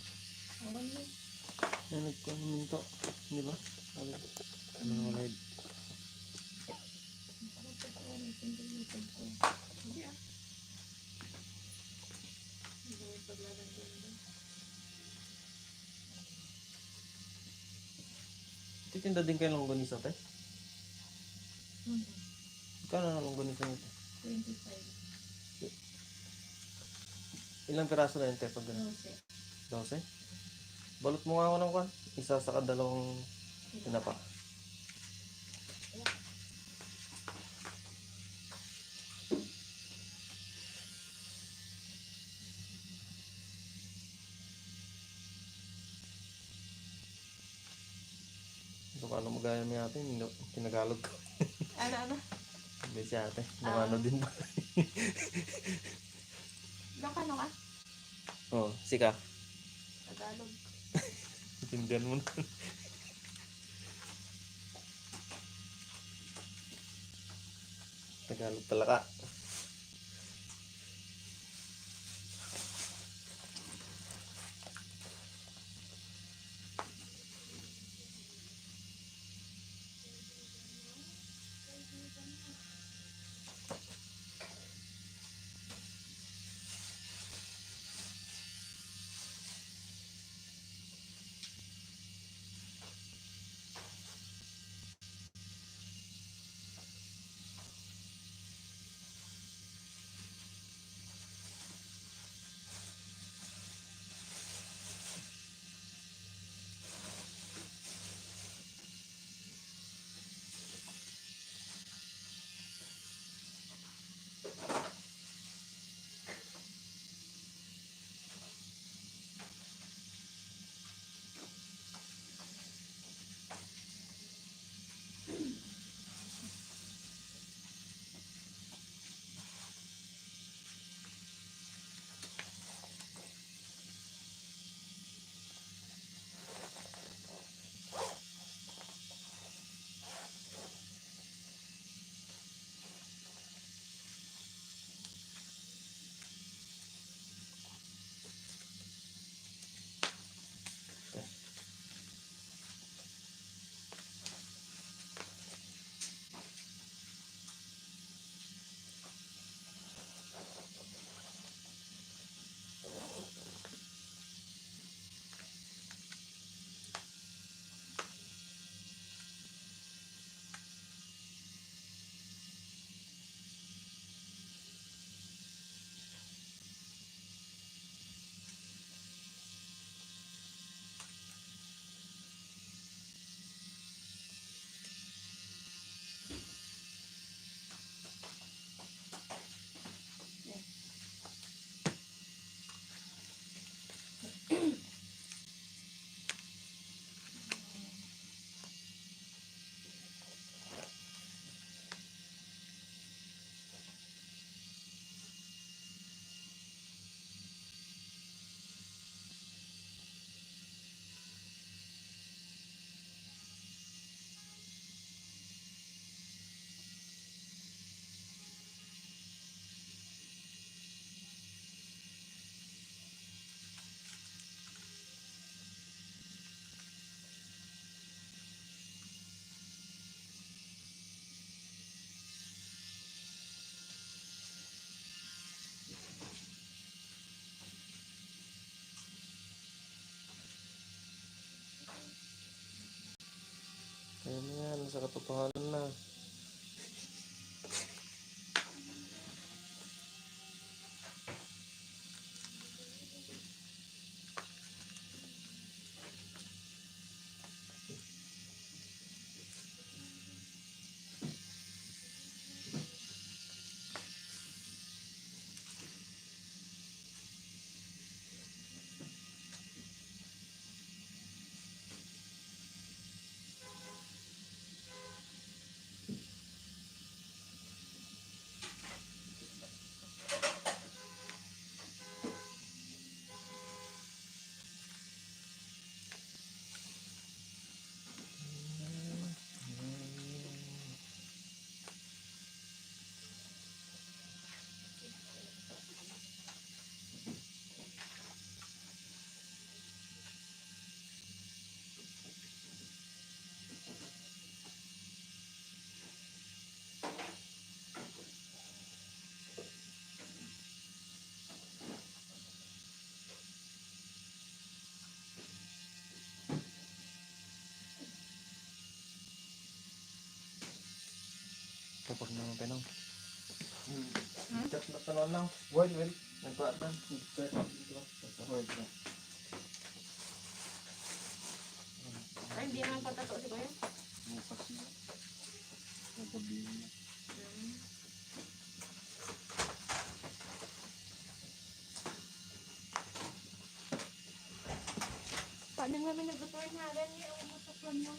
Awan mo. Yan, nagko-minto. Di ba? Sabi. Ano nga live? Hindi ah. Hindi may paglalagyan doon. Titinda din kayo longganisa, te? Kano na longganisa nito? 25. Ilang piraso na yun, te, pag gano'n? 12. 12? Balot mo nga ako ng kwan. Isa sa kadalawang tinapa. Ito paano magaya may ate, tinagalog ko. Ano? Hindi si ate, namano din ba? Ilocano ka? Oo, sika. Tagalog. Tindihan mo na. Tagalog talaga. Kaya mo yan, nasa katotohanan na. pag naman Chat na tanong lang. Wait, wait. Nagpatan. Wait lang. Ay, hindi naman patato si Kuya. Bukas na. Sasabihin niya. Paano nga may nag-return na rin yung masaklan mo?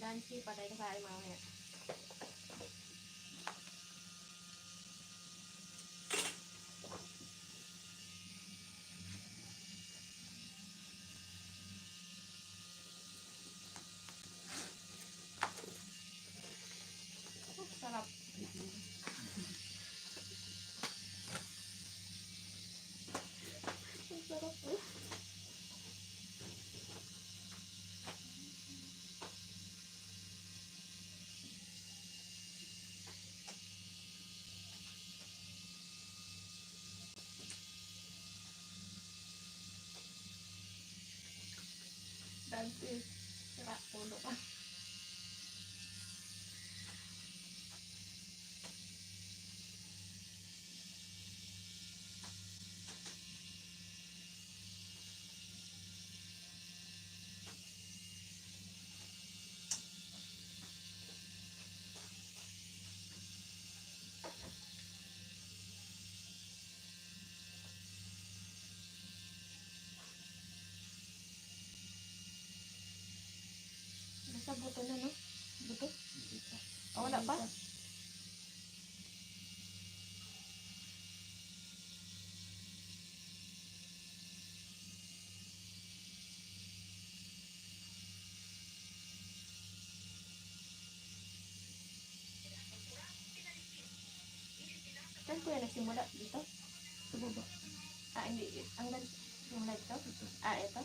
Dansky, patay ka sa akin mamaya. Oh, sarap. Ang sarap eh. Dansky. Sarap, puno ka. Nasa buto na, no? Buto? Oh, wala pa? Saan ko yan nagsimula? Dito? Sa baba. Ah, hindi. Ang simula dito? Ah, ito?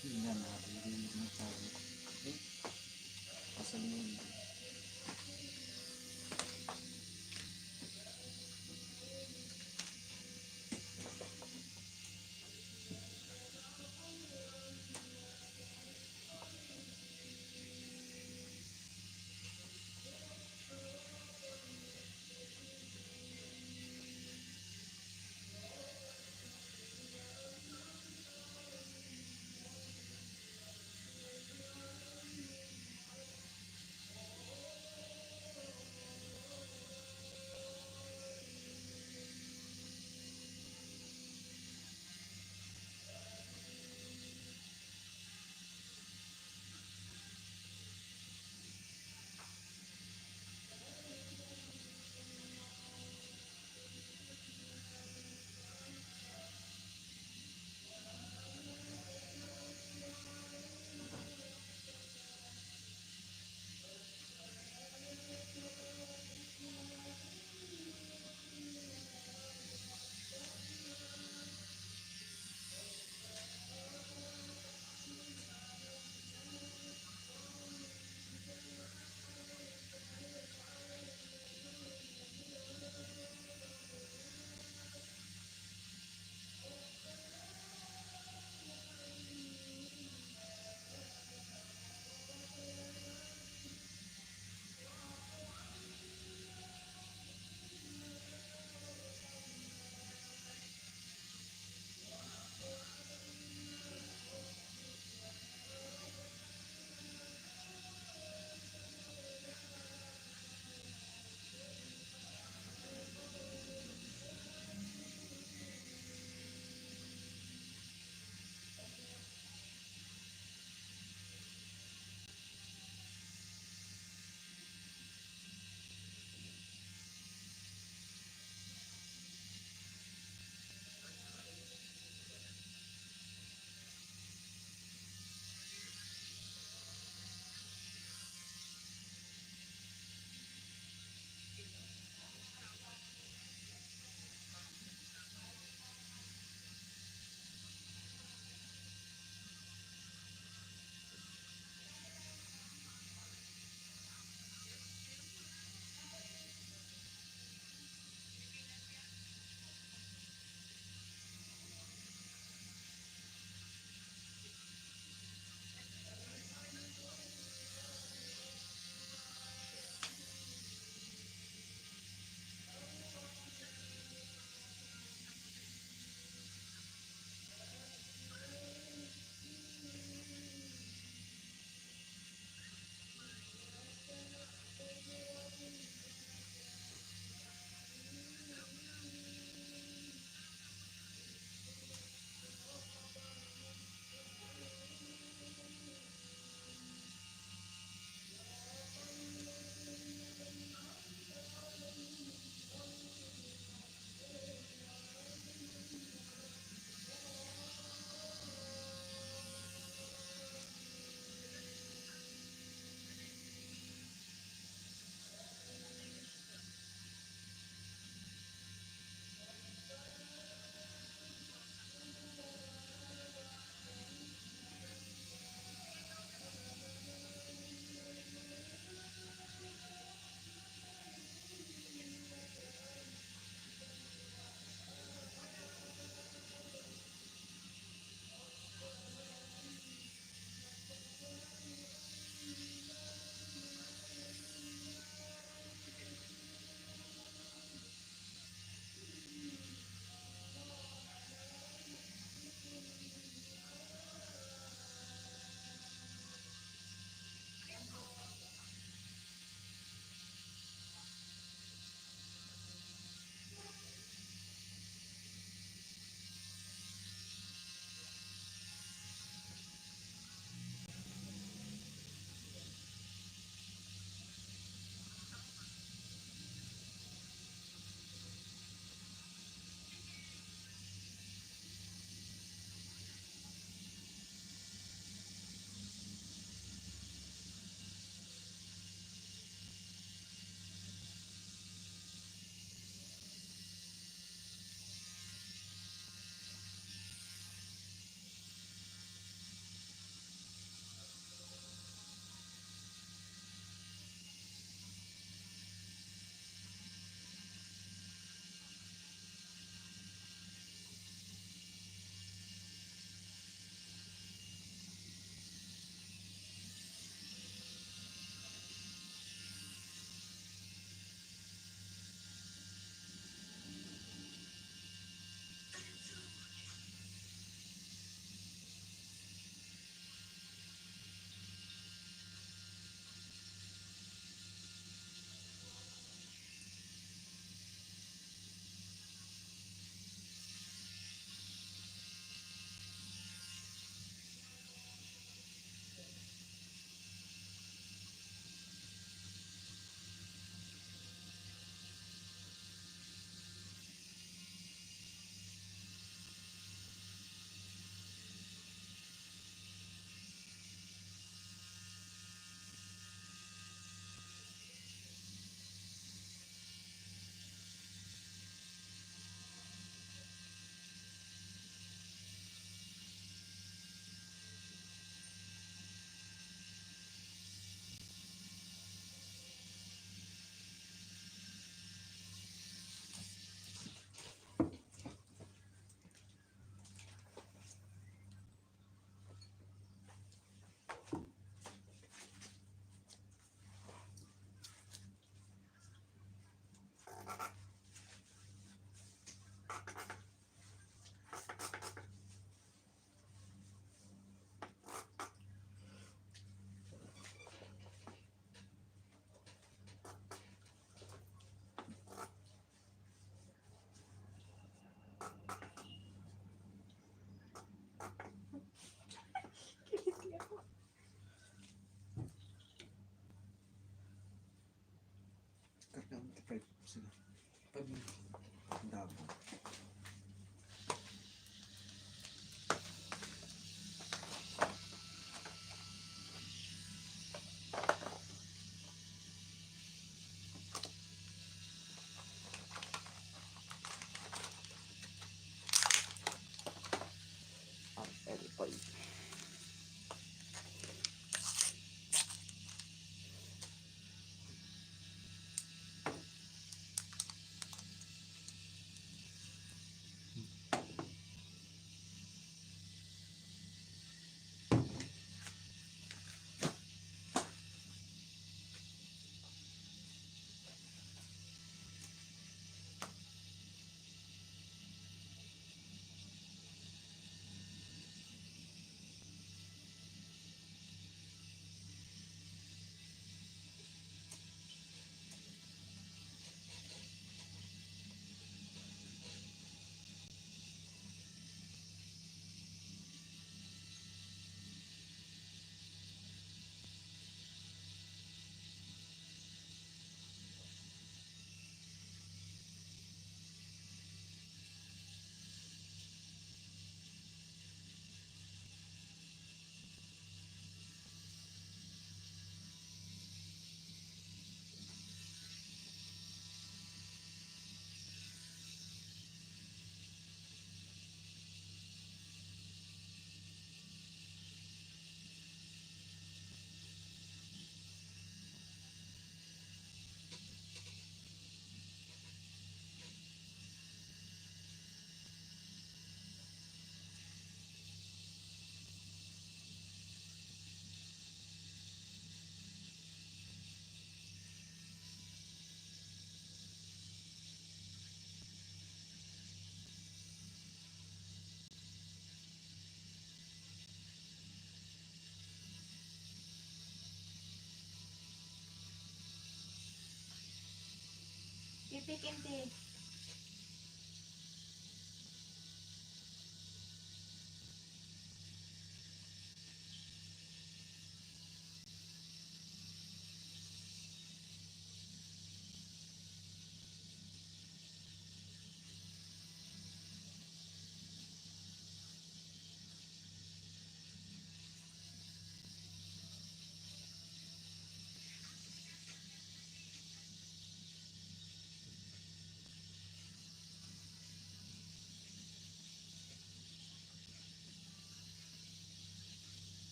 Tingnan natin, hindi masabi. Pasaluhin.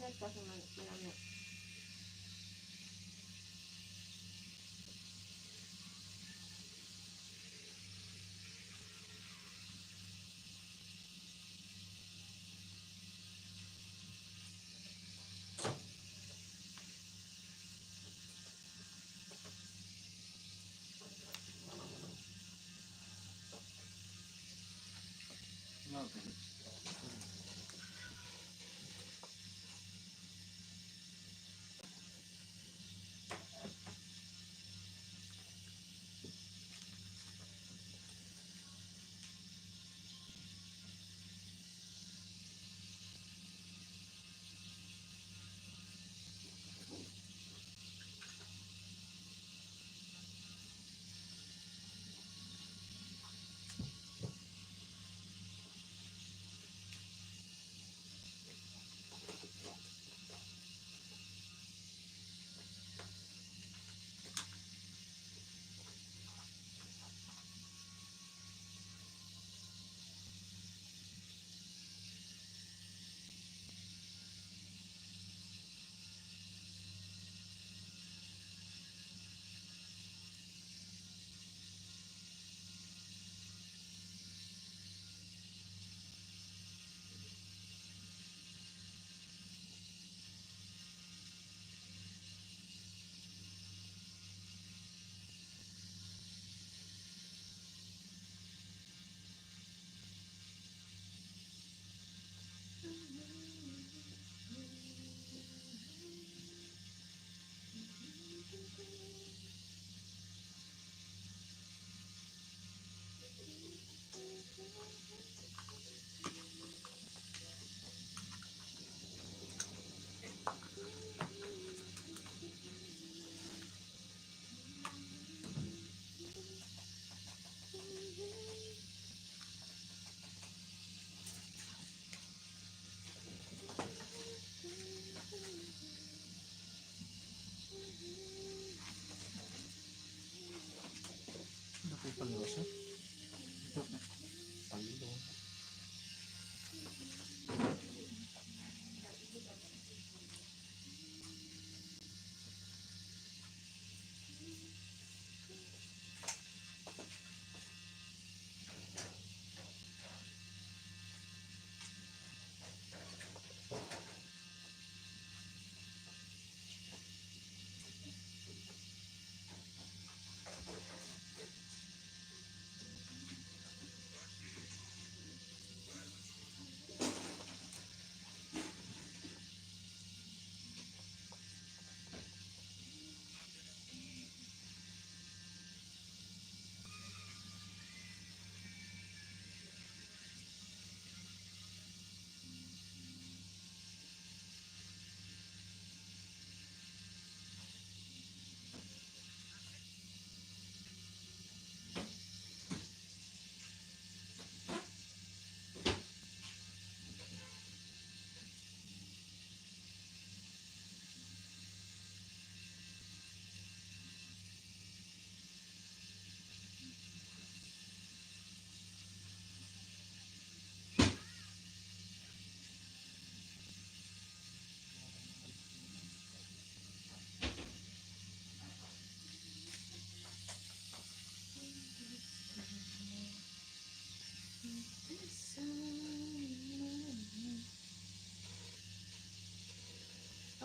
Bakit kasi malami? Okay. Nakipaglo siya. Paglo.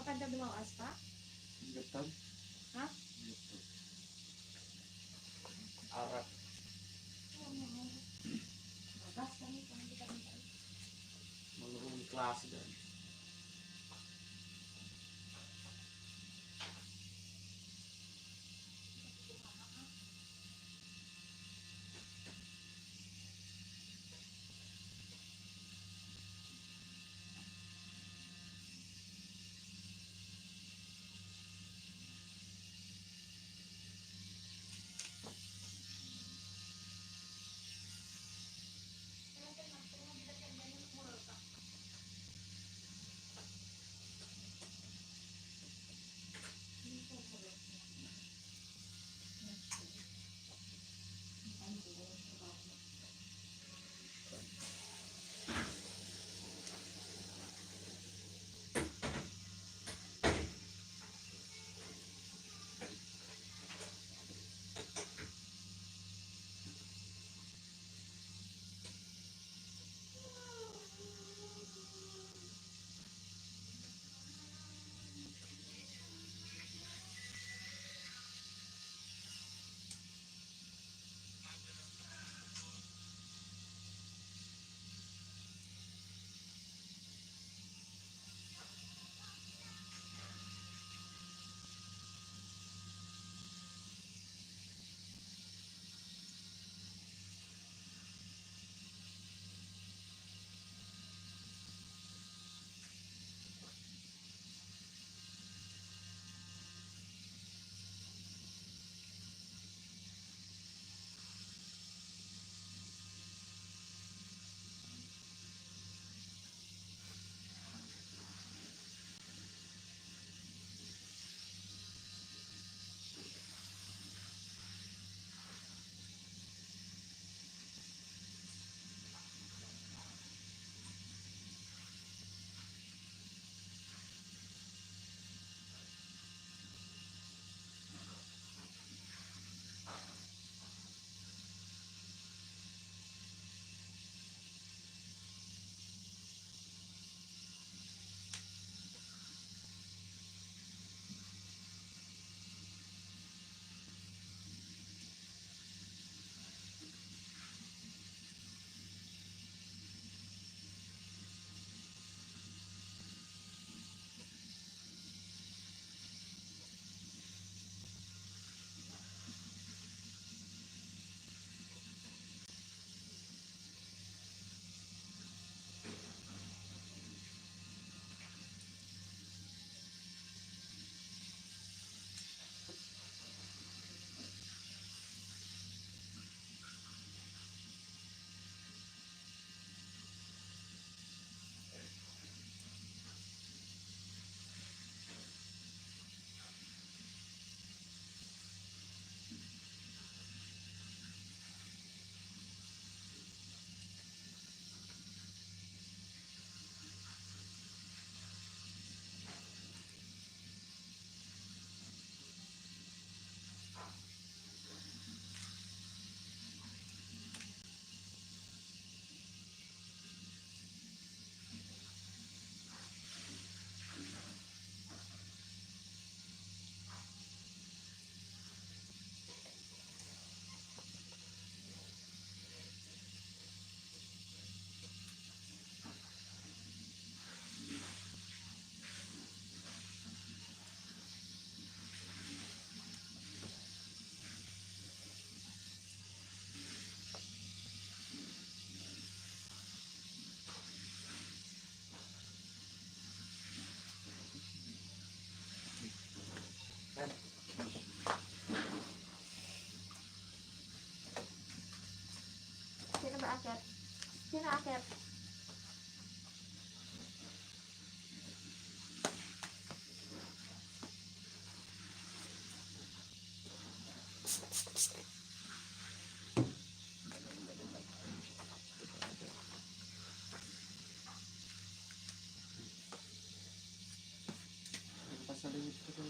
Kapag na dumawas pa? Gatag? Ha? Gatag. Arak. Gas kami, hindi kami tayo. Malurong klase doon. Bakit? Pasalingit ko to.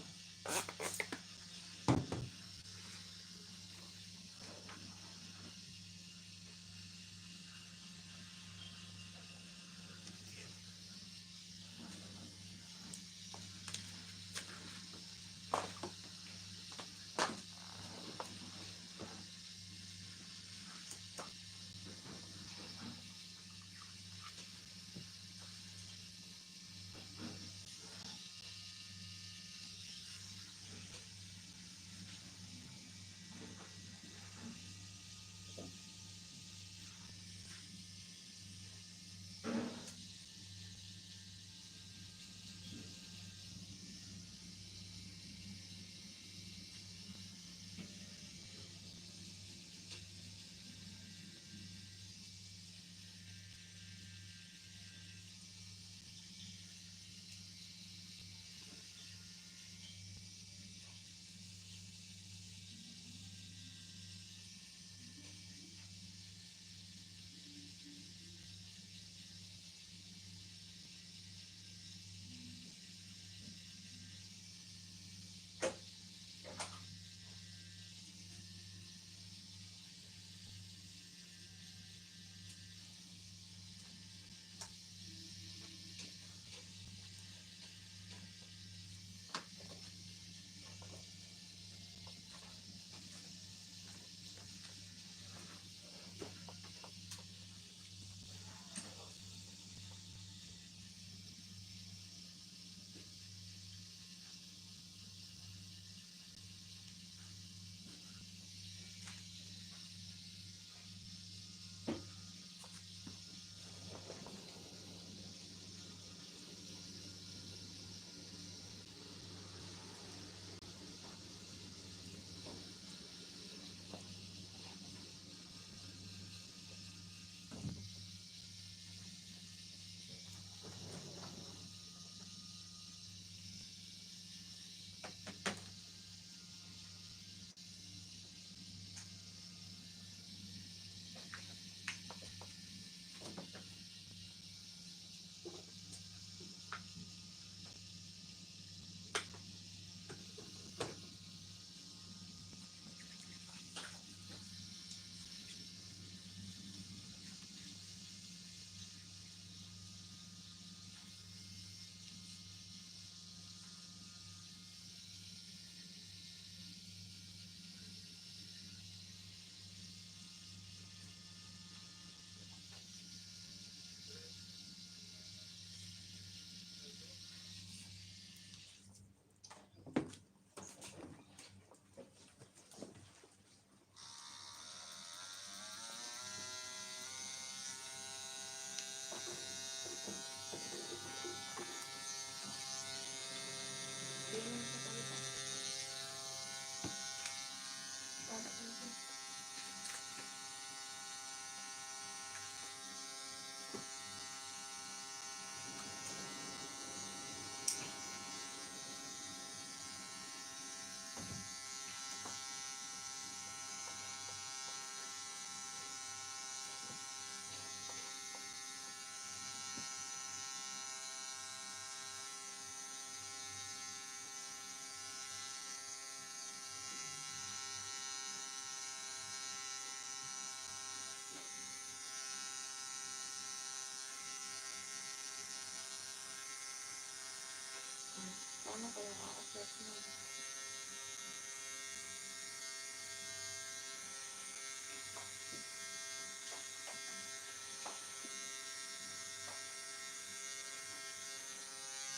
Paano kaya a-assess mo?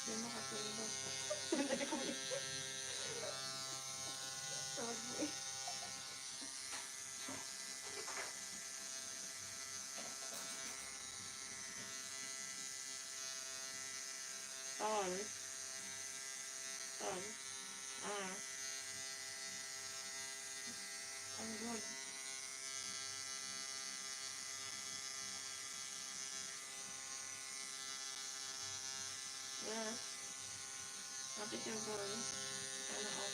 Hindi makatulog. Sorry. Tol. Tol. I'm good. Yes. Happy February. Sana all.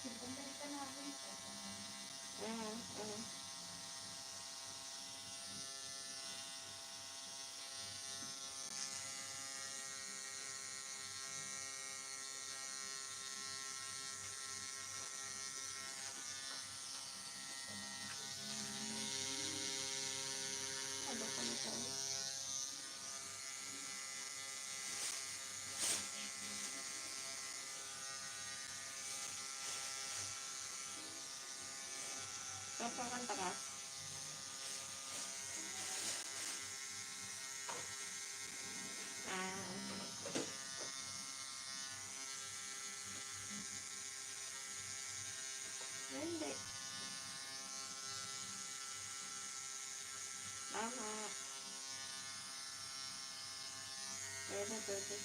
Bumalik ka na ako. Mm. Ano pa na tayo? Kapakanta ka? Ah. Hindi. Tama. Pwede, pwede.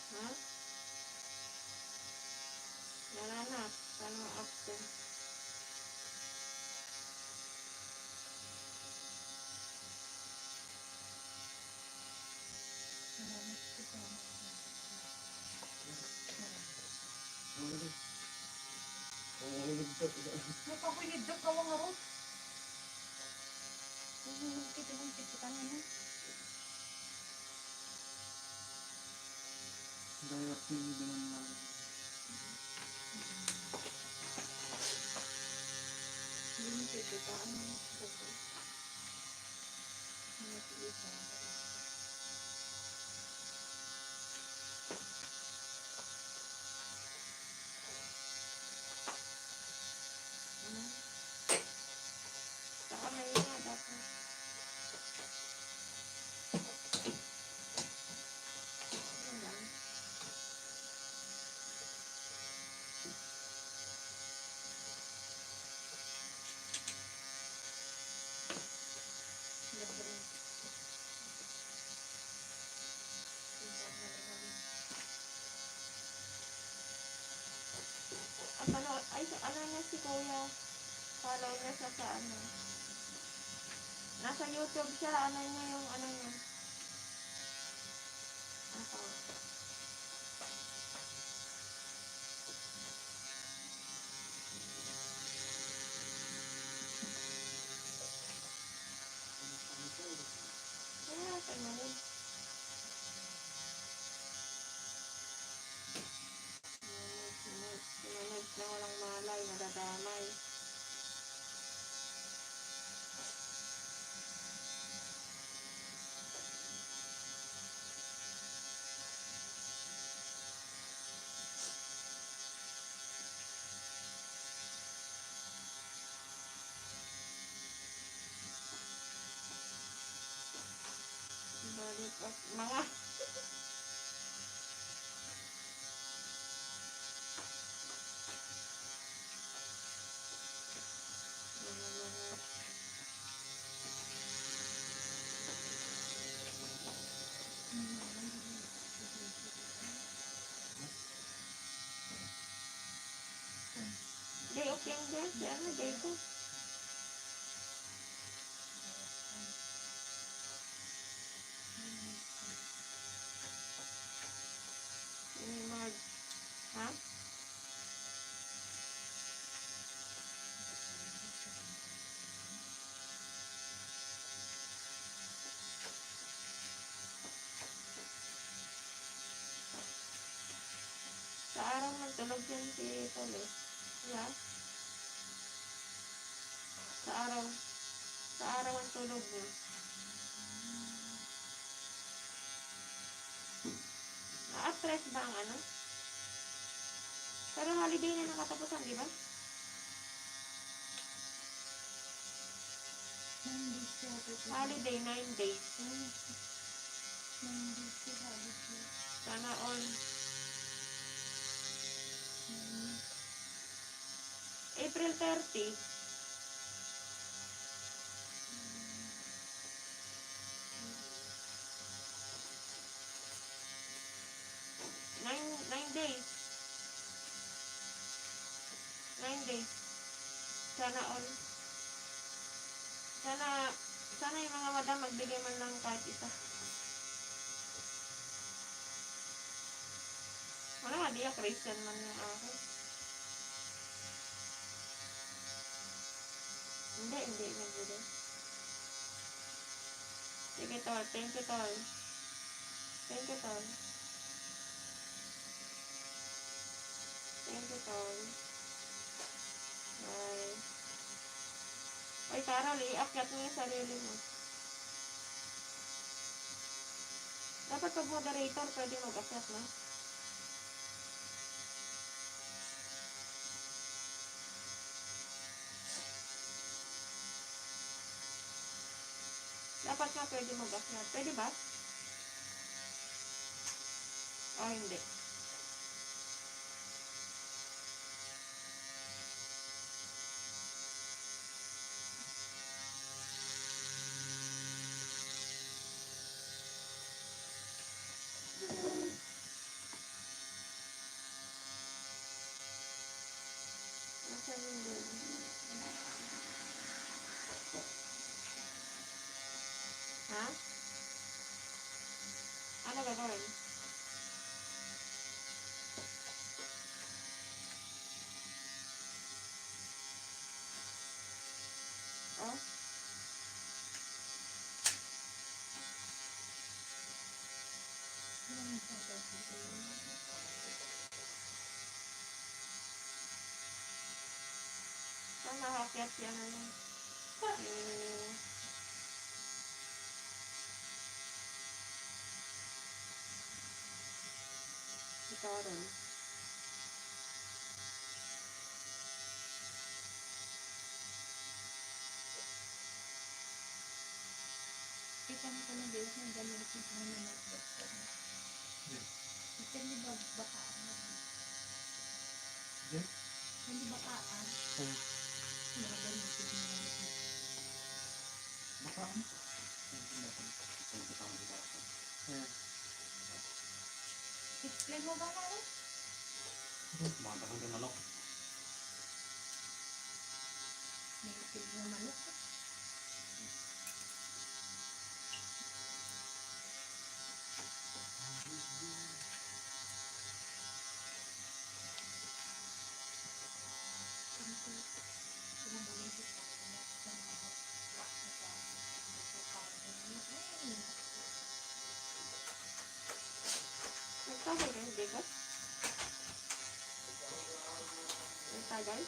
Ha? Wala na. Paano option? Napapilidok ka wang aro. Kita mong pipitan mo na. Dayak hindi naman lang. Limited ka ano. Nakikita. Saka may nga dapat. Ano lang? At ano, ay, ano niya si Kuya? Follow niya siya sa ano. Nasa YouTube siya, ano niya yung ano niya. Ako. Kaya, sumunod. Sumunod na walang malay, madadamay. Balik at mga day of fingers, ano, day ko. Mag, ha? Sa araw magtulog yan si Tole. Yeah? Sa araw. Sa araw ang tulog niya. Na-stress ba ang ano? Pero holiday na nakatapusan, di ba? Hindi siya. Holiday, 9 days. Sana all. April 30. Nine days. 9 days. Sana all. Sana yung mga madam magbigay man lang kahit isa. Wala nga, di Christian man yung akin. Hindi nagbigay. Sige tol, thank you tol. Thank you tol. Thank you tol. Bye. Oy, Carol, iakyat mo yung sarili mo. Dapat pag moderator, pwede mag-akyat na. Dapat nga pwede mag-akyat. Pwede ba? O, hindi. Nasaan yung doon? Ha? Ano gagawin? Oh? Saan nakakyat yan na lang? Ito rin. Kita mo pa ng Diyos ng gano'n at yung mga nag-doktor. Ito hindi ba bakaan mo? Hindi bakaan. Mga gano'n at yung mga nag-doktor. Bakaan? Explain mo ba karo? Matakan yung manok. May itig mo manok. Nagtagal ka, hindi ba? Nagtagal?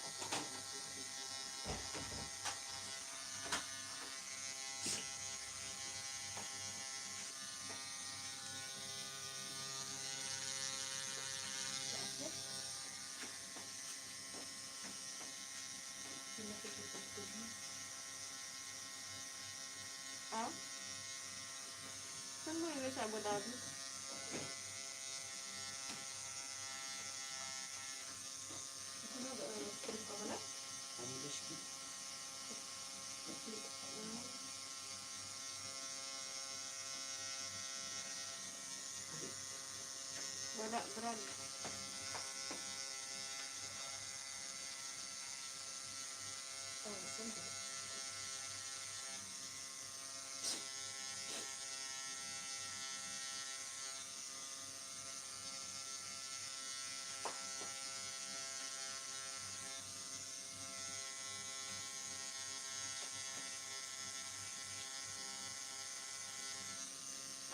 Ah? Saan mo yung sa Abu Dhabi? Ano ba? Street ka wala? Wala, brad.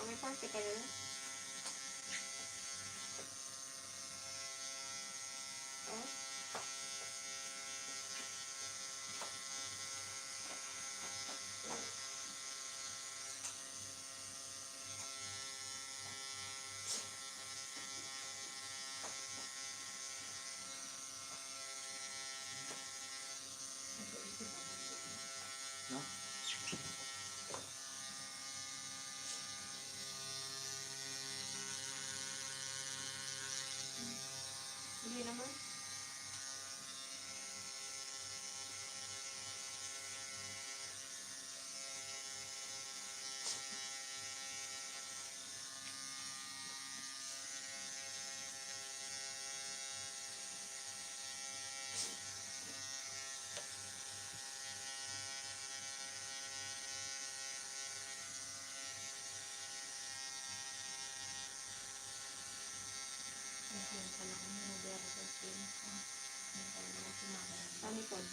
May party kayo na? Oh? No? pala kung Roberto Pinto. Hindi pala naman sumama. Sa likod.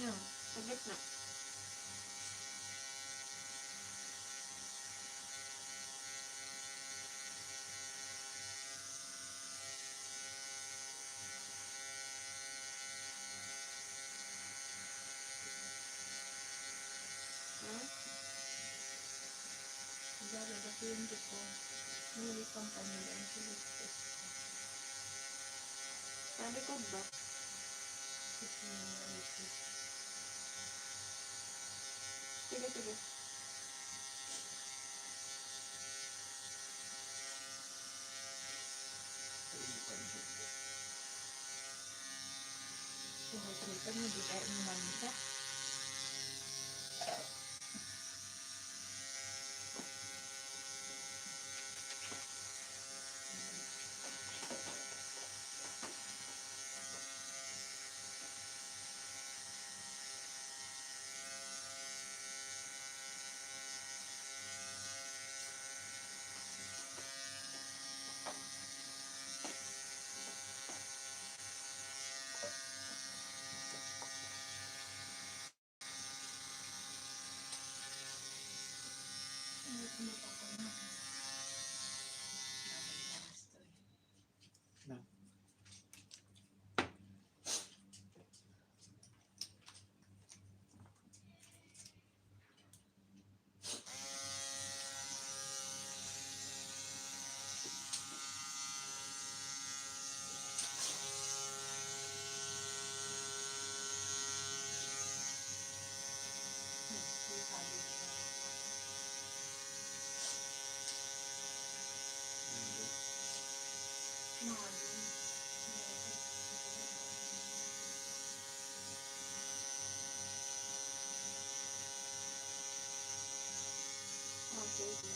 Yan, sa gitna. Siguro kasi hindi ko nili company lang sila. Sa likod ba? Sige, sige. Dito mo, di tayo umanisa. Okay.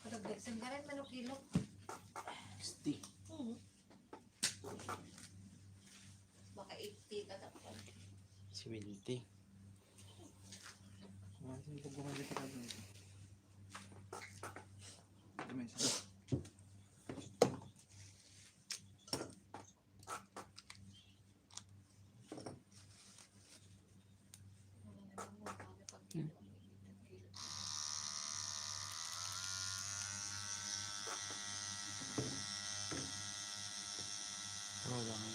Kadagdag ka rin, manok kilo. Stick. Baka 80 ka dapat. Si Winty. Kumain sa bukan dito ka doon. Ito may isa. Wala naman mo, kami pag kilo. Kilo. Wala nga.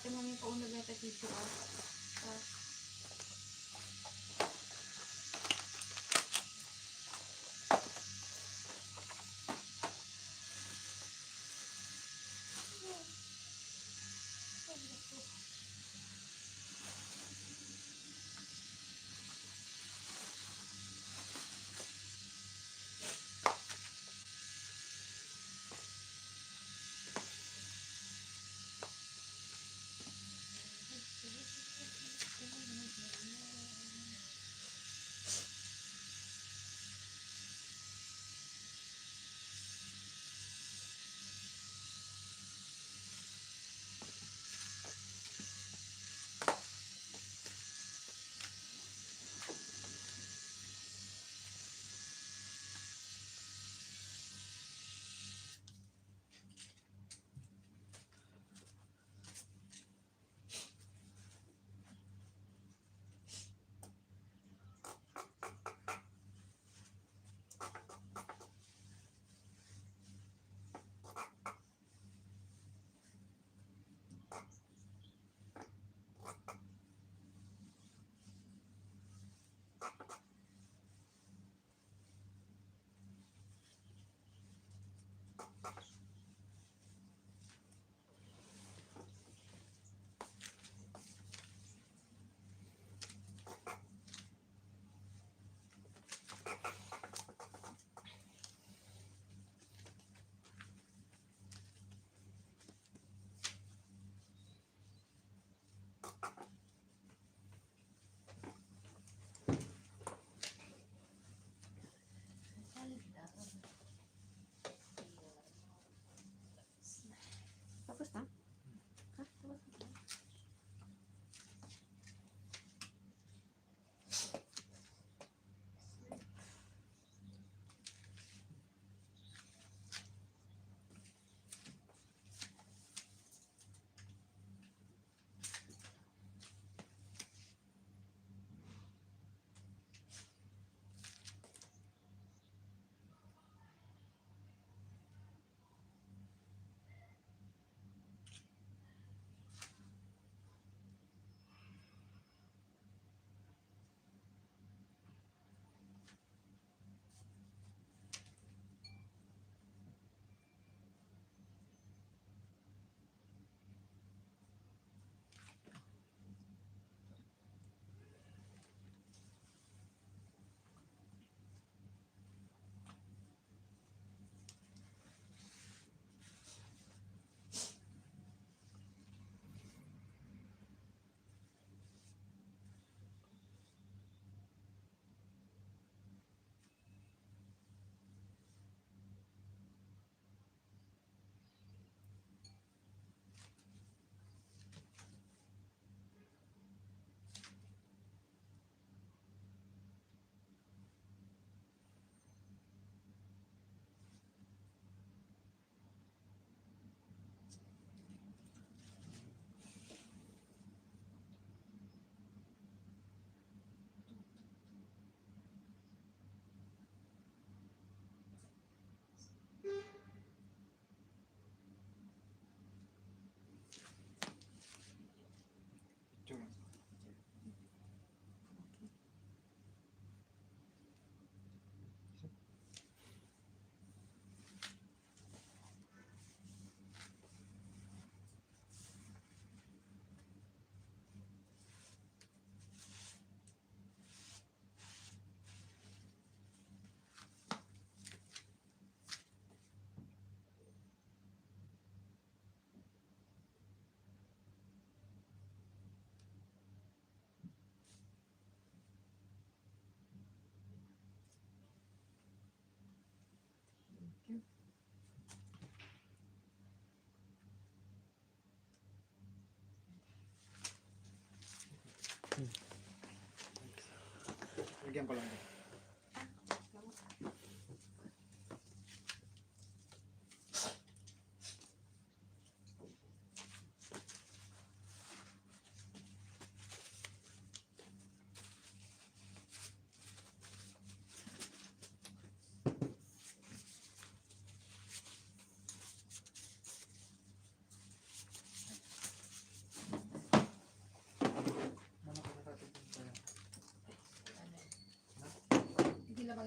ate mo yung paunag na titito ko. Tapos na? Ha? Tapos na? Picture. Lagyan ko lang.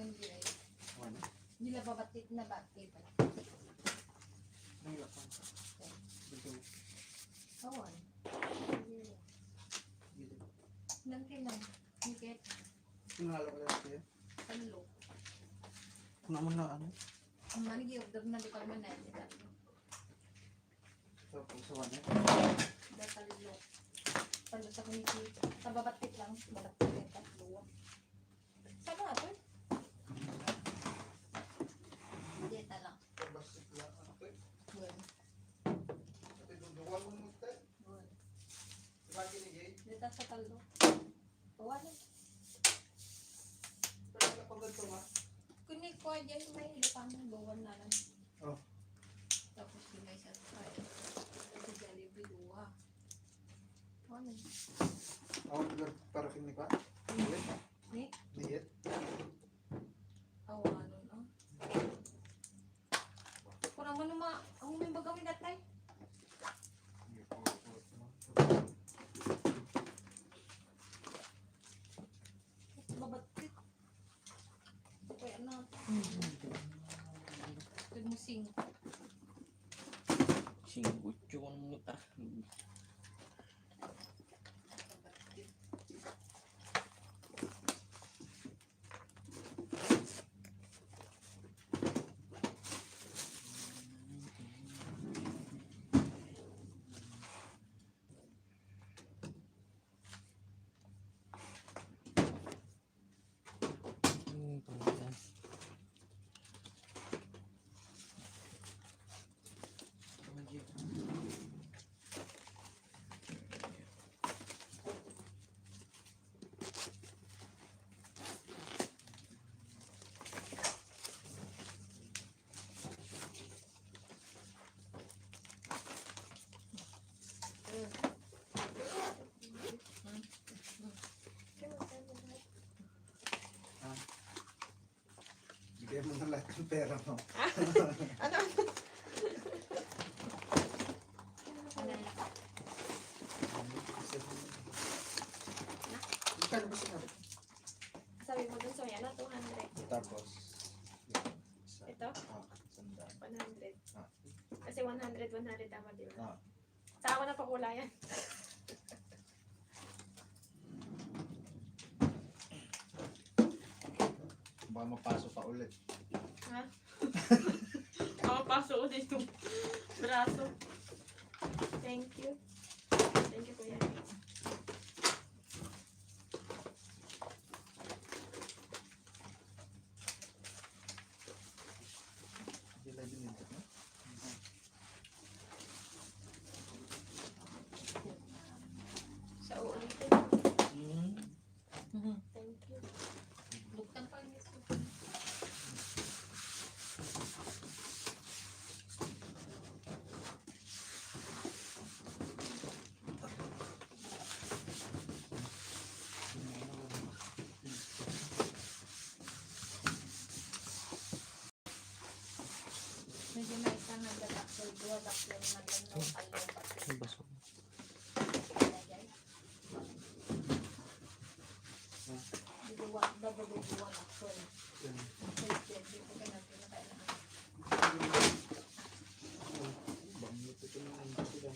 Ang giray. Ano? Nila babatit na batit. Nangilapang ka. Dito. Awan. Dito. Nang kinang. Higit. Pinalo ko lang siya. Talo. Kung naman na ano. Ang manigi of the na di kalman na yun. Tapos sa wala. Talo. Talo sa kumikit. Sa babatit lang. Babatit yung tatlo. Saan nga ito? Dita lang. Pabasik lang ano to. Bueno. Ate duduwal mo mo tayo. Bueno. Lagi ni Gay. Dita sa talo. Wala. Pero wala pang ganito ma. Kunik ko dyan may ilapang gawan na lang. Oh. Tapos yung may sa fire. Kasi Jollibee duwa. Ano? Ako naglar para kini pa. Diyet. Ni? Diyet. Awanon ah. Kurang mo naman, ang may bagawin natay. Babatit. Okay, ano? Tugmusing. Singgutyo ko mo ta. Babatit. Bigay mo na lahat ng pera mo. Ano? Magkano ba sinabi? Sabi mo dun sa ano, 200. Tapos. Ito? Sandaan. 100. Ah. Kasi 100 tama, di ba? Ah. Saka ako na pakulayan. Baka mapasok pa ulit. Ha? Makapasok ulit yung braso. Thank you. Thank you, Kuya. Hindi lang din ito. No? Sa uulitin. Hmm. Thank you. Buktan pa niya. Medyo may isa nagdadakil, dua dakil na lang ng kalong pati. Ang baso. Dua, double dua dakil. Pwede, di ko ganun pinakailangan. Bangit ito naman sila.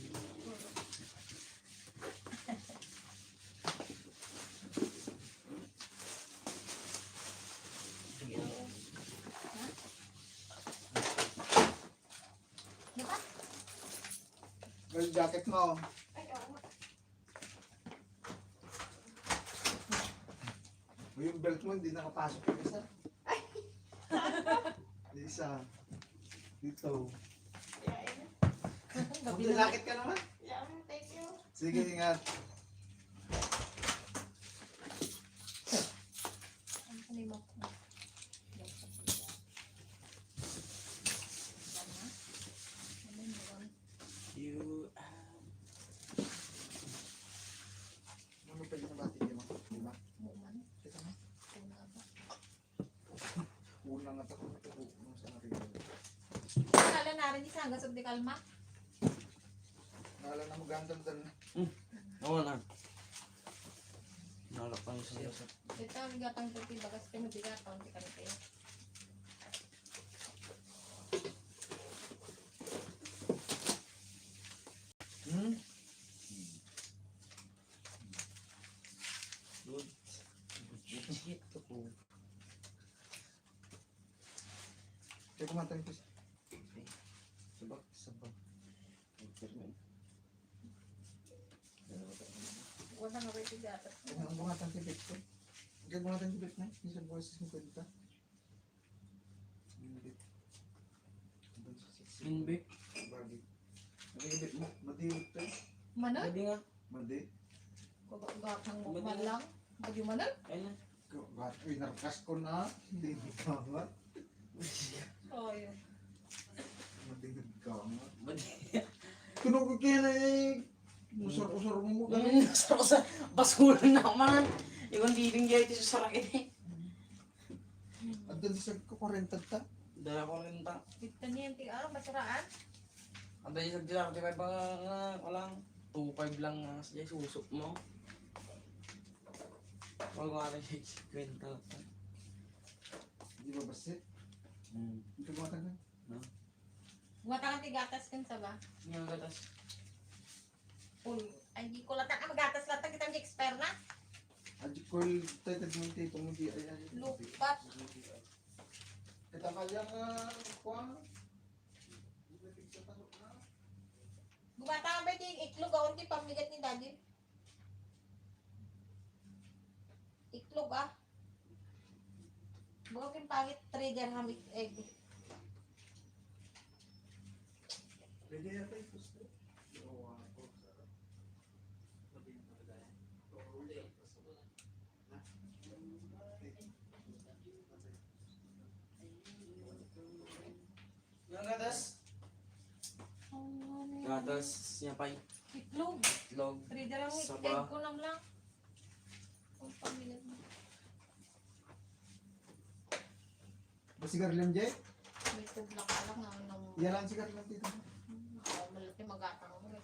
Diba? Well, jacket mo. Ay, oo. Yung belt mo hindi nakapasok yung isa. Yung isa. Dito. Yeah, yeah. Magda-jacket ka naman. Yeah, thank you. Sige, ingat. Ang kalimot ko. You Ano pa yung nabati niyo? Diba? Muman, Ito na. una ba? Unang at ako nung sa narito. Kala na rin isang gasog di kalma. Naalala na mo gandang dal na. Oo na. Nalak lang sa Siya mga. sa Ito ang gatang tuti bagas kayo bigatang di kami kayo. Hmm? good. Ito po. Kaya kumatang ko siya. Sabak, sabak. Wala nga ba ito gatas. Kaya ang kumatang tibit ko. Kaya kumatang tibit na. Hindi siya boses ng kwenta. Hindi. Inbik. Bagi. Nakikibit mo. Madiwit to. Mana? Pwede nga. Madi. Gatang mo man lang. Bagyo mana? Ayun na. Uy, narkas ko na. Hindi ka nga. Oh, yun. Madigid ka nga. Pwede. Tunog ko kaya na eh. Musar-usar mo mo. Sa basura na man. Iwan diling gaya ito sa sarakit eh. At doon sa ko 40 ta. Dala ko rin ta. Ito niya yung tig-arang basaraan. Ang dahil sa dilar, di ba ba walang 2.5 lang sa susok mo. Huwag nga rin kwenta. Di ba basit? Ito kumatang ka. Gumatang ang tigatas kan sa ba? Yung gatas. Ay, di ko latang magatas latang kita yung expert na. Adyo ko tayo tagong tito mo di ay ay. Lupat. Kita kaya nga kuha. Gumatang ba yung iklog awon di pamigat ni daddy? Iklog ah. Bukan yung pangit trigger hamit egg. Pwede yata ito. Yung gatas. Gatas niya pa Iklog. itlog. Trigger ang Saba. egg ko lang lang. Kung pamigat mo. Basigarilyo Jay? May tubla ka lang ng Iyalan sigarilyo tito. malaki magatang mo.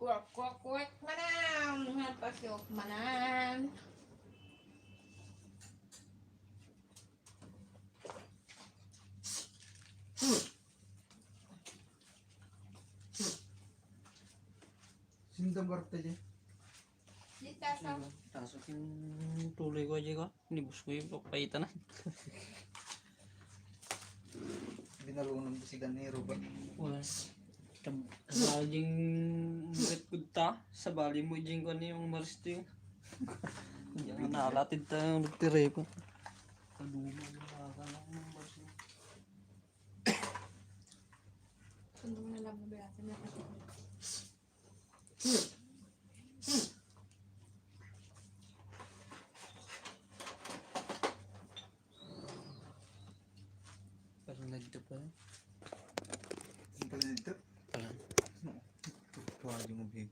Kwak kwak kwak manam, hapasyok manam. Sindang karta dyan. Dito sa Tasok yung tuloy ko aja ko. Nibus ko yung papaitan na. Binalungan ko si Ganero ba? Wala. Sabali yung murit ko ta. Sabali mo dyan ko na yung maristo yung. Diyan na nalatid tayo nagtire pa. Kaduma yung nakakalang ng maristo. sundong na lang mabiyasan na kasi. Parang nagda pa. Ang pala dito. Parang. Tuwa yung ubig.